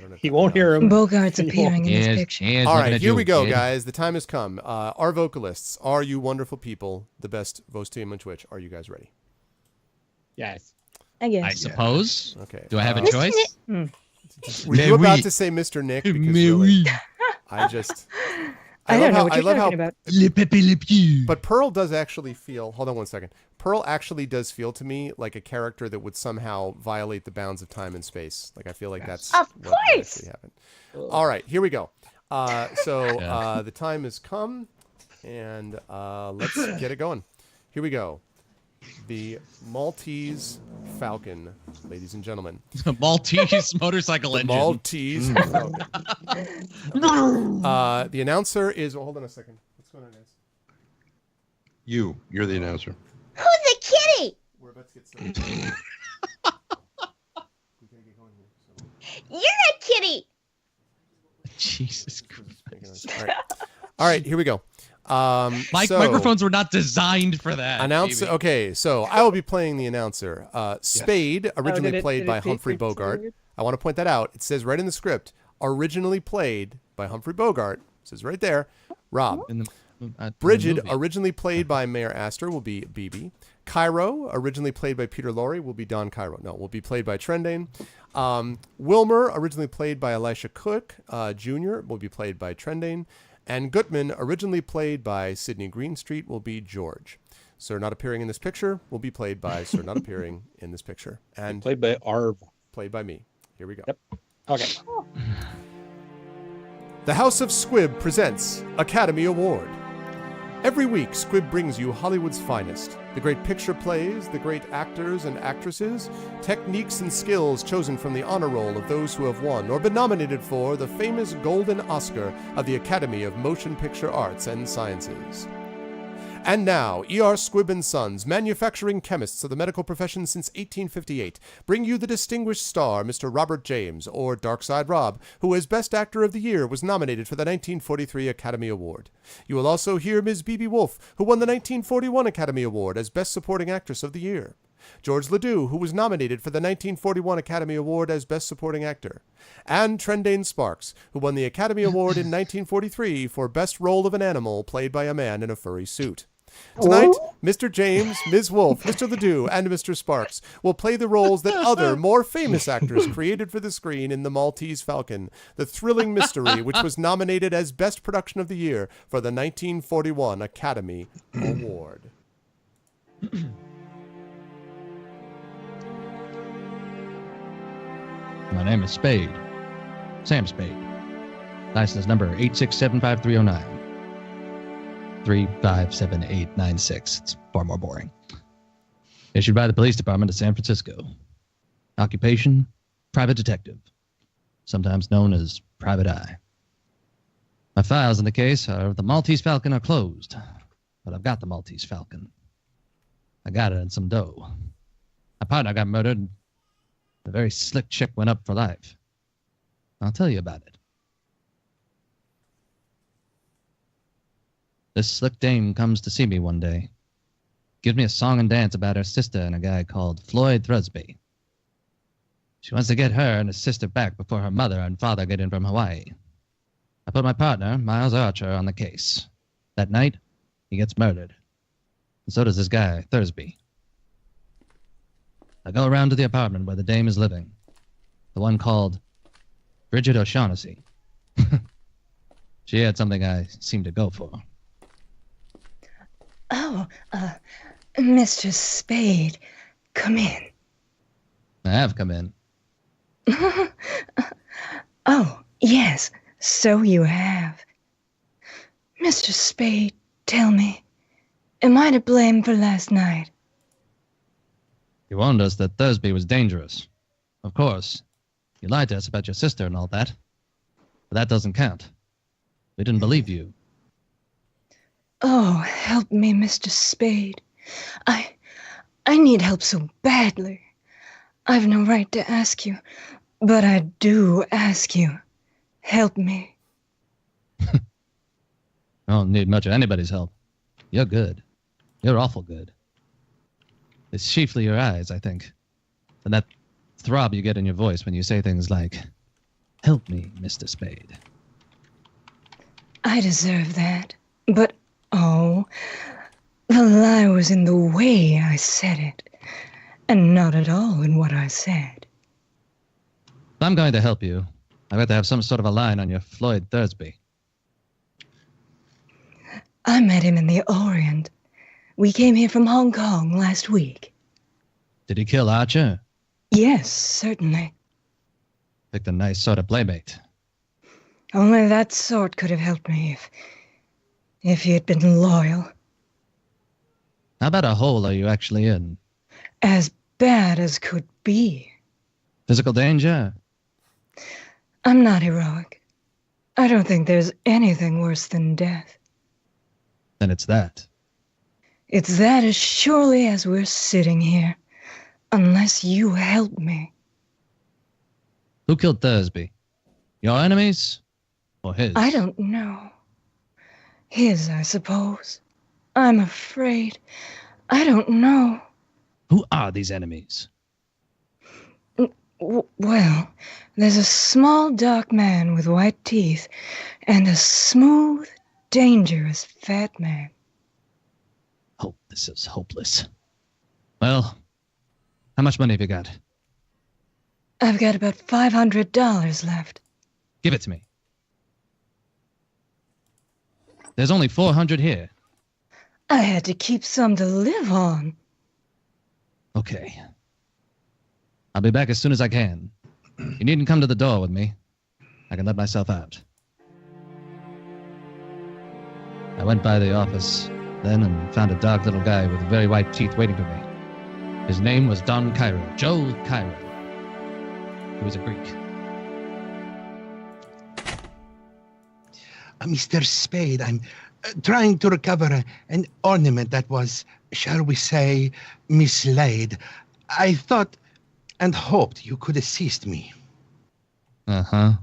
Speaker 1: know if
Speaker 5: He
Speaker 1: that
Speaker 5: won't
Speaker 1: counts.
Speaker 5: hear him.
Speaker 6: Bogart's
Speaker 5: He
Speaker 6: appearing in this
Speaker 7: Yes,
Speaker 6: picture.
Speaker 7: yes,
Speaker 1: All
Speaker 7: looking
Speaker 1: right,
Speaker 7: at
Speaker 1: here
Speaker 7: you,
Speaker 1: we go,
Speaker 7: kid.
Speaker 1: guys. The time has come. Our vocalists, are you wonderful people? The best voice team on Twitch. Are you guys ready?
Speaker 5: Yes.
Speaker 6: I
Speaker 7: I
Speaker 6: guess.
Speaker 7: suppose.
Speaker 1: Okay.
Speaker 7: Do I have a
Speaker 1: Uh,
Speaker 7: choice?
Speaker 1: Were you about to say Mr. Nick? Because really, I just...
Speaker 6: I don't know what you're
Speaker 1: love
Speaker 6: talking about.
Speaker 7: Le Pepe Le Pew.
Speaker 1: But Pearl does actually feel... Hold on one second. Pearl actually does feel to me like a character that would somehow violate the bounds of time and space. Like, I feel like that's
Speaker 6: Of
Speaker 1: what
Speaker 6: course!
Speaker 1: actually happened. All right, here we go. The time has come, and let's get it going. Here we go. The Maltese Falcon, ladies and gentlemen.
Speaker 7: Maltese motorcycle engine.
Speaker 1: Maltese Falcon. The announcer is... hold on a second. What's going on, guys?
Speaker 8: You're the announcer.
Speaker 9: Who's the kitty?
Speaker 1: We're about to get started. We gotta get going here.
Speaker 9: You're a kitty.
Speaker 7: Jesus Christ.
Speaker 1: All right, here we go.
Speaker 7: Microphones were not designed for that.
Speaker 1: Announcer.
Speaker 7: baby.
Speaker 1: Okay, so I will be playing the announcer. Spade, originally played by Humphrey Bogart. I want to point that out. It says right in the script, originally played by Humphrey Bogart. It says right there. Rob. Bridget, originally played by Mayor Astor, will be BB. Cairo, originally played by Peter Lorre, will be Don Cairo. No, will be played by Trendane. Wilmer, originally played by Elisha Cook Jr., will be played by Trendane. And Gutman, originally played by Sidney Greenstreet, will be George. Sir Not Appearing in This Picture will be played by Sir Not Appearing in This Picture. And
Speaker 5: Played by Arv.
Speaker 1: played by me. Here we go.
Speaker 5: Yep. Okay.
Speaker 1: The House of Squibb presents Academy Award. Every week, Squibb brings you Hollywood's finest. The great picture plays, the great actors and actresses, techniques and skills chosen from the honor roll of those who have won or been nominated for the famous Golden Oscar of the Academy of Motion Picture Arts and Sciences. And now, E.R. Squibb & Sons, manufacturing chemists of the medical profession since 1858, bring you the distinguished star, Mr. Robert James, or Darkside Rob, who as Best Actor of the Year was nominated for the 1943 Academy Award. You will also hear Ms. Bebe Wolf, who won the 1941 Academy Award as Best Supporting Actress of the Year. George Ledoux, who was nominated for the 1941 Academy Award as Best Supporting Actor. And Trendane Sparks, who won the Academy Award in 1943 for Best Role of an Animal played by a man in a furry suit. Tonight, Mr. James, Ms. Wolfe, Mr. Ledoux, and Mr. Sparks will play the roles that other, more famous actors created for the screen in The Maltese Falcon, the thrilling mystery which was nominated as Best Production of the Year for the 1941 Academy Award.
Speaker 7: My name is Spade. Sam Spade. License number 8675309. 357896. It's far more boring. Issued by the Police Department of San Francisco. Occupation, private detective. Sometimes known as Private Eye. My files in the case of the Maltese Falcon are closed. But I've got the Maltese Falcon. I got it in some dough. My partner got murdered. And the very slick chick went up for life. I'll tell you about it. This slick dame comes to see me one day. Gives me a song and dance about her sister and a guy called Floyd Thrusby. She wants to get her and his sister back before her mother and father get in from Hawaii. I put my partner, Miles Archer, on the case. That night, he gets murdered. And so does this guy, Thursby. I go around to the apartment where the dame is living. The one called Bridget O'Shaughnessy. She had something I seemed to go for.
Speaker 6: Oh, Mr. Spade, come in.
Speaker 7: I have come in.
Speaker 6: Oh, yes, so you have. Mr. Spade, tell me, am I to blame for last night?
Speaker 7: You warned us that Thursby was dangerous. Of course, you lied to us about your sister and all that. But that doesn't count. We didn't believe you.
Speaker 6: Oh, help me, Mr. Spade. I need help so badly. I've no right to ask you, but I do ask you. Help me.
Speaker 7: I don't need much of anybody's help. You're good. You're awful good. It's chiefly your eyes, I think. And that throb you get in your voice when you say things like, "Help me, Mr. Spade."
Speaker 6: I deserve that, but oh, the lie was in the way I said it, and not at all in what I said.
Speaker 7: I'm going to help you. I got to have some sort of a line on your Floyd Thursby.
Speaker 6: I met him in the Orient. We came here from Hong Kong last week.
Speaker 7: Did he kill Archer?
Speaker 6: Yes, certainly.
Speaker 7: Picked a nice sort of playmate.
Speaker 6: Only that sort could have helped me if he had been loyal.
Speaker 7: How about a hole are you actually in?
Speaker 6: As bad as could be.
Speaker 7: Physical danger?
Speaker 6: I'm not heroic. I don't think there's anything worse than death.
Speaker 7: Then it's that.
Speaker 6: It's that as surely as we're sitting here. Unless you help me.
Speaker 7: Who killed Thursby? Your enemies? Or his?
Speaker 6: I don't know. His, I suppose. I'm afraid. I don't know.
Speaker 7: Who are these enemies?
Speaker 6: Well, there's a small, dark man with white teeth, and a smooth, dangerous, fat man.
Speaker 7: Oh, this is hopeless. Well, how much money have you got?
Speaker 6: I've got about $500 left.
Speaker 7: Give it to me. There's only 400 here.
Speaker 6: I had to keep some to live on.
Speaker 7: Okay. I'll be back as soon as I can. You needn't come to the door with me. I can let myself out. I went by the office then and found a dark little guy with very white teeth waiting for me. His name was Don Cairo, Joe Cairo. He was a Greek.
Speaker 9: Mr. Spade, I'm trying to recover an ornament that was, shall we say, mislaid. I thought and hoped you could assist me.
Speaker 7: Uh-huh.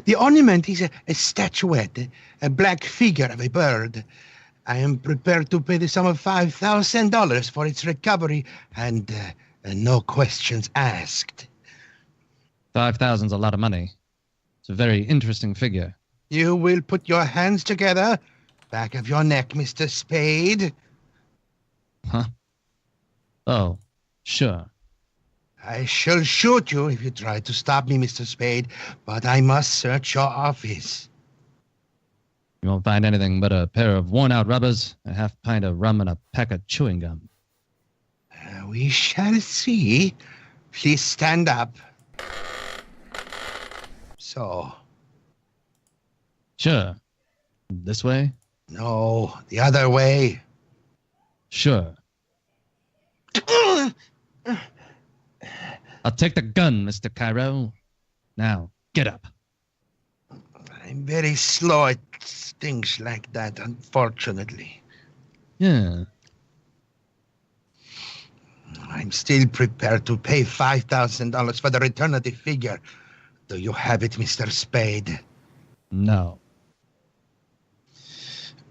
Speaker 9: The ornament is a statuette, a black figure of a bird. I am prepared to pay the sum of $5,000 for its recovery and no questions asked.
Speaker 7: 5,000's a lot of money. It's a very interesting figure.
Speaker 9: You will put your hands together, back of your neck, Mr. Spade.
Speaker 7: Huh? Oh, sure.
Speaker 9: I shall shoot you if you try to stop me, Mr. Spade, but I must search your office.
Speaker 7: You won't find anything but a pair of worn-out rubbers, a half pint of rum, and a pack of chewing gum.
Speaker 9: We shall see. Please stand up. So.
Speaker 7: Sure. This way?
Speaker 9: No, the other way.
Speaker 7: Sure. I'll take the gun, Mr. Cairo. Now, get up.
Speaker 9: I'm very slow at things like that, unfortunately.
Speaker 7: Yeah.
Speaker 9: I'm still prepared to pay $5,000 for the return of the figure. Do you have it, Mr. Spade?
Speaker 7: No.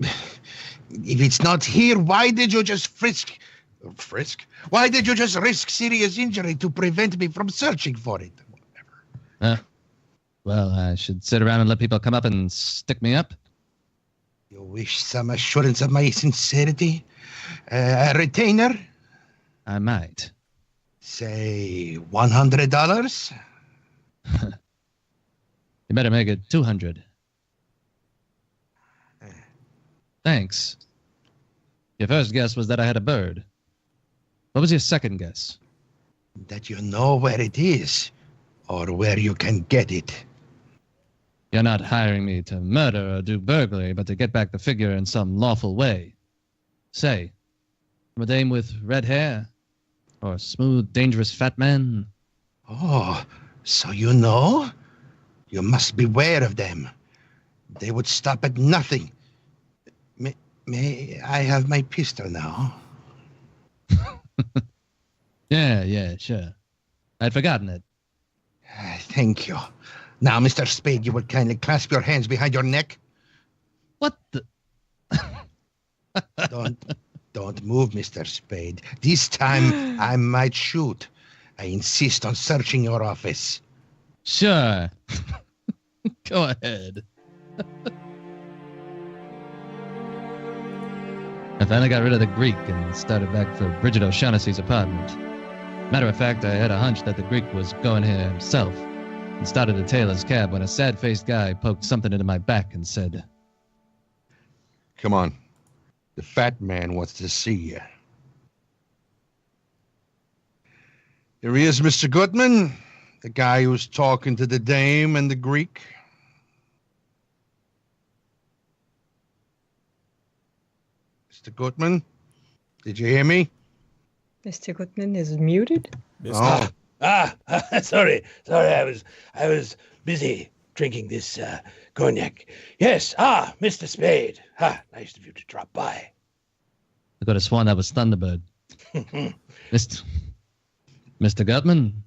Speaker 9: If it's not here, why did you just frisk? Why did you just risk serious injury to prevent me from searching for it?
Speaker 7: Well, I should sit around and let people come up and stick me up?
Speaker 9: You wish some assurance of my sincerity? A retainer?
Speaker 7: I might.
Speaker 9: Say $100?
Speaker 7: You better make it 200. Thanks. Your first guess was that I had a bird. What was your second guess?
Speaker 9: That you know where it is, or where you can get it.
Speaker 7: You're not hiring me to murder or do burglary, but to get back the figure in some lawful way. Say, a dame with red hair? Or a smooth, dangerous fat man?
Speaker 9: Oh, so you know? You must beware of them. They would stop at nothing. May I have my pistol now?
Speaker 7: Yeah, sure. I'd forgotten it.
Speaker 9: Thank you. Now, Mr. Spade, you would kindly clasp your hands behind your neck.
Speaker 7: What the?
Speaker 9: Don't move, Mr. Spade. This time, I might shoot. I insist on searching your office.
Speaker 7: Sure. Go ahead. I finally got rid of the Greek and started back for Bridget O'Shaughnessy's apartment. Matter of fact, I had a hunch that the Greek was going here himself. and started to tail his cab when a sad-faced guy poked something into my back and said,
Speaker 8: Come on. The fat man wants to see you. Here he is, Mr. Gutman, the guy who's talking to the dame and the Greek. Mr. Gutman, did you hear me?
Speaker 6: Mr. Goodman is muted.
Speaker 8: Oh,
Speaker 9: Sorry, I was busy drinking this cognac. Yes, Mr. Spade. Nice of you to drop by.
Speaker 7: I could have sworn that was Thunderbird. Mr. Gutman?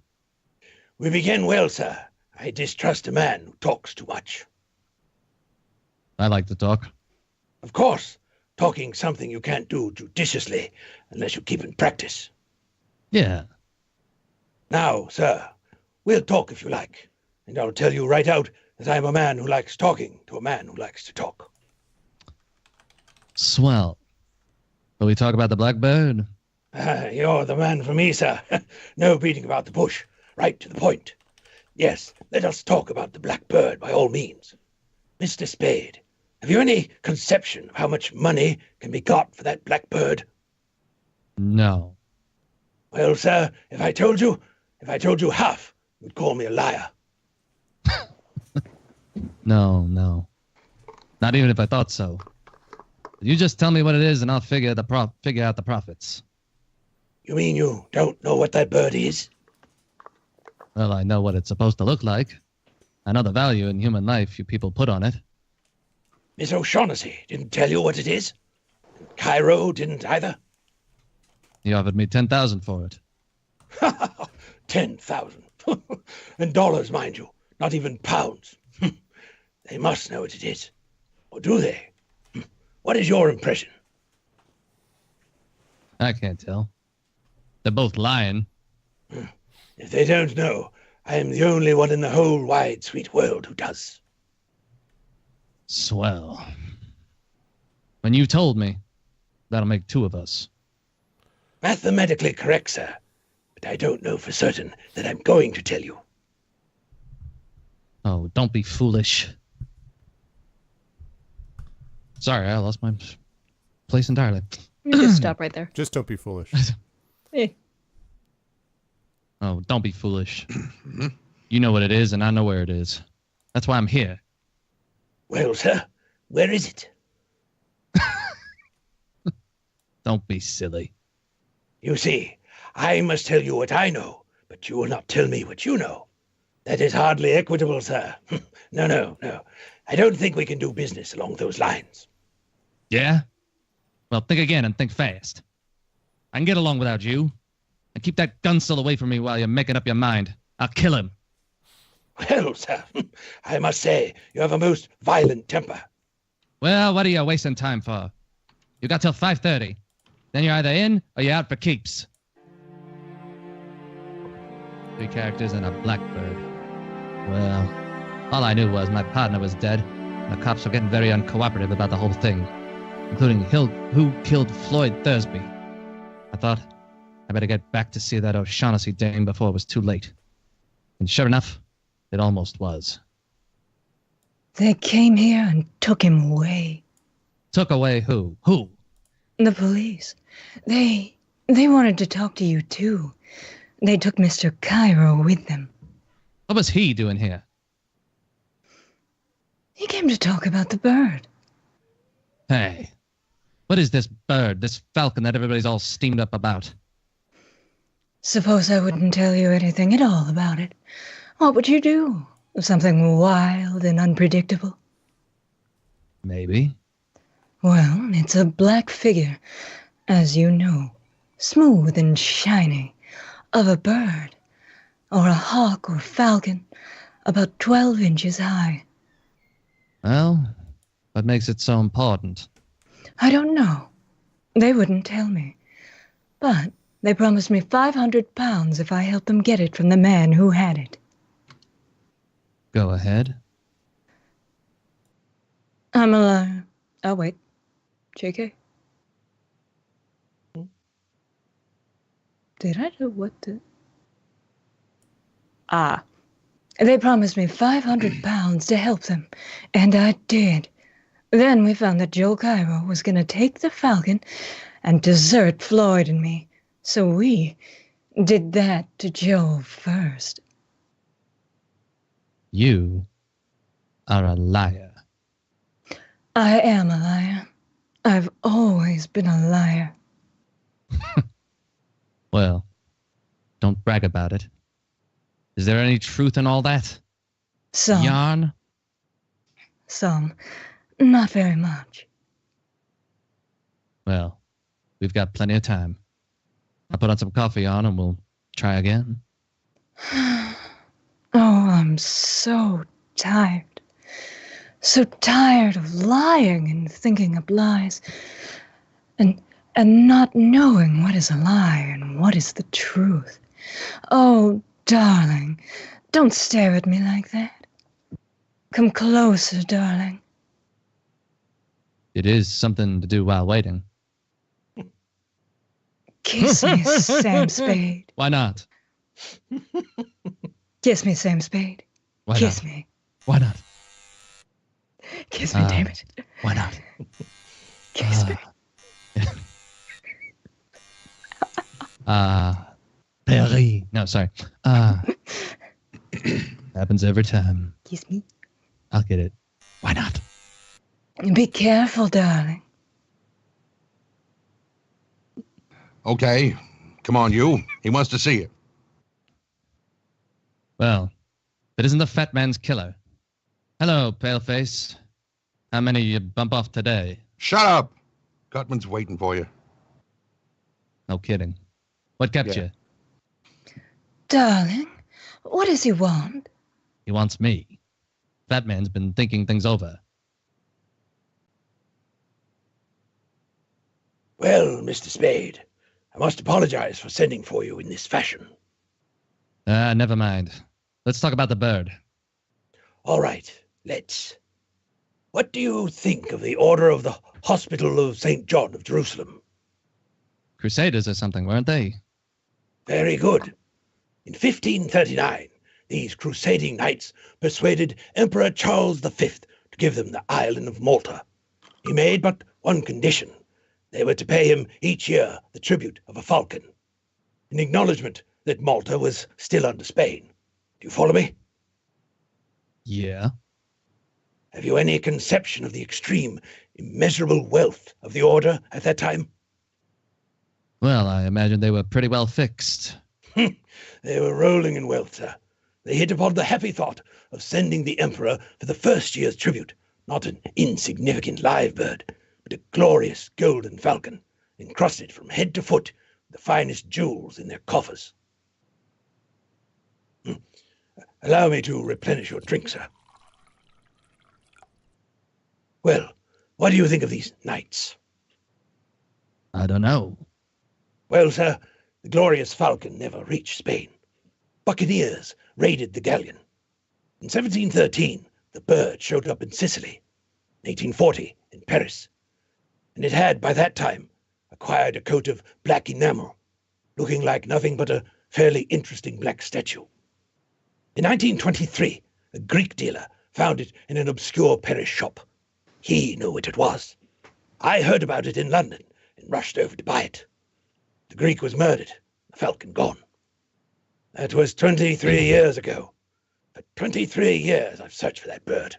Speaker 9: We begin well, sir. I distrust a man who talks too much.
Speaker 7: I like to talk.
Speaker 9: Of course, talking something you can't do judiciously unless you keep in practice.
Speaker 7: Yeah.
Speaker 9: Now, sir, we'll talk if you like, and I'll tell you right out that I'm a man who likes talking to a man who likes to talk.
Speaker 7: Swell. Will we talk about the blackbird?
Speaker 9: You're the man for me, sir. No beating about the bush. Right to the point. Yes, let us talk about the blackbird by all means. Mr. Spade, have you any conception of how much money can be got for that blackbird?
Speaker 7: No.
Speaker 9: Well, sir, if I told you half, you'd call me a liar.
Speaker 7: No. Not even if I thought so. You just tell me what it is and I'll figure out the profits.
Speaker 9: You mean you don't know what that bird is?
Speaker 7: Well, I know what it's supposed to look like. I know the value in human life you people put on it.
Speaker 9: Miss O'Shaughnessy didn't tell you what it is? Cairo didn't either?
Speaker 7: He offered me $10,000 for it.
Speaker 9: 10,000. And dollars, mind you, not even pounds. They must know what it is. Or do they? What is your impression?
Speaker 7: I can't tell. They're both lying.
Speaker 9: If they don't know, I am the only one in the whole wide, sweet world who does.
Speaker 7: Swell. When you told me, that'll make two of us.
Speaker 9: Mathematically correct, sir. But I don't know for certain that I'm going to tell you.
Speaker 7: Oh, don't be foolish. Sorry, I lost my place entirely.
Speaker 6: You just stop right there.
Speaker 1: Just don't be foolish.
Speaker 6: Hey.
Speaker 7: Oh, don't be foolish. You know what it is, and I know where it is. That's why I'm here.
Speaker 9: Well, sir, where is it?
Speaker 7: Don't be silly.
Speaker 9: You see, I must tell you what I know, but you will not tell me what you know. That is hardly equitable, sir. No. I don't think we can do business along those lines.
Speaker 7: Yeah? Well, think again and think fast. I can get along without you. And keep that gun still away from me while you're making up your mind. I'll kill him.
Speaker 9: Well, sir, I must say, you have a most violent temper.
Speaker 7: Well, what are you wasting time for? You got till 5:30. Then you're either in or you're out for keeps. 3 characters and a blackbird. Well, all I knew was my partner was dead, and the cops were getting very uncooperative about the whole thing, including who killed Floyd Thursby. I thought, I better get back to see that O'Shaughnessy dame before it was too late. And sure enough, it almost was.
Speaker 6: They came here and took him away.
Speaker 7: Took away who? Who?
Speaker 6: The police. They wanted to talk to you too. They took Mr. Cairo with them.
Speaker 7: What was he doing here?
Speaker 6: He came to talk about the bird.
Speaker 7: Hey, what is this bird, this falcon that everybody's all steamed up about?
Speaker 6: Suppose I wouldn't tell you anything at all about it. What would you do? Something wild and unpredictable?
Speaker 7: Maybe.
Speaker 6: Well, it's a black figure, as you know, smooth and shiny, of a bird, or a hawk or falcon, about 12 inches high.
Speaker 7: Well, what makes it so important?
Speaker 6: I don't know. They wouldn't tell me. But they promised me £500 if I helped them get it from the man who had it.
Speaker 7: Go ahead.
Speaker 6: I'm a liar. Oh, wait. JK? Did I do what the... They promised me 500 pounds to help them, and I did. Then we found that Joe Cairo was going to take the Falcon and desert Floyd and me. So we did that to Joe first.
Speaker 7: You are a liar.
Speaker 6: I am a liar. I've always been a liar.
Speaker 7: Well, don't brag about it. Is there any truth in all that?
Speaker 6: Some.
Speaker 7: Yarn?
Speaker 6: Some. Not very much.
Speaker 7: Well, we've got plenty of time. I'll put on some coffee on and we'll try again.
Speaker 6: Oh, I'm so tired. So tired of lying and thinking up lies. And not knowing what is a lie and what is the truth. Oh, darling, don't stare at me like that. Come closer, darling.
Speaker 7: It is something to do while waiting.
Speaker 6: Kiss me, Sam Spade.
Speaker 7: Why not?
Speaker 6: Kiss me, Sam Spade.
Speaker 7: Why
Speaker 6: Kiss
Speaker 7: not?
Speaker 6: me.
Speaker 7: Why not?
Speaker 6: Kiss me, damn it.
Speaker 7: Why not?
Speaker 6: Kiss me.
Speaker 7: Perry. No, sorry. Happens every time.
Speaker 6: Kiss me.
Speaker 7: I'll get it. Why not?
Speaker 6: Be careful, darling.
Speaker 8: Okay. Come on, you. He wants to see you.
Speaker 7: Well, it isn't the fat man's killer. Hello, paleface. How many you bump off today?
Speaker 8: Shut up. Gutman's waiting for you.
Speaker 7: No kidding. What kept
Speaker 8: Yeah.
Speaker 7: you?
Speaker 6: Darling, what does he want?
Speaker 7: He wants me. Fat man's been thinking things over.
Speaker 11: Well, Mr. Spade, I must apologize for sending for you in this fashion.
Speaker 7: Never mind. Let's talk about the bird.
Speaker 11: All right, let's. What do you think of the order of the Hospital of St. John of Jerusalem?
Speaker 7: Crusaders or something, weren't they?
Speaker 11: Very good. In 1539, these crusading knights persuaded Emperor Charles V to give them the island of Malta. He made but one condition. They were to pay him each year the tribute of a falcon, in acknowledgement that Malta was still under Spain. Do you follow me?
Speaker 7: Yeah.
Speaker 11: Have you any conception of the extreme, immeasurable wealth of the order at that time?
Speaker 7: Well, I imagine they were pretty well fixed.
Speaker 11: They were rolling in wealth, sir. They hit upon the happy thought of sending the emperor for the first year's tribute, not an insignificant live bird, but a glorious golden falcon, encrusted from head to foot with the finest jewels in their coffers. Allow me to replenish your drink, sir. Well, what do you think of these knights?
Speaker 7: I don't know.
Speaker 11: Well, sir, the glorious falcon never reached Spain. Buccaneers raided the galleon. In 1713, the bird showed up in Sicily. In 1840, in Paris. And it had, by that time, acquired a coat of black enamel, looking like nothing but a fairly interesting black statue. In 1923, a Greek dealer found it in an obscure Paris shop. He knew what it was. I heard about it in London and rushed over to buy it. The Greek was murdered, the falcon gone. That was 23 years ago. For 23 years I've searched for that bird.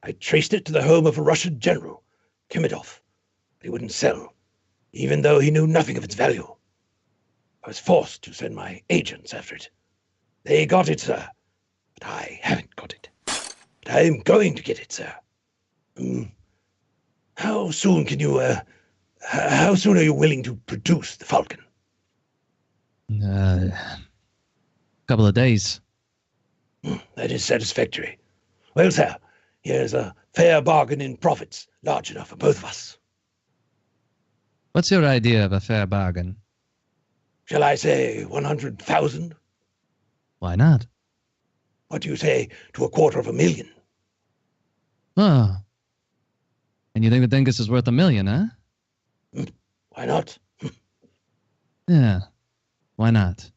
Speaker 11: I traced it to the home of a Russian general, Kimedov, but he wouldn't sell, even though he knew nothing of its value. I was forced to send my agents after it. They got it, sir, but I haven't got it. But I am going to get it, sir. How soon can you, how soon are you willing to produce the falcon?
Speaker 7: Couple of days.
Speaker 11: That is satisfactory. Well, sir, here's a fair bargain in profits, large enough for both of us.
Speaker 7: What's your idea of a fair bargain?
Speaker 11: Shall I say 100,000?
Speaker 7: Why not?
Speaker 11: What do you say to $250,000?
Speaker 7: Oh. And you think the dingus is worth $1 million, huh?
Speaker 11: Why not?
Speaker 7: Yeah. Why not?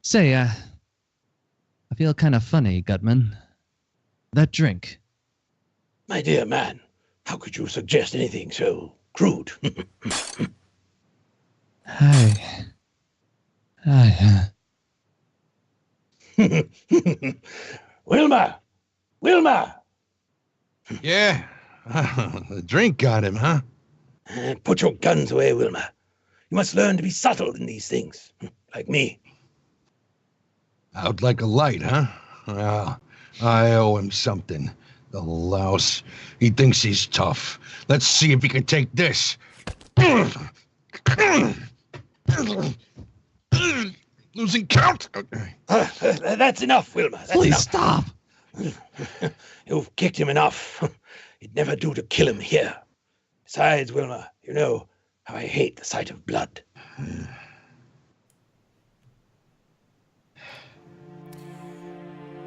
Speaker 7: Say, I feel kind of funny, Gutman. That drink.
Speaker 11: My dear man, how could you suggest anything so crude?
Speaker 7: Hi.
Speaker 11: Wilma! Wilma!
Speaker 8: Yeah. The drink got him, huh?
Speaker 11: Put your guns away, Wilma. You must learn to be subtle in these things, like me.
Speaker 8: Out like a light, huh? Well, I owe him something. The louse. He thinks he's tough. Let's see if he can take this. Losing count? Okay.
Speaker 11: That's enough, Wilma. That's
Speaker 7: Please
Speaker 11: enough.
Speaker 7: stop.
Speaker 11: You've kicked him enough. It'd never do to kill him here. Besides, Wilma, you know how I hate the sight of blood.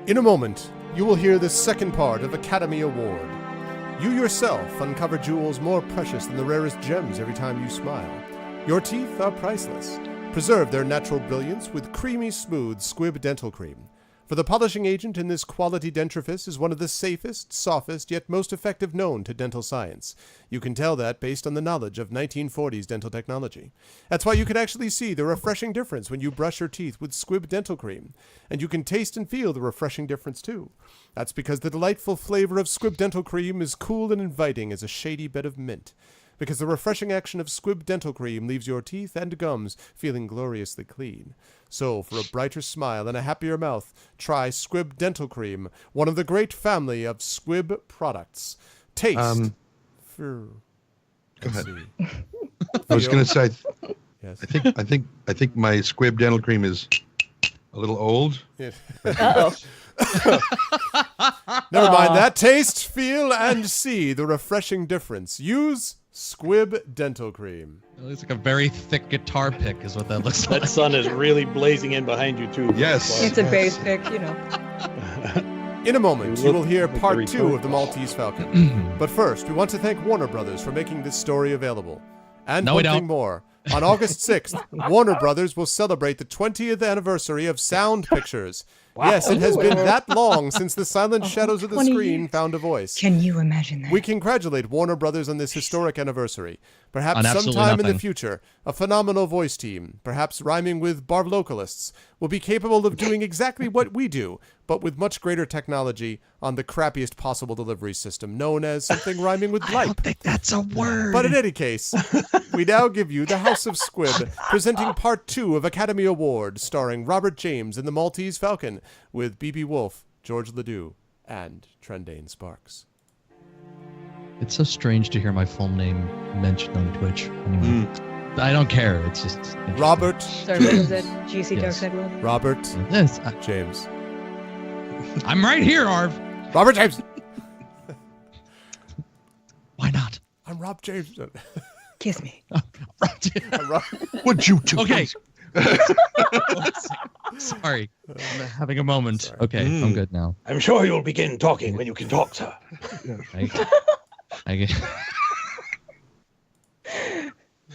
Speaker 1: In a moment, you will hear the second part of Academy Award. You yourself uncover jewels more precious than the rarest gems every time you smile. Your teeth are priceless. Preserve their natural brilliance with creamy smooth Squib Dental Cream. For the polishing agent in this quality dentrifice is one of the safest, softest, yet most effective known to dental science. You can tell that based on the knowledge of 1940s dental technology. That's why you can actually see the refreshing difference when you brush your teeth with Squib Dental Cream. And you can taste and feel the refreshing difference too. That's because the delightful flavor of Squib Dental Cream is cool and inviting as a shady bed of mint. Because the refreshing action of Squib Dental Cream leaves your teeth and gums feeling gloriously clean. So, for a brighter smile and a happier mouth, try Squib Dental Cream, one of the great family of Squib products. Taste.
Speaker 8: Go ahead. I was going to say,
Speaker 1: Yes.
Speaker 8: I think my Squib Dental Cream is a little old.
Speaker 1: Yeah.
Speaker 6: Uh-oh.
Speaker 1: Never mind that. Taste, feel, and see the refreshing difference. Use Squib Dental Cream.
Speaker 7: It looks like a very thick guitar pick is what that looks like.
Speaker 5: That sun is really blazing in behind you, too.
Speaker 8: Yes.
Speaker 6: It's a bass pick, you know.
Speaker 1: In a moment, you will hear
Speaker 5: like
Speaker 1: part
Speaker 5: the
Speaker 1: 2 of the Maltese Falcon. But first, we want to thank Warner Brothers for making this story available. And
Speaker 7: No, we
Speaker 1: one thing
Speaker 7: don't.
Speaker 1: more. On August 6th, Warner Brothers will celebrate the 20th anniversary of Sound Pictures. Yes, it has been that long since the silent shadows of the
Speaker 6: 20
Speaker 1: screen
Speaker 6: years.
Speaker 1: found a voice.
Speaker 6: Can you imagine that?
Speaker 1: We congratulate Warner Brothers on this historic anniversary. Perhaps
Speaker 7: On absolutely
Speaker 1: sometime in the
Speaker 7: nothing.
Speaker 1: future, a phenomenal voice team, perhaps rhyming with Arvocalists, will be capable of doing exactly what we do, but with much greater technology on the crappiest possible delivery system, known as something rhyming with
Speaker 7: I
Speaker 1: light.
Speaker 7: don't think that's a word.
Speaker 1: But in any case, we now give you The House of Squib, presenting part 2 of Academy Award, starring Robert James in The Maltese Falcon, with B.B. Wolf, George Ledoux, and Trendane Sparks.
Speaker 7: It's so strange to hear my full name mentioned on Twitch. Anyway, I don't care. It's just interesting.
Speaker 1: Robert
Speaker 6: Sorry, what was it? GC Dark
Speaker 7: Yes.
Speaker 6: Side World?
Speaker 1: Robert
Speaker 7: Yes,
Speaker 1: James.
Speaker 7: I'm right here, Arv.
Speaker 1: Robert James!
Speaker 7: Why not?
Speaker 1: I'm Rob James.
Speaker 6: Kiss me.
Speaker 1: I'm Rob.
Speaker 8: Would you two?
Speaker 7: Okay. Sorry, I'm having a moment.
Speaker 1: Sorry.
Speaker 7: Okay, I'm good now.
Speaker 11: I'm sure you'll begin talking when you can talk, sir.
Speaker 7: I get...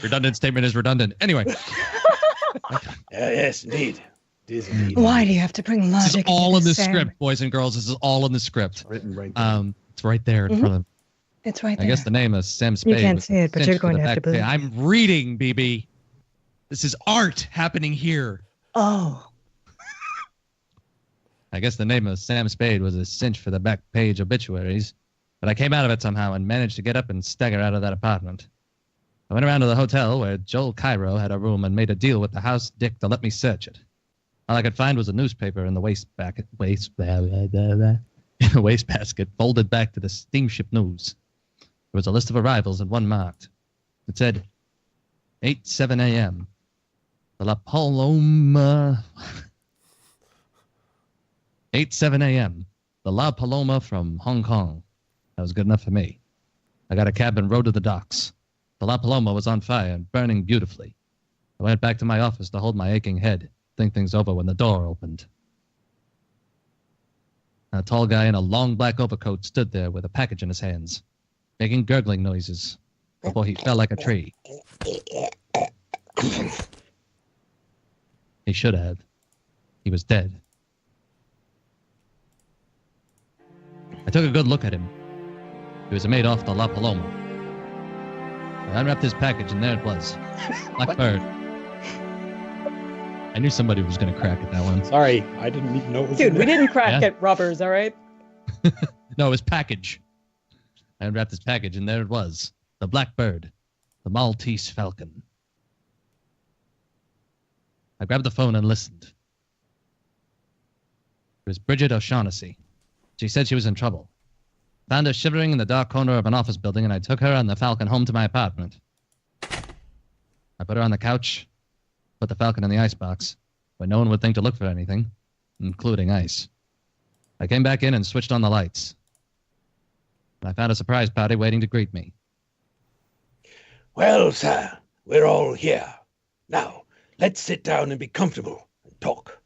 Speaker 7: Redundant statement is redundant. Anyway,
Speaker 11: Yes, indeed. It is indeed.
Speaker 6: Why do you have to bring
Speaker 7: this is
Speaker 6: logic
Speaker 7: all
Speaker 6: into
Speaker 7: in the
Speaker 6: this, Sam?
Speaker 7: script, boys and girls. This is all in the script.
Speaker 8: Written right there.
Speaker 7: It's right there in front of.
Speaker 6: It's right
Speaker 7: I
Speaker 6: there.
Speaker 7: guess the name is Sam Spade.
Speaker 6: can't
Speaker 7: was
Speaker 6: see it, but
Speaker 7: cinched
Speaker 6: you're
Speaker 7: to
Speaker 6: going
Speaker 7: the
Speaker 6: to have to
Speaker 7: back page.
Speaker 6: believe
Speaker 7: I'm reading, BB. This is art happening here.
Speaker 6: Oh.
Speaker 7: I guess the name of Sam Spade was a cinch for the back page obituaries, but I came out of it somehow and managed to get up and stagger out of that apartment. I went around to the hotel where Joel Cairo had a room and made a deal with the house dick to let me search it. All I could find was a newspaper in the wastebasket folded back to the steamship news. There was a list of arrivals and one marked. It said 8:07 a.m. The La Paloma 8:07 a.m. The La Paloma from Hong Kong. That was good enough for me. I got a cab and rode to the docks. The La Paloma was on fire and burning beautifully. I went back to my office to hold my aching head, think things over when the door opened. A tall guy in a long black overcoat stood there with a package in his hands, making gurgling noises before he fell like a tree. He should have. He was dead. I took a good look at him. He was made off the La Paloma. I unwrapped his package, and there it was. Blackbird. I knew somebody was going to crack at that one.
Speaker 5: Sorry, I didn't even know it was
Speaker 12: Dude,
Speaker 5: in
Speaker 12: we
Speaker 5: there.
Speaker 12: didn't crack
Speaker 7: Yeah.
Speaker 12: at rubbers, all right?
Speaker 7: No, it was package. I unwrapped his package, and there it was. The Blackbird. The Maltese Falcon. I grabbed the phone and listened. It was Bridget O'Shaughnessy. She said she was in trouble. Found her shivering in the dark corner of an office building, and I took her and the Falcon home to my apartment. I put her on the couch, put the Falcon in the icebox, where no one would think to look for anything, including ice. I came back in and switched on the lights. I found a surprise party waiting to greet me.
Speaker 11: Well, sir, we're all here. Now, let's sit down and be comfortable and talk.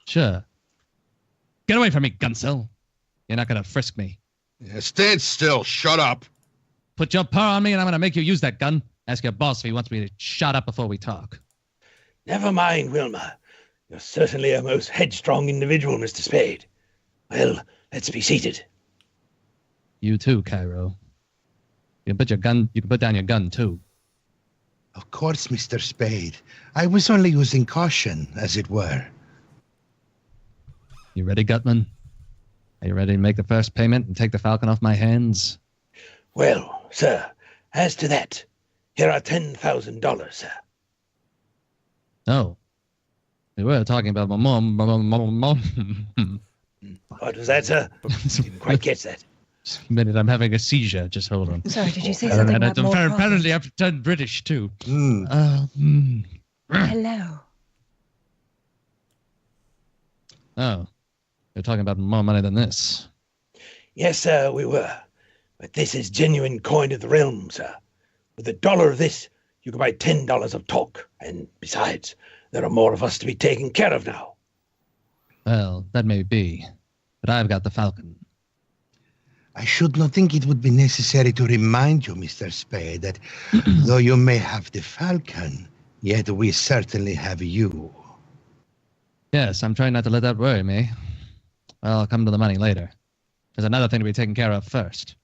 Speaker 7: Sure. Get away from me, Gunsel. You're not going to frisk me.
Speaker 8: Yeah, stand still. Shut up.
Speaker 7: Put your paw on me and I'm going to make you use that gun. Ask your boss if he wants me to shut up before we talk.
Speaker 11: Never mind, Wilma. You're certainly a most headstrong individual, Mr. Spade. Well, let's be seated.
Speaker 7: You too, Cairo. You can put down your gun too.
Speaker 9: Of course, Mr. Spade. I was only using caution, as it were.
Speaker 7: You ready, Gutman? Are you ready to make the first payment and take the Falcon off my hands?
Speaker 11: Well, sir, as to that, here are $10,000, sir.
Speaker 7: Oh. We were talking about my mom.
Speaker 11: What was that, sir? Didn't quite catch that.
Speaker 7: Just a minute, I'm having a seizure. Just hold on.
Speaker 6: Sorry, did you say something about more profit?
Speaker 7: Apparently, I've turned British too.
Speaker 6: Hello.
Speaker 7: Oh. You're talking about more money than this.
Speaker 11: Yes, sir, we were. But this is genuine coin of the realm, sir. With $1 of this, you can buy $10 of talk. And besides, there are more of us to be taken care of now.
Speaker 7: Well, that may be. But I've got the Falcon.
Speaker 9: I should not think it would be necessary to remind you, Mr. Spade, that though you may have the Falcon, yet we certainly have you.
Speaker 7: Yes, I'm trying not to let that worry me. Well, I'll come to the money later. There's another thing to be taken care of first.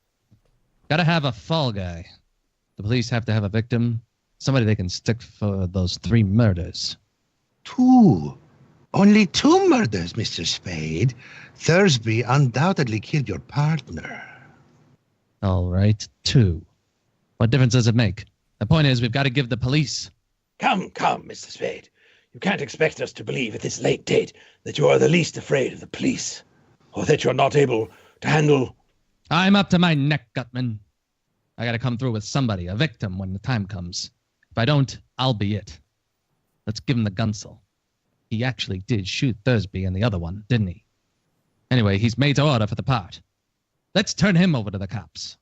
Speaker 7: Gotta have a fall guy. The police have to have a victim. Somebody they can stick for those 3 murders.
Speaker 9: 2? Only 2 murders, Mr. Spade. Thursby undoubtedly killed your partner.
Speaker 7: All right, 2. What difference does it make? The point is, we've got to give the police...
Speaker 11: Come, Mr. Spade. You can't expect us to believe at this late date that you are the least afraid of the police, or that you're not able to handle...
Speaker 7: I'm up to my neck, Gutman. I gotta come through with somebody, a victim, when the time comes. If I don't, I'll be it. Let's give him the gunsel. He actually did shoot Thursby and the other one, didn't he? Anyway, he's made to order for the part. Let's turn him over to the cops.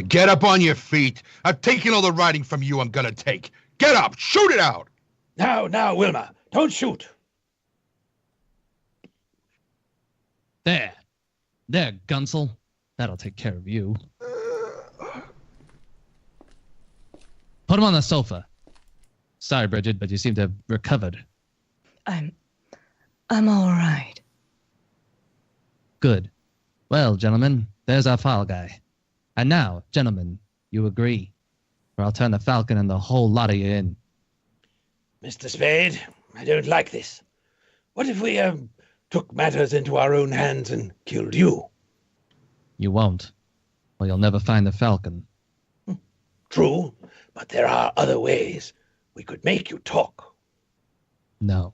Speaker 8: Get up on your feet. I've taken all the riding from you I'm gonna take. Get up. Shoot it out.
Speaker 11: Now, Wilma, don't shoot.
Speaker 7: There, Gunsel. That'll take care of you. Put him on the sofa. Sorry, Bridget, but you seem to have recovered.
Speaker 6: I'm all right.
Speaker 7: Good. Well, gentlemen, there's our file guy. And now, gentlemen, you agree, or I'll turn the Falcon and the whole lot of you in.
Speaker 11: Mr. Spade, I don't like this. What if we took matters into our own hands and killed you?
Speaker 7: You won't, or you'll never find the Falcon.
Speaker 11: True, but there are other ways. We could make you talk.
Speaker 7: No.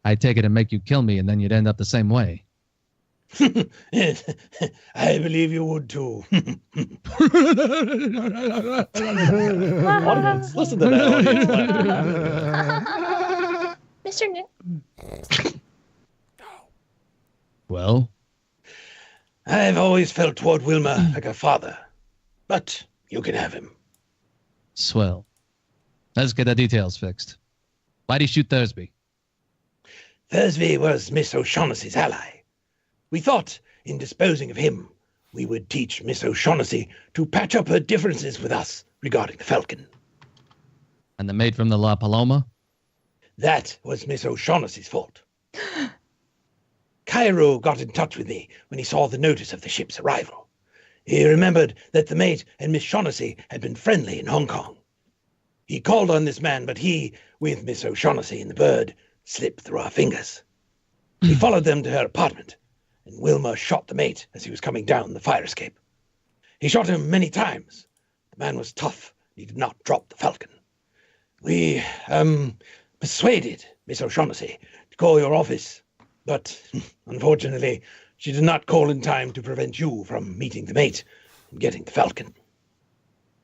Speaker 7: I'd take it and make you kill me, and then you'd end up the same way.
Speaker 11: I believe you would too.
Speaker 5: Audience, listen to that audience laugh.
Speaker 6: Mr. Nick.
Speaker 7: Well?
Speaker 11: I've always felt toward Wilma like a father, but you can have him.
Speaker 7: Swell. Let's get the details fixed. Why'd he shoot Thursby?
Speaker 11: Thursby was Miss O'Shaughnessy's ally. We thought, in disposing of him, we would teach Miss O'Shaughnessy to patch up her differences with us regarding the Falcon.
Speaker 7: And the maid from the La Paloma?
Speaker 11: That was Miss O'Shaughnessy's fault. Cairo got in touch with me when he saw the notice of the ship's arrival. He remembered that the mate and Miss Shaughnessy had been friendly in Hong Kong. He called on this man, but he, with Miss O'Shaughnessy and the bird, slipped through our fingers. We followed them to her apartment, and Wilmer shot the mate as he was coming down the fire escape. He shot him many times. The man was tough. He did not drop the falcon. We, persuaded Miss O'Shaughnessy to call your office, but unfortunately, she did not call in time to prevent you from meeting the mate and getting the falcon.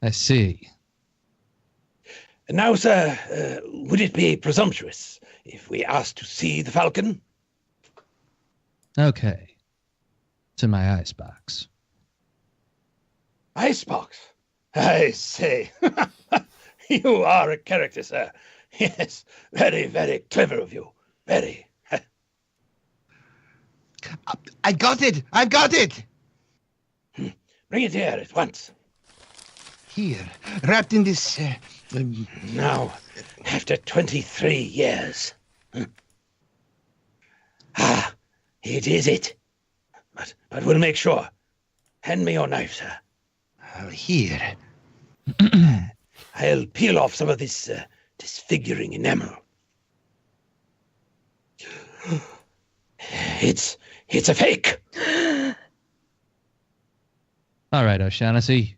Speaker 7: I see.
Speaker 11: And now, sir, would it be presumptuous if we asked to see the falcon?
Speaker 7: Okay. It's in my icebox.
Speaker 11: Icebox? I say. You are a character, sir. Yes, very, very clever of you. Very.
Speaker 9: I got it! I got it!
Speaker 11: Bring it here at once.
Speaker 9: Here, wrapped in this...
Speaker 11: Now, after 23 years. Ah, it is it. But we'll make sure. Hand me your knife, sir.
Speaker 9: Here.
Speaker 11: I'll peel off some of this disfiguring enamel. It's a fake.
Speaker 7: All right, O'Shaughnessy.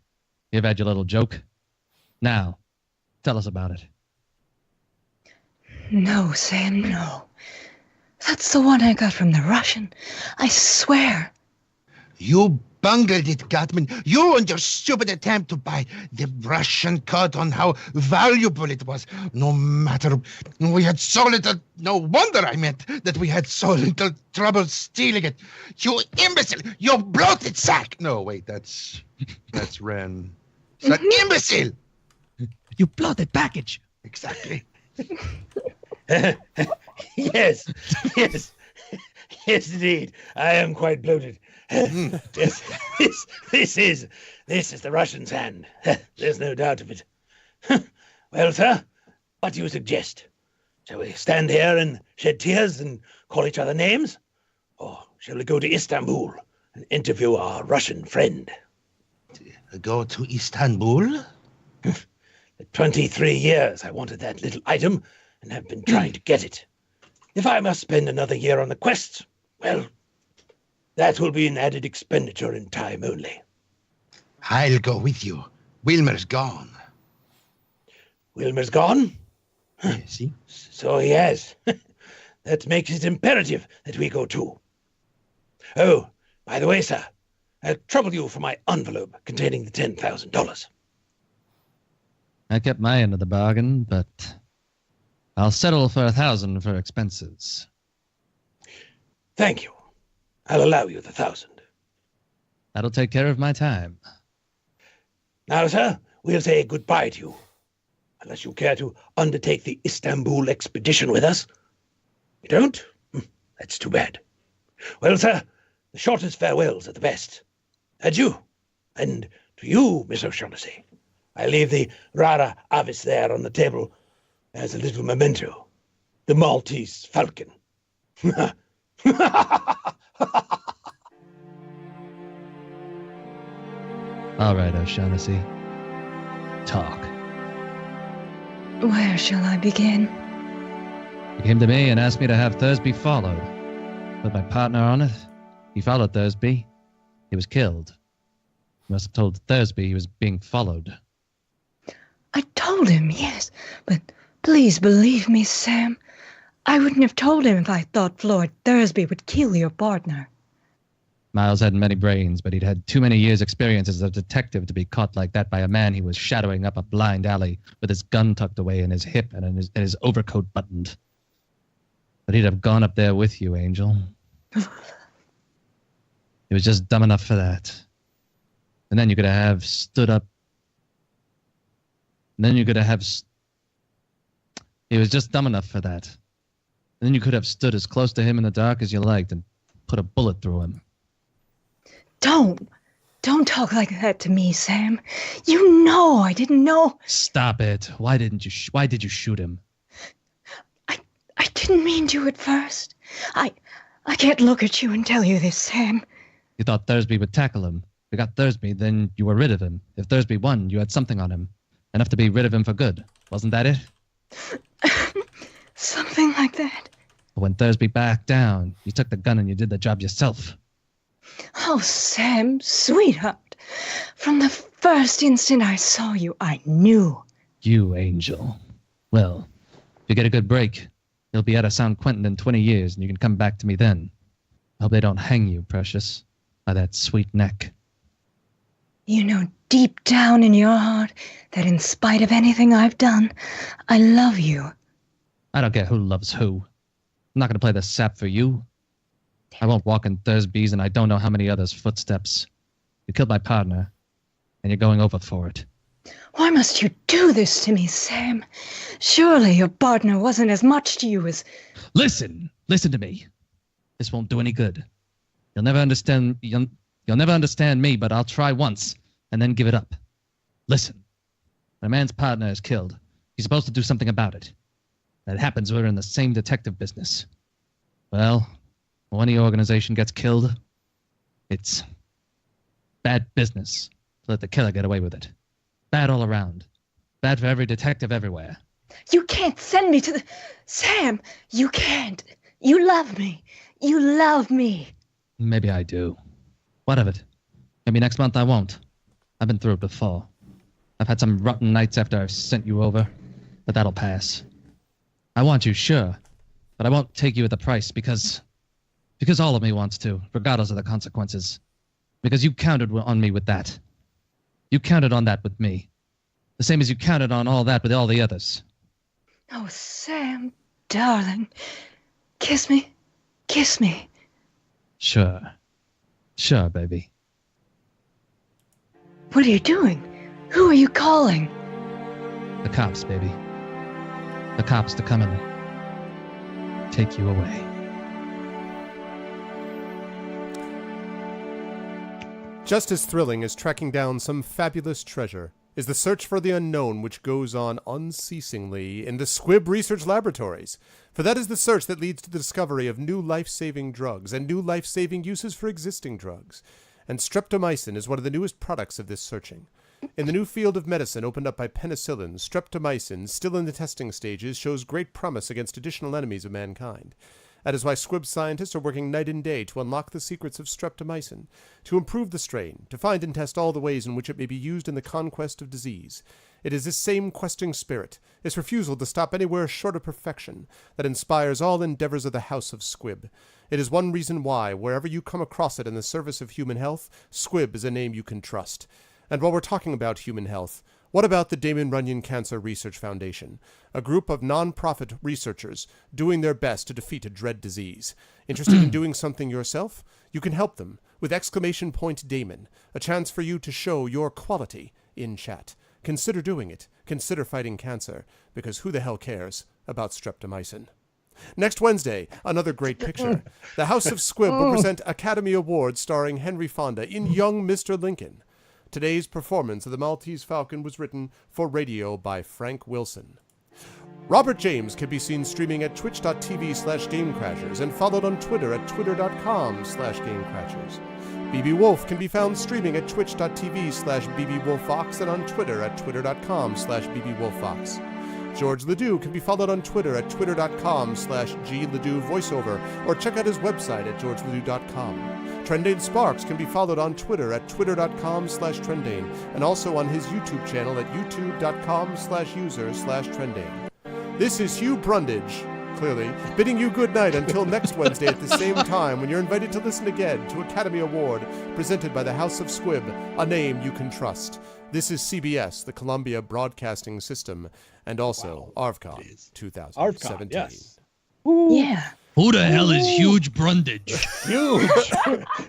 Speaker 7: You've had your little joke. Now, tell us about it.
Speaker 6: No, Sam, no. That's the one I got from the Russian. I swear.
Speaker 9: You bungled it, Gatman. You and your stupid attempt to buy the Russian cut on how valuable it was. No matter, we had so little, no wonder I meant that we had so little trouble stealing it. You imbecile, you bloated sack.
Speaker 8: No, wait, that's Ren. That
Speaker 9: Imbecile!
Speaker 7: You bloated package.
Speaker 9: Exactly.
Speaker 11: Yes, indeed. I am quite bloated. Yes, this is the Russian's hand. There's no doubt of it. Well, sir, what do you suggest? Shall we stand here and shed tears and call each other names? Or shall we go to Istanbul and interview our Russian friend?
Speaker 9: Go to Istanbul?
Speaker 11: 23 years I wanted that little item and have been trying to get it. If I must spend another year on the quest, well, that will be an added expenditure in time only.
Speaker 9: I'll go with you. Wilmer's gone.
Speaker 11: Wilmer's gone?
Speaker 9: See?
Speaker 11: So he has. That makes it imperative that we go too. Oh, by the way, sir, I'll trouble you for my envelope containing the $10,000.
Speaker 7: I kept my end of the bargain, but I'll settle for $1,000 for expenses.
Speaker 11: Thank you. I'll allow you the $1,000.
Speaker 7: That'll take care of my time.
Speaker 11: Now, sir, we'll say goodbye to you. Unless you care to undertake the Istanbul expedition with us. You don't? That's too bad. Well, sir, the shortest farewells are the best. Adieu. And to you, Miss O'Shaughnessy, I leave the rara avis there on the table as a little memento. The Maltese falcon.
Speaker 7: All right, O'Shaughnessy. Talk.
Speaker 6: Where shall I begin?
Speaker 7: He came to me and asked me to have Thursby followed. Put my partner on it. He followed Thursby. He was killed. He must have told Thursby he was being followed.
Speaker 6: I told him, yes, but please believe me, Sam. I wouldn't have told him if I thought Floyd Thursby would kill your partner.
Speaker 7: Miles hadn't many brains, but he'd had too many years' experience as a detective to be caught like that by a man he was shadowing up a blind alley with his gun tucked away in his hip and his overcoat buttoned. But he'd have gone up there with you, Angel. He was just dumb enough for that. And then you could have stood up. And then you could have... He was just dumb enough for that. And then you could have stood as close to him in the dark as you liked and put a bullet through him.
Speaker 6: Don't talk like that to me, Sam. You know I didn't know.
Speaker 7: Stop it. Why did you shoot him?
Speaker 6: I didn't mean to at first. I I can't look at you and tell you this, Sam.
Speaker 7: You thought Thursby would tackle him. If you got Thursby, then you were rid of him. If Thursby won, you had something on him. Enough to be rid of him for good. Wasn't that it?
Speaker 6: Something like that.
Speaker 7: But when Thursby backed down, you took the gun and you did the job yourself.
Speaker 6: Oh, Sam, sweetheart. From the first instant I saw you, I knew.
Speaker 7: You angel. Well, if you get a good break, you'll be out of San Quentin in 20 years, and you can come back to me then. I hope they don't hang you, precious, by that sweet neck.
Speaker 6: You know deep down in your heart that in spite of anything I've done, I love you.
Speaker 7: I don't care who loves who. I'm not going to play the sap for you. I won't walk in Thursby's, and I don't know how many others' footsteps. You killed my partner, and you're going over for it.
Speaker 6: Why must you do this to me, Sam? Surely your partner wasn't as much to you as...
Speaker 7: Listen to me. This won't do any good. You'll never understand me, but I'll try once, and then give it up. Listen, when a man's partner is killed, he's supposed to do something about it. That happens, we're in the same detective business. Well, when any organization gets killed, it's bad business to let the killer get away with it. Bad all around. Bad for every detective everywhere.
Speaker 6: You can't send me to the... Sam, you can't. You love me. You love me.
Speaker 7: Maybe I do. What of it? Maybe next month I won't. I've been through it before. I've had some rotten nights after I've sent you over, but that'll pass. I want you, sure, but I won't take you at the price because all of me wants to, regardless of the consequences. Because you counted on me with that. You counted on that with me. The same as you counted on all that with all the others.
Speaker 6: Oh, Sam, darling. Kiss me. Kiss me.
Speaker 7: Sure. Sure, baby.
Speaker 6: What are you doing? Who are you calling?
Speaker 7: The cops, baby. The cops to come and take you away.
Speaker 1: Just as thrilling as tracking down some fabulous treasure is the search for the unknown which goes on unceasingly in the Squibb Research Laboratories. For that is the search that leads to the discovery of new life-saving drugs and new life-saving uses for existing drugs. And streptomycin is one of the newest products of this searching. In the new field of medicine opened up by penicillin, streptomycin, still in the testing stages, shows great promise against additional enemies of mankind. That is why Squibb scientists are working night and day to unlock the secrets of streptomycin, to improve the strain, to find and test all the ways in which it may be used in the conquest of disease. It is this same questing spirit, this refusal to stop anywhere short of perfection, that inspires all endeavors of the House of Squibb. It is one reason why, wherever you come across it in the service of human health, Squibb is a name you can trust. And while we're talking about human health, what about the Damon Runyon Cancer Research Foundation, a group of non-profit researchers doing their best to defeat a dread disease? Interested in doing something yourself? You can help them with !Damon, a chance for you to show your quality in chat. Consider doing it. Consider fighting cancer, because who the hell cares about streptomycin? Next Wednesday, another great picture. The House of Squibb will present Academy Awards starring Henry Fonda in Young Mr. Lincoln. Today's performance of the Maltese Falcon was written for radio by Frank Wilson. Robert James can be seen streaming at twitch.tv/gamecrashers and followed on Twitter at twitter.com/gamecrashers. BB Wolf can be found streaming at twitch.tv/bbwolffox and on Twitter at twitter.com/bbwolffox. George Ledoux can be followed on Twitter at twitter.com/gledouxvoiceover or check out his website at georgeledoux.com. Trendane Sparks can be followed on Twitter at twitter.com/Trendane and also on his YouTube channel at youtube.com/user/Trendane. This is Hugh Brundage, clearly, bidding you good night until next Wednesday at the same time when you're invited to listen again to Academy Award presented by the House of Squibb, a name you can trust. This is CBS, the Columbia Broadcasting System, and also ArvCon 2017.
Speaker 5: ArvCon, yes.
Speaker 6: Yeah.
Speaker 7: Who the hell is Huge Brundage?
Speaker 5: Huge.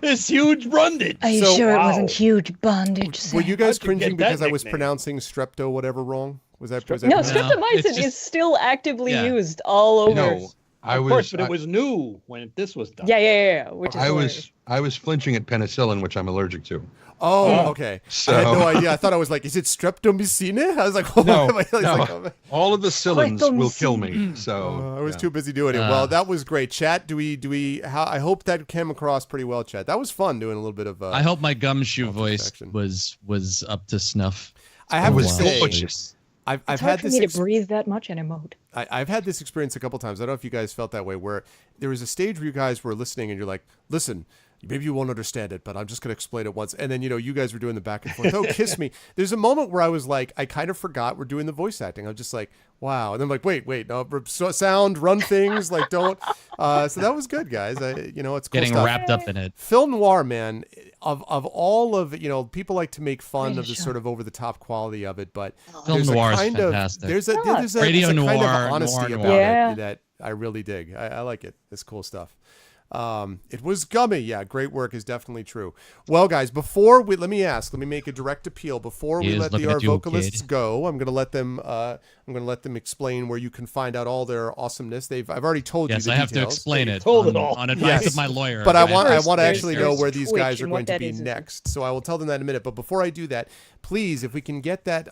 Speaker 5: It's Huge Brundage.
Speaker 6: Are you sure it wasn't huge bondage, Sam?
Speaker 1: Were you guys
Speaker 5: How'd you
Speaker 1: cringing
Speaker 5: get that
Speaker 1: because I was
Speaker 5: nickname?
Speaker 1: pronouncing strepto whatever wrong? Was that
Speaker 6: No,
Speaker 7: it's
Speaker 6: streptomycin
Speaker 7: just-
Speaker 6: is still actively
Speaker 7: Yeah.
Speaker 6: used all over.
Speaker 8: No,
Speaker 5: Of course, but it was new when this was done.
Speaker 6: Yeah. Which is
Speaker 8: I
Speaker 6: hilarious.
Speaker 8: was flinching at penicillin, which I'm allergic to.
Speaker 1: Oh, okay.
Speaker 8: So-
Speaker 1: I had no idea. I thought I was like, is it streptomycin? I was like, what
Speaker 8: No,
Speaker 1: am I? I was
Speaker 8: no.
Speaker 1: like, oh,
Speaker 8: All of the Cillins will kill me. So
Speaker 1: I was too busy doing it. Well, that was great. Chat, do we? I hope that came across pretty well, chat. That was fun doing a little bit of.
Speaker 7: I hope my gumshoe voice
Speaker 1: section.
Speaker 7: was up to snuff.
Speaker 1: I have
Speaker 8: It
Speaker 1: to
Speaker 8: was
Speaker 1: say,
Speaker 8: gorgeous.
Speaker 1: I've
Speaker 6: It's
Speaker 1: had
Speaker 6: hard for
Speaker 1: this.
Speaker 6: me to breathe that much in a mode.
Speaker 1: I've had this experience a couple times. I don't know if you guys felt that way, where there was a stage where you guys were listening and you're like, listen, maybe you won't understand it, but I'm just going to explain it once. And then, you guys were doing the back and forth. Oh, kiss me. There's a moment where I was like, I kind of forgot we're doing the voice acting. I was just like, wow. And then I'm like, wait, no, sound, run things, like don't. So that was good, guys. It's cool
Speaker 7: Getting
Speaker 1: stuff.
Speaker 7: wrapped up in it.
Speaker 1: Film noir, man, of all of, people like to make fun
Speaker 6: Great
Speaker 1: of the
Speaker 6: show.
Speaker 1: sort of over the top quality of it, but
Speaker 7: Film
Speaker 1: there's a
Speaker 7: noir is
Speaker 1: kind of,
Speaker 7: fantastic.
Speaker 1: there's a
Speaker 7: Radio
Speaker 1: kind of
Speaker 7: noir,
Speaker 1: honesty
Speaker 7: noir.
Speaker 1: about
Speaker 6: Yeah.
Speaker 1: it that I really dig. I like it. It's cool stuff. It was gummy. Yeah, great work is definitely true. Well, guys, let me make a direct appeal before we
Speaker 7: He is
Speaker 1: let the
Speaker 7: looking at you,
Speaker 1: Arvocalists
Speaker 7: kid.
Speaker 1: go. I'm going to let them explain where you can find out all their awesomeness. I've already told you
Speaker 7: Yes,
Speaker 1: the
Speaker 7: I have to
Speaker 1: details.
Speaker 7: explain it
Speaker 11: told
Speaker 7: on,
Speaker 11: it all.
Speaker 7: on advice
Speaker 1: Yes.
Speaker 7: of my lawyer.
Speaker 1: But I want
Speaker 6: First,
Speaker 1: to
Speaker 6: there's-
Speaker 1: actually know
Speaker 6: there's
Speaker 1: where these
Speaker 6: Twitch
Speaker 1: guys are
Speaker 6: and
Speaker 1: going
Speaker 6: what
Speaker 1: to
Speaker 6: that
Speaker 1: be
Speaker 6: is.
Speaker 1: next. So I will tell them that in a minute. But before I do that, please, if we can get that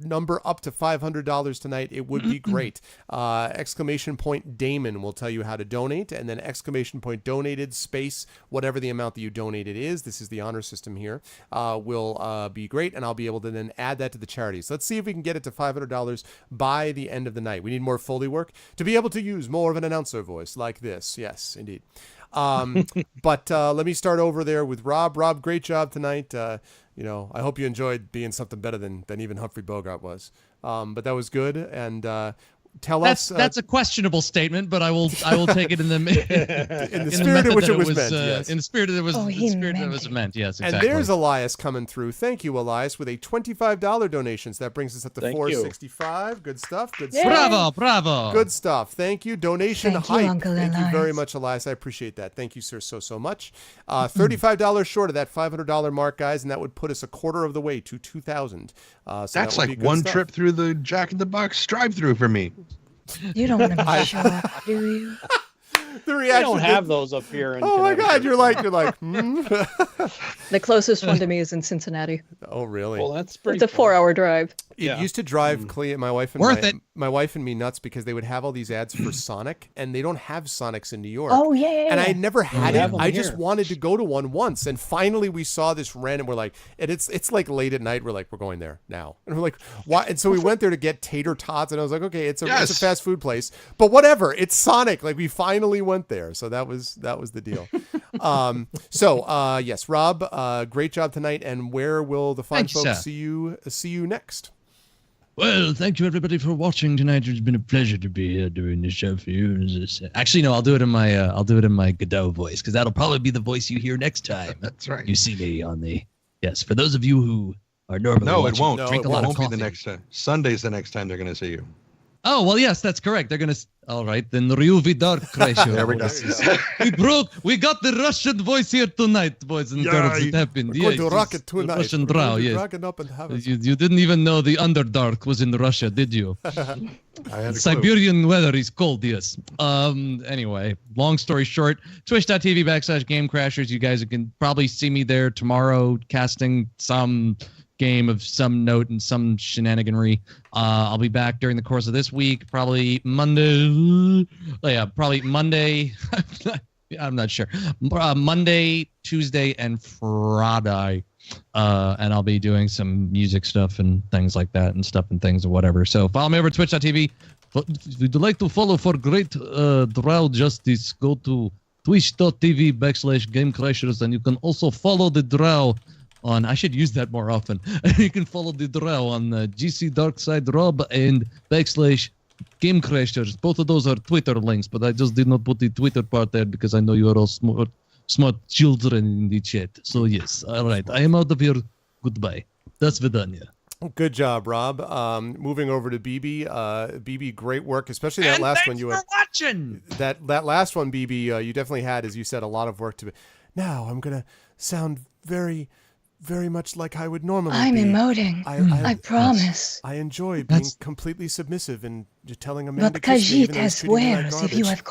Speaker 1: number up to $500 tonight, it would be great. Exclamation point Damon will tell you how to donate, and then exclamation point donated space whatever the amount that you donated is. This is the honor system here. Will be great, and I'll be able to then add that to the charities. Let's see if we can get it to $500 by the end of the night. We need more Foley work to be able to use more of an announcer voice like this. Yes, indeed. But let me start over there with Rob. Rob, great job tonight. I hope you enjoyed being something better than even Humphrey Bogart was. But that was good. And tell us.
Speaker 7: That's a questionable statement, but I will take it in the
Speaker 1: spirit in which it was meant, yes.
Speaker 7: In the spirit that it was
Speaker 6: Oh, he
Speaker 7: that it
Speaker 6: meant
Speaker 7: was
Speaker 6: it.
Speaker 7: meant. Yes,
Speaker 1: And
Speaker 7: exactly.
Speaker 1: there's Elias coming through. Thank you, Elias, with a $25 donation. So that brings us up to
Speaker 11: Thank you.
Speaker 1: $465. Good stuff. Good
Speaker 6: Yay.
Speaker 1: stuff.
Speaker 7: Bravo.
Speaker 1: Good stuff. Thank you. Donation
Speaker 6: Thank you,
Speaker 1: hype.
Speaker 6: Uncle
Speaker 1: Thank you very
Speaker 6: Elias.
Speaker 1: much, Elias. I appreciate that. Thank you, sir, so much. $35 short of that $500 mark, guys, and that would put us a quarter of the way to $2,000. So
Speaker 8: That's
Speaker 1: that would be
Speaker 8: like
Speaker 1: good
Speaker 8: one
Speaker 1: stuff.
Speaker 8: trip through the Jack in the Box drive-through for me.
Speaker 6: You don't want to be sure, do you?
Speaker 1: The
Speaker 5: We
Speaker 1: reaction.
Speaker 5: don't have those up here. In
Speaker 1: Oh my God!
Speaker 5: Connecticut.
Speaker 1: You're like. Hmm?
Speaker 6: The closest one to me is in Cincinnati.
Speaker 1: Oh really?
Speaker 5: Well, that's pretty.
Speaker 6: It's a 4-hour drive.
Speaker 1: It
Speaker 5: Yeah.
Speaker 1: used to drive Clea, my wife and
Speaker 7: Worth it.
Speaker 1: my wife and me nuts because they would have all these ads for Sonic, and they don't have Sonics in New York.
Speaker 6: Oh yeah.
Speaker 1: And I never had
Speaker 5: have
Speaker 1: it.
Speaker 5: them
Speaker 1: I just
Speaker 5: here.
Speaker 1: wanted to go to one once, and finally we saw this random. We're like, and it's like late at night. We're like, we're going there now, and we're like, why? And so we went there to get tater tots, and I was like, okay, it's a
Speaker 8: Yes.
Speaker 1: fast food place, but whatever. It's Sonic. Like we finally went there, so that was the deal. Yes, Rob, great job tonight. And where will the fine
Speaker 7: Thank you,
Speaker 1: folks
Speaker 7: sir.
Speaker 1: see you next?
Speaker 7: Well, thank you everybody for watching tonight. It's been a pleasure to be here doing the show for you. Actually, no, I'll do it in my Godot voice because that'll probably be the voice you hear next time.
Speaker 8: That's right.
Speaker 7: You see me on the. Yes, for those of you who are normally
Speaker 8: No, it
Speaker 7: watching,
Speaker 8: won't.
Speaker 7: drink
Speaker 1: No,
Speaker 7: a
Speaker 1: it
Speaker 7: lot
Speaker 8: won't
Speaker 7: of
Speaker 8: be
Speaker 7: coffee.
Speaker 8: the next time. Sunday's the next time they're going to see you.
Speaker 7: Oh well, yes, that's correct. They're gonna. All right, then Ryuvi Dark Kreisho.
Speaker 8: There we go.
Speaker 7: We got the Russian voice here tonight, boys and girls. It happened.
Speaker 1: We're going to
Speaker 7: Yes,
Speaker 1: rock
Speaker 7: yes,
Speaker 1: it tonight.
Speaker 7: the Russian
Speaker 1: We're going
Speaker 7: drow.
Speaker 1: to
Speaker 7: Yes.
Speaker 1: rock it up and have it.
Speaker 7: You didn't even know the Underdark was in Russia, did you?
Speaker 8: I had a clue.
Speaker 7: Siberian weather is cold, yes. Anyway, long story short, twitch.tv/Game Crashers. You guys can probably see me there tomorrow casting some game of some note and some shenaniganry. I'll be back during the course of this week, probably Monday. Probably Monday. I'm not sure. Monday, Tuesday, and Friday. And I'll be doing some music stuff and things like that and whatever. So follow me over at twitch.tv. If you'd like to follow for great drow justice, go to twitch.tv/Game Crashers, and you can also follow the drow on, I should use that more often. You can follow the drow on GC Darkside Rob and /Game Crashers. Both of those are Twitter links, but I just did not put the Twitter part there because I know you are all smart children in the chat. So yes, all right, I am out of here. Goodbye. Das Vidania.
Speaker 1: Good job, Rob. Moving over to BB. BB, great work, especially that last one. You had
Speaker 7: watching.
Speaker 1: that last one, BB. You definitely had, as you said, a lot of work to. Now I'm gonna sound very very much like I would normally
Speaker 6: I'm
Speaker 1: be.
Speaker 6: emoting. I promise.
Speaker 1: I enjoy being completely submissive and telling a man
Speaker 6: Not
Speaker 1: to kiss me even though he's
Speaker 6: cajitas
Speaker 1: treating me like
Speaker 6: huevos if you
Speaker 1: garbage.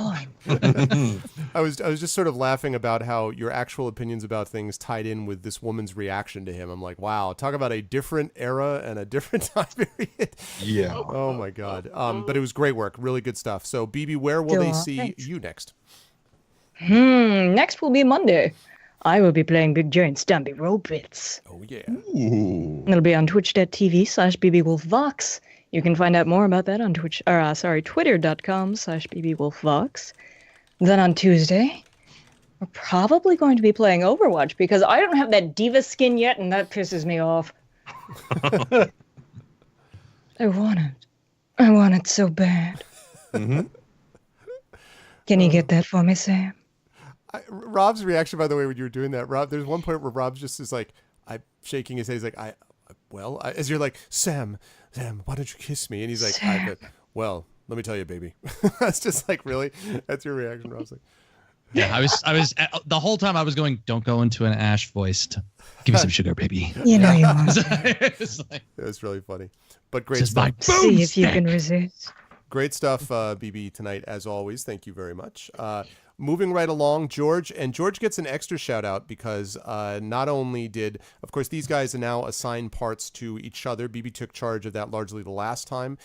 Speaker 6: have coin.
Speaker 1: I was just sort of laughing about how your actual opinions about things tied in with this woman's reaction to him. I'm like, wow, talk about a different era and a different time period.
Speaker 8: Yeah.
Speaker 1: Oh my God. But it was great work. Really good stuff. So BB, where will they see you next?
Speaker 6: Next will be Monday. I will be playing Big Giant Stampy Robits.
Speaker 1: Oh yeah.
Speaker 6: It'll be on twitch.tv/bbwolfvox. You can find out more about that on twitter.com/bbwolfvox. Then on Tuesday, we're probably going to be playing Overwatch because I don't have that diva skin yet, and that pisses me off. I want it. I want it so bad.
Speaker 1: Mm-hmm.
Speaker 6: Can you get that for me, Sam?
Speaker 1: Rob's reaction, by the way, when you were doing that, Rob, there's one point where Rob just is like, I'm shaking his head. He's like, as you're like, Sam, why don't you kiss me? And he's like, well, let me tell you, baby. That's just like, really? That's your reaction, Rob's like.
Speaker 7: Yeah, I was the whole time I was going, don't go into an Ash voice. Give me some sugar, baby.
Speaker 6: You know you want
Speaker 7: it.
Speaker 1: It was really funny, but great stuff.
Speaker 6: See if you can resist.
Speaker 1: Great stuff, BB, tonight, as always. Thank you very much. Moving right along, George. And George gets an extra shout out because not only did, of course, these guys are now assigned parts to each other. BB took charge of that largely the last time.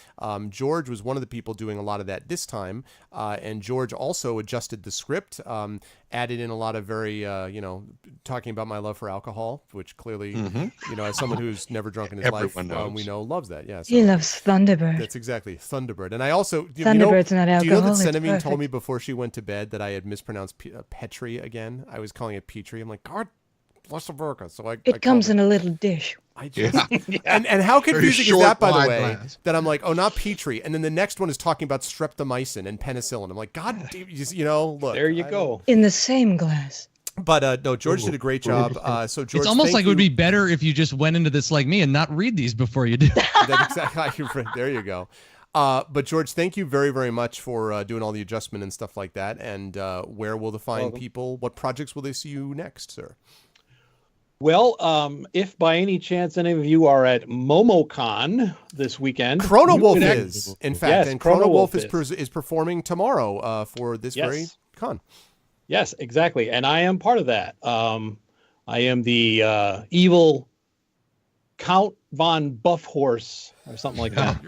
Speaker 1: George was one of the people doing a lot of that this time. And George also adjusted the script, added in a lot of very, talking about my love for alcohol, which clearly, as someone who's never drunk in his life, we know loves that. Yeah, so
Speaker 6: he loves Thunderbird.
Speaker 1: That's exactly Thunderbird. And I also,
Speaker 6: Thunderbird's not alcohol.
Speaker 1: Do you know that
Speaker 6: it's
Speaker 1: Cenemine told
Speaker 6: perfect.
Speaker 1: me before she went to bed that I had mispronounced Petri again? I was calling it Petri. I'm like, God bless America. So I
Speaker 6: comes in a little dish.
Speaker 1: I just, and how confusing is
Speaker 8: short,
Speaker 1: that, by the
Speaker 8: wide
Speaker 1: way,
Speaker 8: glass.
Speaker 1: that I'm like, oh, not Petri. And then the next one is talking about streptomycin and penicillin. I'm like, God, look.
Speaker 5: There you go.
Speaker 6: In the same glass.
Speaker 1: But no, George did a great job. So George,
Speaker 7: It's almost
Speaker 1: thank
Speaker 7: like it would
Speaker 1: you.
Speaker 7: be better if you just went into this like me and not read these before you do.
Speaker 1: That's exactly. There you go. But George, thank you very, very much for doing all the adjustment and stuff like that. And where will the fine people? What projects will they see you next, sir?
Speaker 5: Well, if by any chance any of you are at MomoCon this weekend,
Speaker 1: Chrono
Speaker 5: you
Speaker 1: Wolf
Speaker 5: can
Speaker 1: is, in fact,
Speaker 5: Yes,
Speaker 1: and Chrono Wolf
Speaker 5: is.
Speaker 1: is performing tomorrow for this
Speaker 5: Yes.
Speaker 1: very con.
Speaker 5: Yes, exactly, and I am part of that. I am the evil Count von Buffhorse or something like that.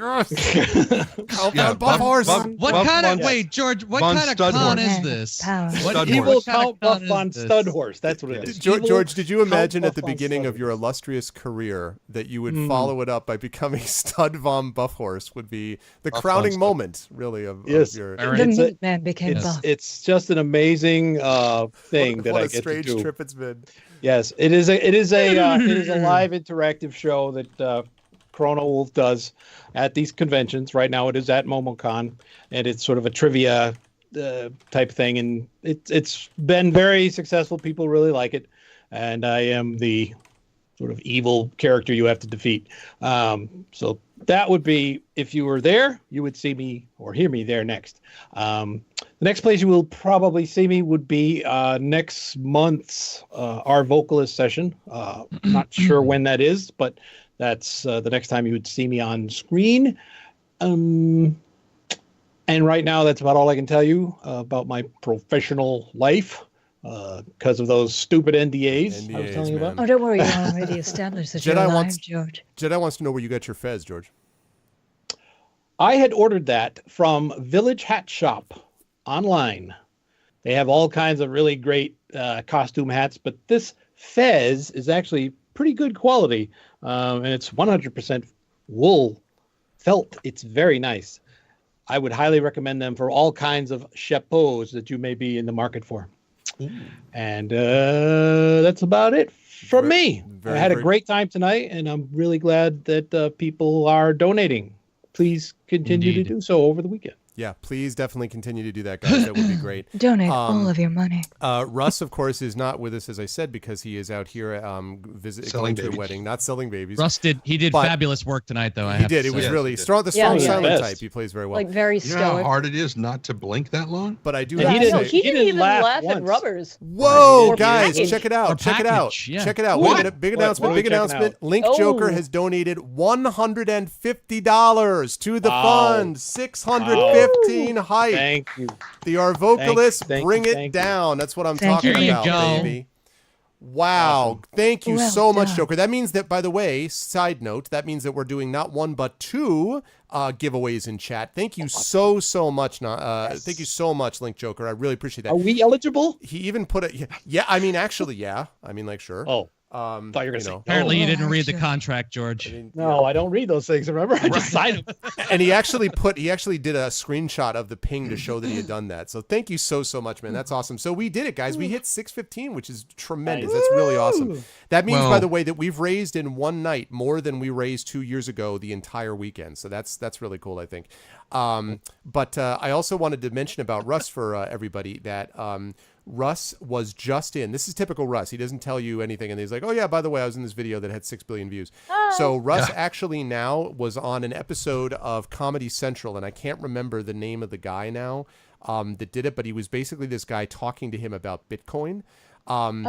Speaker 1: Buff Horse.
Speaker 7: What kind of wait, George? What
Speaker 8: Von
Speaker 7: kind of
Speaker 8: Studhorse.
Speaker 7: con is this?
Speaker 6: Power.
Speaker 8: Stud
Speaker 5: Evil
Speaker 8: horse.
Speaker 5: Count
Speaker 7: What kind
Speaker 5: Buff
Speaker 7: of con
Speaker 5: von
Speaker 7: is this?
Speaker 5: Studhorse. That's what it is.
Speaker 1: George, did you
Speaker 5: Count
Speaker 1: imagine at the
Speaker 5: Buff von
Speaker 1: beginning of your
Speaker 5: Studhorse.
Speaker 1: illustrious career that you would follow it up by becoming Stud von Buffhorse would be the
Speaker 8: Buff
Speaker 1: crowning
Speaker 8: von
Speaker 1: moment, really, of
Speaker 5: Yes.
Speaker 1: your.
Speaker 7: All right.
Speaker 6: The
Speaker 5: It's a-
Speaker 6: meat man became buff.
Speaker 5: It's just an amazing thing that
Speaker 1: what
Speaker 5: I
Speaker 1: a
Speaker 5: get
Speaker 1: strange
Speaker 5: to do.
Speaker 1: trip it's been.
Speaker 5: Yes, it is a live interactive show that Chrono Wolf does at these conventions. Right now, it is at MomoCon, and it's sort of a trivia type thing, and it's been very successful. People really like it, and I am the sort of evil character you have to defeat. So that would be, if you were there, you would see me or hear me there next. The next place you will probably see me would be next month's Arvocalist session. Not sure when that is, but that's the next time you would see me on screen. And right now, that's about all I can tell you about my professional life because of those stupid NDAs I was telling you about.
Speaker 1: man.
Speaker 6: Oh, don't worry. You already established that you're
Speaker 1: Jedi
Speaker 6: alive,
Speaker 1: wants-
Speaker 6: George.
Speaker 1: Jedi wants to know where you got your fez, George.
Speaker 5: I had ordered that from Village Hat Shop online. They have all kinds of really great costume hats, but this fez is actually pretty good quality, and it's 100% wool felt. It's very nice. I would highly recommend them for all kinds of chapeaus that you may be in the market for. And that's about it from me. I had a great time tonight, and I'm really glad that people are donating. Please continue to
Speaker 7: Indeed.
Speaker 5: do so over the weekend.
Speaker 1: Yeah, please definitely continue to do that, guys. That would be great.
Speaker 6: Donate all of your money.
Speaker 1: Russ, of course, is not with us, as I said, because he is out here going to a wedding, not selling babies.
Speaker 7: Russ did fabulous work tonight, though.
Speaker 1: He did. It was really strong. The strong silent type. He plays very well.
Speaker 6: Like very
Speaker 8: You know how
Speaker 6: stoic.
Speaker 8: hard it is not to blink that long?
Speaker 1: But I do
Speaker 6: Yeah,
Speaker 1: have to
Speaker 6: no,
Speaker 1: say,
Speaker 6: he didn't even laugh
Speaker 5: once.
Speaker 6: at rubbers.
Speaker 1: whoa,
Speaker 6: Or
Speaker 1: guys,
Speaker 6: package.
Speaker 1: check it out.
Speaker 7: Or
Speaker 1: Check it out.
Speaker 7: package, yeah.
Speaker 1: Check it out.
Speaker 8: What?
Speaker 1: Big
Speaker 5: What are
Speaker 1: announcement.
Speaker 5: we
Speaker 1: Big
Speaker 5: checking
Speaker 1: announcement.
Speaker 5: out?
Speaker 1: Link Joker has donated $150 to the fund. 615 hype.
Speaker 5: Thank you.
Speaker 1: The Arvocalists
Speaker 5: Thank you,
Speaker 1: bring
Speaker 5: thank
Speaker 1: it
Speaker 5: you.
Speaker 1: down. That's what I'm
Speaker 6: Thank
Speaker 1: talking
Speaker 6: you.
Speaker 7: There you
Speaker 1: about,
Speaker 7: go.
Speaker 1: baby. Wow.
Speaker 5: Awesome.
Speaker 1: Thank you
Speaker 6: Well
Speaker 1: so much,
Speaker 6: done.
Speaker 1: Joker. That means that, by the way, side note, that means that we're doing not one but two giveaways in chat. Thank you so much. Thank you so much, Link Joker. I really appreciate that.
Speaker 5: Are we eligible?
Speaker 1: He even put it. Yeah, I mean, actually, yeah. I mean, like, sure.
Speaker 5: Oh,
Speaker 1: Thought
Speaker 5: thought you were gonna say.
Speaker 7: Apparently, you
Speaker 6: Oh,
Speaker 7: didn't read the
Speaker 6: sure.
Speaker 7: contract, George.
Speaker 5: No, I don't read those things. Remember, I just signed them.
Speaker 1: And he actually did a screenshot of the ping to show that he had done that. So thank you so much, man. That's awesome. So we did it, guys. We hit 615, which is tremendous. That's really awesome. That means, by
Speaker 8: Well-
Speaker 1: the way, that we've raised in one night more than we raised 2 years ago the entire weekend. So that's really cool, I think. But I also wanted to mention about Russ for everybody that Russ was just in. This is typical Russ. He doesn't tell you anything, and he's like, "Oh yeah, by the way, I was in this video that had 6 billion views." So Russ actually now was on an episode of Comedy Central, and I can't remember the name of the guy now that did it, but he was basically this guy talking to him about Bitcoin. And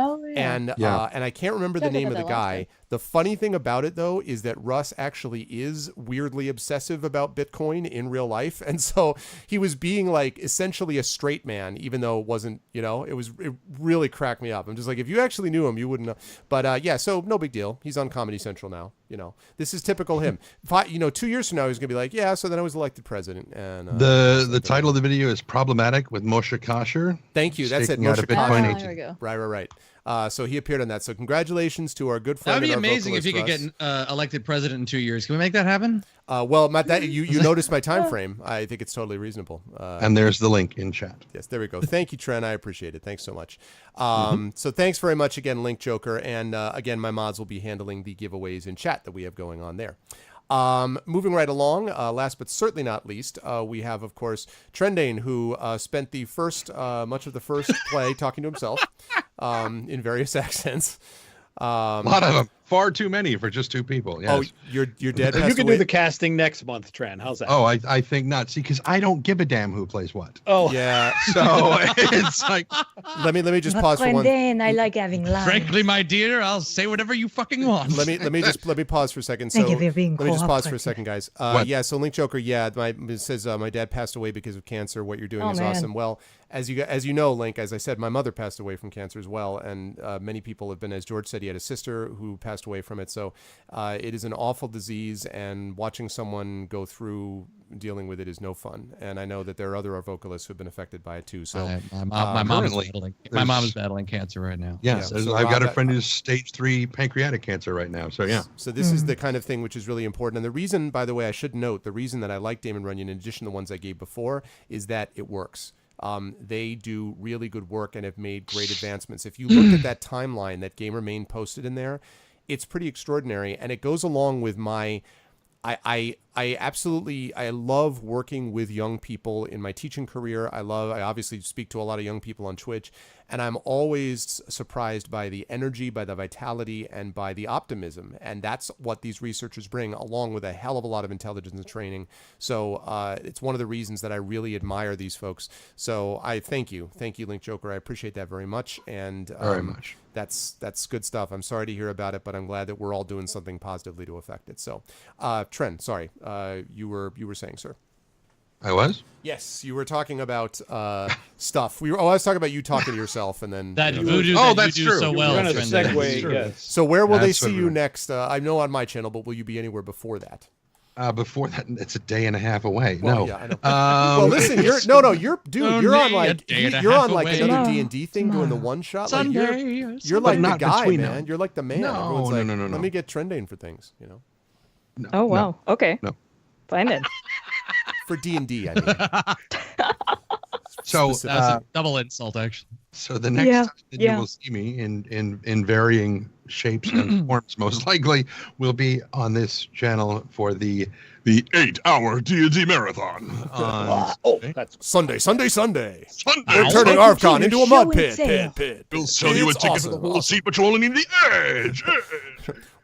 Speaker 1: I can't remember the
Speaker 6: Talked
Speaker 1: name of
Speaker 6: about
Speaker 1: the
Speaker 6: that last
Speaker 1: guy.
Speaker 6: time.
Speaker 1: The funny thing about it, though, is that Russ actually is weirdly obsessive about Bitcoin in real life. And so he was being like essentially a straight man, even though it wasn't, it really cracked me up. I'm just like, if you actually knew him, you wouldn't know. But yeah, so no big deal. He's on Comedy Central now. This is typical him. 2 years from now, he's going to be like, yeah, so then I was elected president. And
Speaker 8: The title of the video is Problematic with Moshe Kasher.
Speaker 1: Thank you. That's it.
Speaker 8: Staking out a
Speaker 1: Moshe
Speaker 8: Bitcoin
Speaker 1: Kasher.
Speaker 8: agent.
Speaker 6: There we go.
Speaker 1: Right. So he appeared on that. So congratulations to our good
Speaker 7: That
Speaker 1: friend.
Speaker 7: would be
Speaker 1: and our
Speaker 7: amazing if
Speaker 1: vocalist,
Speaker 7: you could
Speaker 1: Russ.
Speaker 7: get elected president in 2 years. Can we make that happen?
Speaker 1: Well, Matt, you noticed my time frame. I think it's totally reasonable.
Speaker 8: And there's the link in chat.
Speaker 1: Yes, there we go. Thank you, Trent. I appreciate it. Thanks so much. So thanks very much again, Link Joker. And again, my mods will be handling the giveaways in chat that we have going on there. Moving right along, last but certainly not least, we have, of course, Trendane, who spent the much of the first play talking to himself in various accents.
Speaker 8: A lot of them. Far too many for just two people. Yes.
Speaker 1: Oh, your dad
Speaker 5: You
Speaker 1: passed
Speaker 5: can
Speaker 1: away?
Speaker 5: do the casting next month, Tran. How's that?
Speaker 8: Oh, I think not. See, because I don't give a damn who plays what.
Speaker 5: Oh,
Speaker 1: Yeah.
Speaker 8: So it's like,
Speaker 1: Let me just
Speaker 6: But
Speaker 1: pause for one.
Speaker 6: then I like having lines.
Speaker 7: Frankly, my dear, I'll say whatever you fucking want.
Speaker 1: Let me pause for a second.
Speaker 6: Thank
Speaker 1: So
Speaker 6: you for being
Speaker 1: let me just pause for a
Speaker 6: cooperative.
Speaker 1: second, guys.
Speaker 8: What?
Speaker 1: Yeah. So Link Joker, yeah, it says my dad passed away because of cancer. What you're doing
Speaker 6: Oh,
Speaker 1: is
Speaker 6: man.
Speaker 1: awesome. Well, as you know, Link, as I said, my mother passed away from cancer as well, and many people have been. As George said, he had a sister who passed away from it. So it is an awful disease, and watching someone go through dealing with it is no fun. And I know that there are other vocalists who have been affected by it too. So
Speaker 7: my mom is
Speaker 8: currently,
Speaker 7: battling cancer right now.
Speaker 8: yes,
Speaker 1: Yeah, so
Speaker 8: I've got
Speaker 1: Rob,
Speaker 8: a friend who's stage 3 pancreatic cancer right now. So yeah.
Speaker 1: So this is the kind of thing which is really important. And the reason, by the way, I should note, the reason that I like Damon Runyon, in addition to the ones I gave before, is that it works. They do really good work and have made great advancements. If you look at that timeline that Gamermain posted in there, it's pretty extraordinary. And it goes along with my... I love working with young people in my teaching career. I obviously speak to a lot of young people on Twitch, and I'm always surprised by the energy, by the vitality, and by the optimism. And that's what these researchers bring, along with a hell of a lot of intelligence and training. So it's one of the reasons that I really admire these folks. So I thank you, Link Joker. I appreciate that very much. And
Speaker 8: Very much.
Speaker 1: That's good stuff. I'm sorry to hear about it, but I'm glad that we're all doing something positively to affect it. So, Trent, sorry, you were saying, sir.
Speaker 8: I was?
Speaker 1: Yes, you were talking about stuff. I was talking about you talking to yourself, and then
Speaker 7: That
Speaker 1: you know.
Speaker 7: voodoo
Speaker 8: Oh,
Speaker 7: that
Speaker 8: that's
Speaker 7: you do
Speaker 8: true.
Speaker 7: so
Speaker 8: You're
Speaker 7: well.
Speaker 5: we're gonna
Speaker 7: Trending.
Speaker 5: segue. Yes.
Speaker 1: So where will
Speaker 8: That's
Speaker 1: they
Speaker 8: what
Speaker 1: see you
Speaker 8: we're-
Speaker 1: next? I know on my channel, but will you be anywhere before that?
Speaker 8: Before that, it's a day and a half away.
Speaker 1: Well,
Speaker 8: no.
Speaker 1: yeah, I know. Well, listen, you're
Speaker 7: Only
Speaker 1: on
Speaker 7: a
Speaker 1: like
Speaker 7: day and a
Speaker 1: you're
Speaker 7: half
Speaker 1: on like
Speaker 7: away.
Speaker 1: another
Speaker 6: Tomorrow.
Speaker 1: D&D thing doing the one shot. Like
Speaker 7: Sunday.
Speaker 1: you're
Speaker 8: But
Speaker 1: like the
Speaker 8: not
Speaker 1: guy,
Speaker 8: between
Speaker 1: man.
Speaker 8: them.
Speaker 1: You're like the man.
Speaker 8: No,
Speaker 1: Everyone's
Speaker 8: no,
Speaker 1: like,
Speaker 8: no, no, no.
Speaker 1: Let me get Trendane for things, you know.
Speaker 8: No,
Speaker 6: Oh, wow. Okay.
Speaker 8: No.
Speaker 6: Fine then.
Speaker 1: For D&D, I mean.
Speaker 8: So,
Speaker 1: Specific.
Speaker 7: That's a double insult, actually.
Speaker 8: so the next
Speaker 6: Yeah,
Speaker 8: time that
Speaker 6: yeah.
Speaker 8: you will see me in varying shapes and forms, most likely, will be on this channel for the 8-hour D&D marathon.
Speaker 5: That's
Speaker 1: Sunday.
Speaker 8: Sunday.
Speaker 1: We're turning ArvCon into a mud pit.
Speaker 8: We'll sell you a
Speaker 1: It's
Speaker 8: ticket for the
Speaker 1: awesome.
Speaker 8: whole seat, but you only need the edge.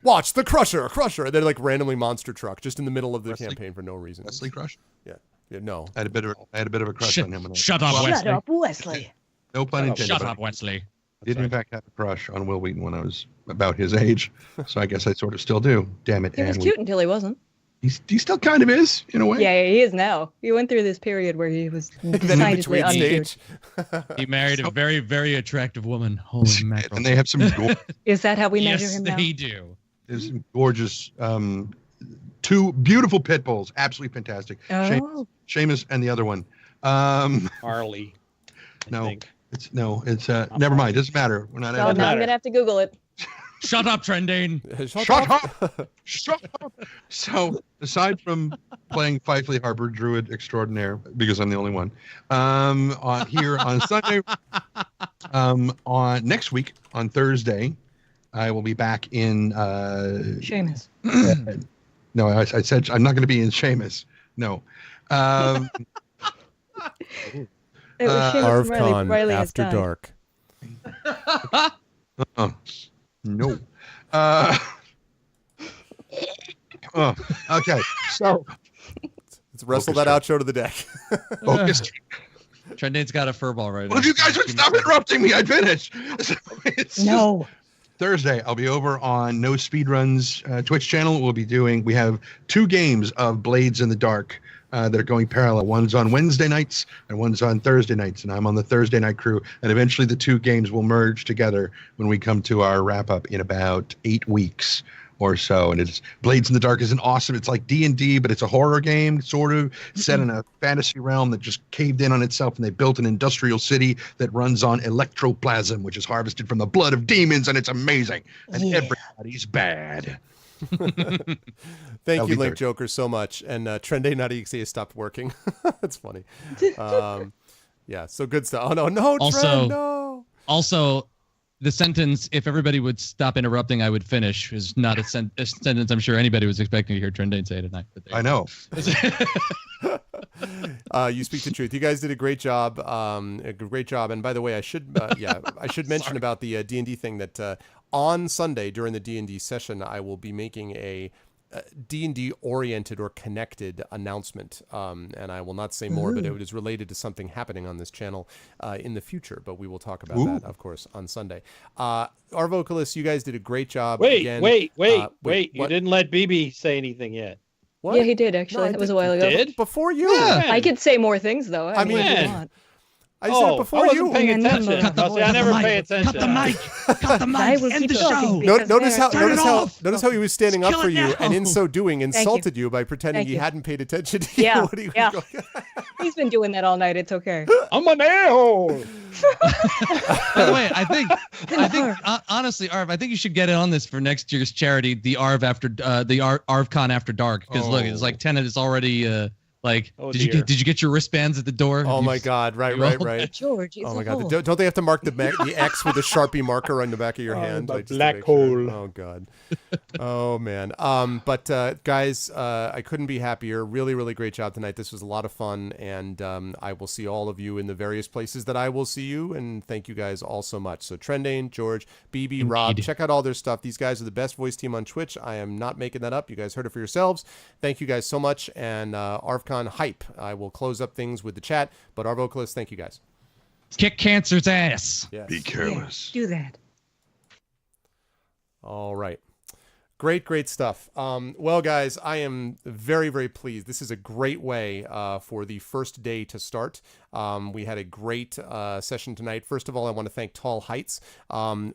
Speaker 1: Watch the Crusher. They're like randomly monster truck just in the middle of the campaign for no reason.
Speaker 8: Wesley Crush.
Speaker 1: Yeah, no.
Speaker 8: I had a bit of a crush on him.
Speaker 7: Shut up,
Speaker 6: Shut
Speaker 7: Wesley.
Speaker 6: up, Wesley.
Speaker 8: No pun intended.
Speaker 7: Shut
Speaker 8: but
Speaker 7: up, Wesley.
Speaker 8: I did in fact have a crush on Will Wheaton when I was about his age, so I guess I sort of still do. Damn it,
Speaker 6: He was
Speaker 8: Anne
Speaker 6: cute until he wasn't.
Speaker 8: He still kind of is in a way.
Speaker 6: Yeah, he is now. He went through this period where he was
Speaker 1: Then in
Speaker 6: decidedly
Speaker 1: between
Speaker 6: uncute.
Speaker 1: stage.
Speaker 7: He married a very, very attractive woman. Holy mackerel.
Speaker 8: And they have some
Speaker 6: Is that how we measure
Speaker 7: Yes,
Speaker 6: him now?
Speaker 7: they do.
Speaker 8: there's some gorgeous, two beautiful pit bulls, absolutely fantastic.
Speaker 6: Oh.
Speaker 8: Seamus and the other one.
Speaker 5: Harley. I
Speaker 8: No,
Speaker 5: think.
Speaker 8: it's never mind. Doesn't matter. We're not.
Speaker 6: Oh, now I'm
Speaker 5: matter.
Speaker 6: gonna have to Google it.
Speaker 7: Shut up, Trendane.
Speaker 8: Shut up! Shut up! So, aside from playing Fifely Harbor Druid Extraordinaire, because I'm the only one, here on Sunday, on next week on Thursday, I will be back in.
Speaker 6: Seamus.
Speaker 8: No, I said I'm not going to be in Seamus. No.
Speaker 6: It was Seamus and Riley.
Speaker 1: ArvCon
Speaker 6: Riley has
Speaker 1: After
Speaker 6: died.
Speaker 1: Dark.
Speaker 8: No. Okay. So
Speaker 1: Let's wrestle that outro to the deck.
Speaker 8: focus.
Speaker 7: Trendane's got a furball right now.
Speaker 8: Well, if you guys would stop interrupting me, I'd finish. So it's
Speaker 6: No.
Speaker 8: Thursday, I'll be over on No Speedruns Twitch channel. We have 2 games of Blades in the Dark that are going parallel. One's on Wednesday nights and one's on Thursday nights, and I'm on the Thursday night crew. And eventually the 2 games will merge together when we come to our wrap up in about 8 weeks or so. And it's Blades in the Dark is an awesome. It's like D&D, but it's a horror game, sort of set in a fantasy realm that just caved in on itself, and they built an industrial city that runs on electroplasm, which is harvested from the blood of demons, and it's amazing. And everybody's bad.
Speaker 1: Thank you,
Speaker 8: be
Speaker 1: Link
Speaker 8: third.
Speaker 1: Joker, so much. And Trendane.exe has stopped working. That's funny. Yeah, so good stuff. Oh, no,
Speaker 7: Also-
Speaker 1: Trend, no.
Speaker 7: Also, the sentence, if everybody would stop interrupting, I would finish, is not a sentence I'm sure anybody was expecting to hear Trendane say tonight. But there
Speaker 8: I know.
Speaker 1: You speak the truth. You guys did a great job. And by the way, I should mention about the D&D thing that on Sunday during the D&D session, I will be making a D&D oriented or connected announcement. And I will not say more, but it is related to something happening on this channel in the future. But we will talk about that, of course, on Sunday. Arvocalists, you guys did a great job.
Speaker 5: Wait.
Speaker 1: Again.
Speaker 5: You
Speaker 1: what?
Speaker 5: didn't let BB say anything yet.
Speaker 1: What?
Speaker 6: Yeah, he did actually.
Speaker 1: No,
Speaker 6: That was a while ago.
Speaker 5: Did?
Speaker 1: Before you.
Speaker 7: Yeah.
Speaker 6: I could say more things though. I mean, if you
Speaker 5: mean-
Speaker 6: want.
Speaker 1: I said it before
Speaker 5: I wasn't
Speaker 1: you.
Speaker 5: paying
Speaker 6: And then
Speaker 5: attention.
Speaker 6: cut the-
Speaker 5: See, I never pay attention.
Speaker 7: Cut the mic. Cut the
Speaker 6: I
Speaker 7: mic.
Speaker 6: will
Speaker 7: End
Speaker 6: keep
Speaker 7: the
Speaker 6: talking
Speaker 7: show.
Speaker 6: because
Speaker 1: Notice how
Speaker 6: they're-
Speaker 1: notice how he was standing up
Speaker 7: Kill
Speaker 1: for
Speaker 7: it
Speaker 1: you
Speaker 7: now.
Speaker 1: and in so doing
Speaker 6: you.
Speaker 1: insulted you by pretending
Speaker 6: Thank
Speaker 1: he
Speaker 6: you.
Speaker 1: hadn't paid attention to you.
Speaker 6: Yeah,
Speaker 1: What are you
Speaker 6: yeah.
Speaker 1: going-
Speaker 6: He's been doing that all night. It's okay.
Speaker 5: I'm an a-hole.
Speaker 7: By the way, I think honestly, Arv, I think you should get in on this for next year's charity, the ArvCon After Dark. Because look, it's like Tenet is already like.
Speaker 5: Oh,
Speaker 7: did
Speaker 5: dear.
Speaker 7: you get your wristbands at the door?
Speaker 1: Oh
Speaker 7: You-
Speaker 1: my God! Right.
Speaker 6: George, it's
Speaker 1: Oh my
Speaker 6: a
Speaker 1: God!
Speaker 6: hole.
Speaker 1: Don't they have to mark the X with a Sharpie marker on the back of your hand?
Speaker 5: the
Speaker 1: like, just to
Speaker 5: black
Speaker 1: make sure?
Speaker 5: hole.
Speaker 1: Oh God. Oh man. But guys, I couldn't be happier. Really, really great job tonight. This was a lot of fun, and I will see all of you in the various places that I will see you. And thank you guys all so much. So Trendane, George, BB, Rob,
Speaker 7: Indeed.
Speaker 1: check out all their stuff. These guys are the best voice team on Twitch. I am not making that up. You guys heard it for yourselves. Thank you guys so much. And ArvCon hype. I will close up things with the chat. But Arvocalists, thank you guys.
Speaker 7: Kick cancer's ass.
Speaker 1: Yes.
Speaker 8: Be careless.
Speaker 6: Do that.
Speaker 1: All right. Great stuff. Well, guys, I am very, very pleased. This is a great way for the first day to start. We had a great session tonight. First of all, I want to thank Tall Heights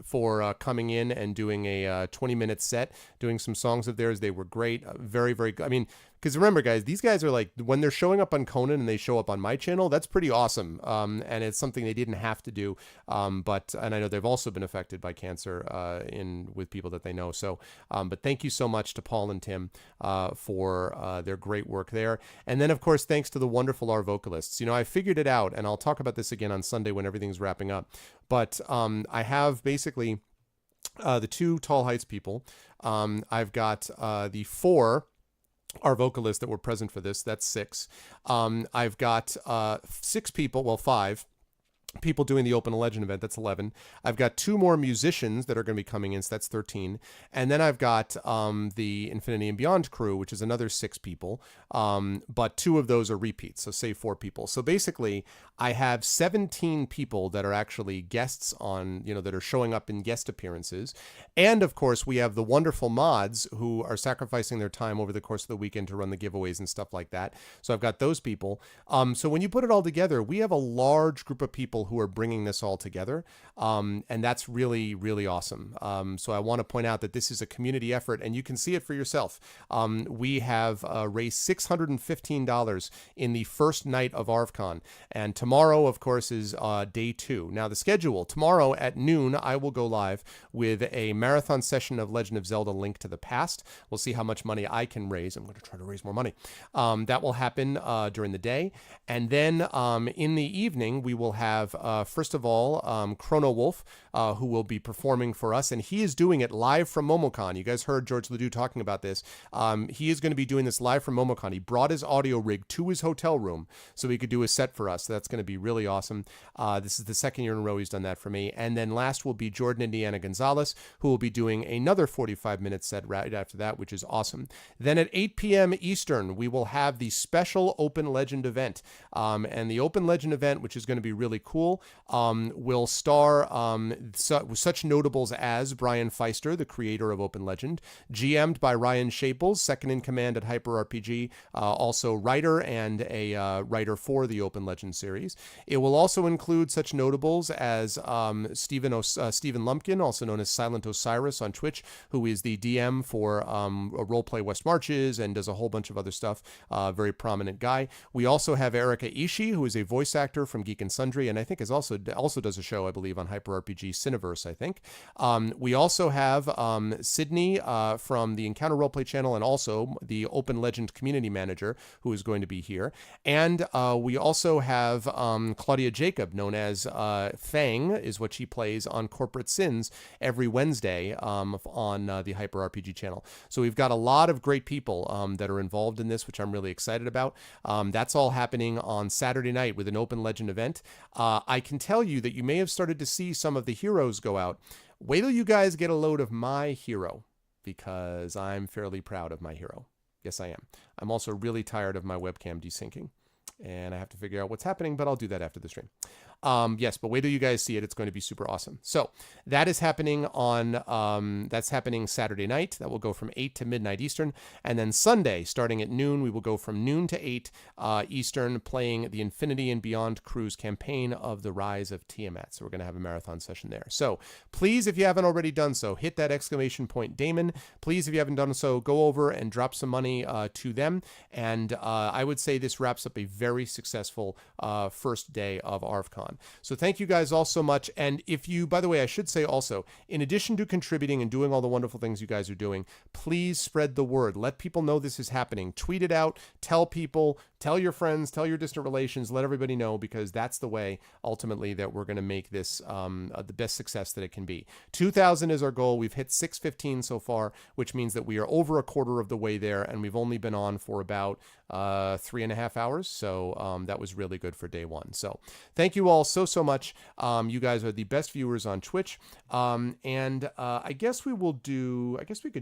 Speaker 1: for coming in and doing a 20-minute set, doing some songs of theirs. They were great. Very, very good. I mean, because remember, guys, these guys are like, when they're showing up on Conan and they show up on my channel, that's pretty awesome. And it's something they didn't have to do. And I know they've also been affected by cancer with people that they know. So, but thank you so much to Paul and Tim for their great work there. And then, of course, thanks to the wonderful Arvocalists. You know, I figured it out, and I'll talk about this again on Sunday when everything's wrapping up. But I have basically the 2 Tall Heights people. I've got the 4 Arvocalists that were present for this. That's 6. I've got 6 people, well, 5 people doing the Open Legend event. That's 11. I've got 2 more musicians that are going to be coming in, so that's 13. And then I've got the Infinity and Beyond crew, which is another 6 people. But 2 of those are repeats, so say 4 people. So basically, I have 17 people that are actually guests on, that are showing up in guest appearances. And of course, we have the wonderful mods who are sacrificing their time over the course of the weekend to run the giveaways and stuff like that. So I've got those people. So when you put it all together, we have a large group of people who are bringing this all together. And that's really, really awesome. So I want to point out that this is a community effort, and you can see it for yourself. We have raised $615 in the first night of ArvCon. And tomorrow, of course, is day 2. Now, the schedule. Tomorrow at noon, I will go live with a marathon session of Legend of Zelda: Link to the Past. We'll see how much money I can raise. I'm going to try to raise more money. That will happen during the day. And then in the evening, we will have, first of all, Chrono Wolf, who will be performing for us. And he is doing it live from MomoCon. You guys heard George Ledoux talking about this. He is going to be doing this live from MomoCon. He brought his audio rig to his hotel room so he could do a set for us. So that's going to be really awesome. This is the second year in a row he's done that for me. And then last will be Jordan Indiana Gonzalez, who will be doing another 45-minute set right after that, which is awesome. Then at 8 p.m. Eastern, we will have the special Open Legend event. And the Open Legend event, which is going to be really cool, will star such notables as Brian Feister, the creator of Open Legend, GM'd by Ryan Shaples, second in command at Hyper RPG, also writer and a writer for the Open Legend series. It will also include such notables as Stephen Lumpkin, also known as Silent Osiris on Twitch, who is the DM for Roleplay West Marches and does a whole bunch of other stuff. Very prominent guy. We also have Erika Ishii, who is a voice actor from Geek and Sundry, and I think is also does a show, I believe, on Hyper RPG Cineverse, I think. We also have Sydney from the Encounter Roleplay channel and also the Open Legend community manager, who is going to be here. And we also have Claudia Jacob, known as Fang, is what she plays on Corporate Sins every Wednesday on the Hyper RPG channel. So we've got a lot of great people that are involved in this, which I'm really excited about. That's all happening on Saturday night with an Open Legend event. I can tell you that you may have started to see some of the heroes go out. Wait till you guys get a load of my hero, because I'm fairly proud of my hero. Yes, I am. I'm also really tired of my webcam desyncing, and I have to figure out what's happening, but I'll do that after the stream. Yes, but wait till you guys see it. It's going to be super awesome. So that is happening that's happening Saturday night. That will go from 8 to midnight Eastern. And then Sunday, starting at noon, we will go from noon to 8 Eastern, playing the Infinity and Beyond Cruise campaign of The Rise of Tiamat. So we're going to have a marathon session there. So please, if you haven't already done so, hit that exclamation point Damon. Please, if you haven't done so, go over and drop some money to them. And I would say this wraps up a very successful first day of ArvCon. So thank you guys all so much. And if you, by the way, I should say also, in addition to contributing and doing all the wonderful things you guys are doing, please spread the word. Let people know this is happening. Tweet it out. Tell people. Tell your friends. Tell your distant relations. Let everybody know, because that's the way, ultimately, that we're going to make this the best success that it can be. 2,000 is our goal. We've hit 615 so far, which means that we are over a quarter of the way there, and we've only been on for about 3.5 hours. So that was really good for day one. So thank you all so much. You guys are the best viewers on Twitch. And I guess we could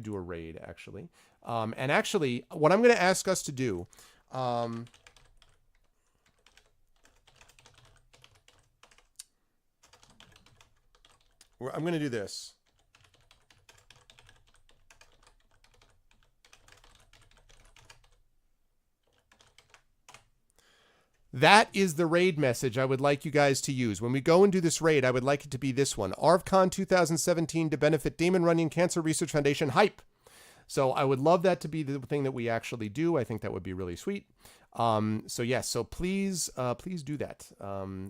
Speaker 1: do a raid, actually. And actually, what I'm going to ask us to do, I'm going to do this. That is the raid message I would like you guys to use. When we go and do this raid, I would like it to be this one. ArvCon 2017 to benefit Damon Runyon Cancer Research Foundation hype. So I would love that to be the thing that we actually do. I think that would be really sweet. So yes, so please do that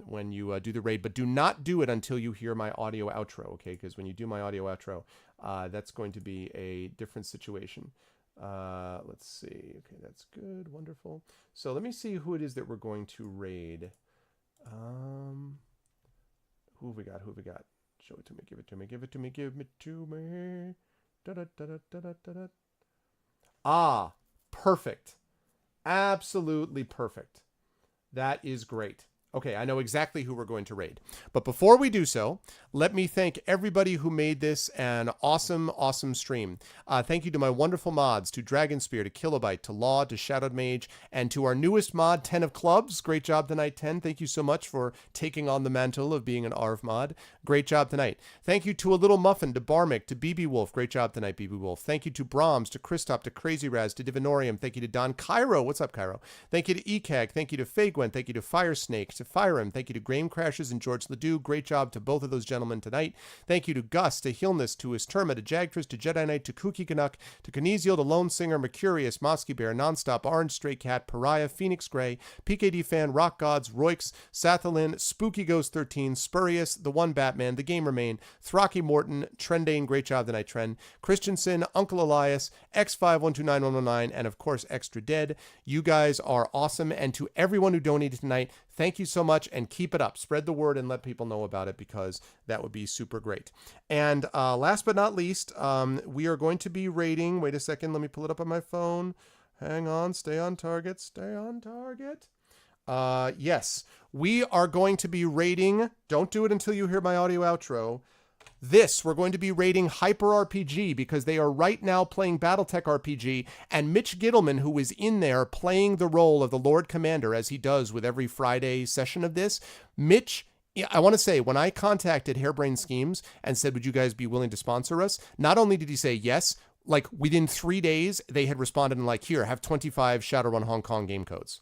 Speaker 1: when you do the raid, but do not do it until you hear my audio outro, okay? Because when you do my audio outro, that's going to be a different situation. Let's see. Okay, that's good. Wonderful. So let me see who it is that we're going to raid. Who have we got? Show it to me. Give it to me. Give it to me. Give it to me. Da-da-da-da-da-da-da. Ah, perfect. Absolutely perfect. That is great. Okay, I know exactly who we're going to raid. But before we do so, let me thank everybody who made this an awesome, awesome stream. Thank you to my wonderful mods, to Dragonspear, to Kilobyte, to Law, to Shadowed Mage, and to our newest mod, 10 of Clubs. Great job tonight, 10. Thank you so much for taking on the mantle of being an Arv mod. Great job tonight. Thank you to A Little Muffin, to Barmick, to BB Wolf. Great job tonight, BB Wolf. Thank you to Brahms, to Christop, to Crazy Raz, to Divinorium. Thank you to Don Cairo. What's up, Cairo? Thank you to ECAG. Thank you to Fagwen. Thank you to Firesnake, to Firem. Thank you to Game Crashers and George Ledoux. Great job to both of those gentlemen tonight. Thank you to Gus, to Hillness, to Isterma, to Jagtris, to Jedi Knight, to Kooky Canuck, to Kinesial, to Lone Singer, Mercurius, Mosky Bear, Nonstop, Orange Stray Cat, Pariah, Phoenix Gray, PKD Fan, Rock Gods, Roix, Sathalin, Spooky Ghost 13, Spurious, The One Batman, The Gamer Main, Throcky Morton, Trendane, great job tonight, Trend, Christensen, Uncle Elias, X51291109, and of course, Extra Dead. You guys are awesome, and to everyone who donated tonight, thank you so much, and keep it up. Spread the word and let people know about it, because that would be super great. And last but not least, we are going to be rating. Wait a second. Let me pull it up on my phone. Hang on. Stay on target. Stay on target. Yes, we are going to be rating. Don't do it until you hear my audio outro. We're going to be rating Hyper RPG, because they are right now playing Battletech RPG, and Mitch Gittleman, who is in there playing the role of the Lord Commander, as he does with every Friday session of this. Mitch, I want to say, when I contacted Harebrained Schemes and said, would you guys be willing to sponsor us? Not only did he say yes, like within 3 days, they had responded and like, here, have 25 Shadowrun Hong Kong game codes.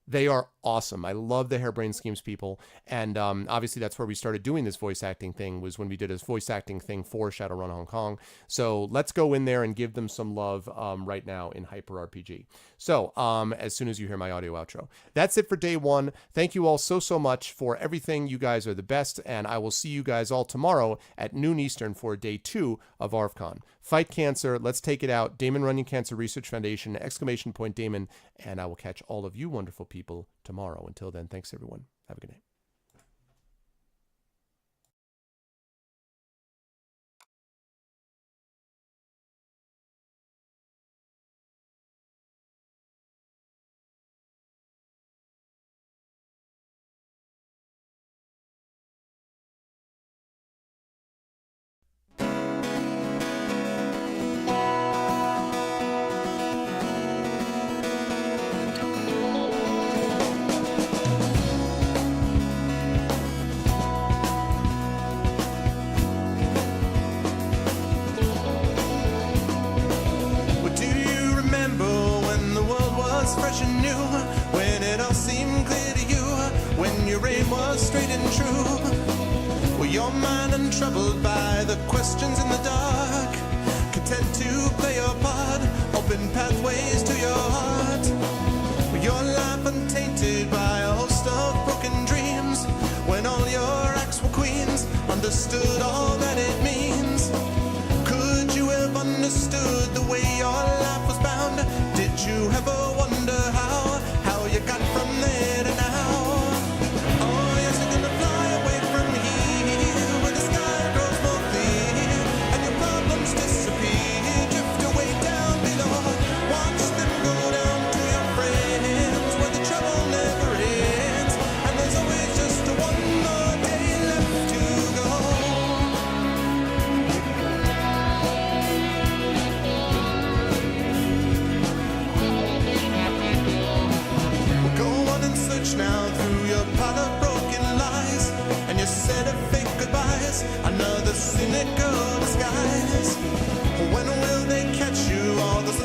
Speaker 1: They are awesome. I love the Harebrained Schemes people. And obviously that's where we started doing this voice acting thing, was when we did a voice acting thing for Shadowrun Hong Kong. So let's go in there and give them some love right now in Hyper RPG. So as soon as you hear my audio outro. That's it for day one. Thank you all so, so much for everything. You guys are the best. And I will see you guys all tomorrow at noon Eastern for day 2 of ArvCon. Fight cancer. Let's take it out. Damon Runyon Cancer Research Foundation, ! Damon. And I will catch all of you wonderful people tomorrow. Until then, thanks everyone. Have a good night.
Speaker 12: Fresh and new, when it all seemed clear to you, when your aim was straight and true. Were your mind untroubled by the questions in the dark, content to play your part, open pathways to your heart? Were your life untainted by a host of broken dreams, when all your acts were queens, understood all that it means? Could you have understood the way your life was bound? Did you ever wonder how you got from there to now? Oh yes, you're gonna fly away from here, where the sky grows more clear, and your problems disappear, drift away down below. Watch them go down to your friends, where the trouble never ends, and there's always just one more day left to go. Search now through your pile of broken lies, and your set of fake goodbyes, another cynical disguise. When will they catch you? All those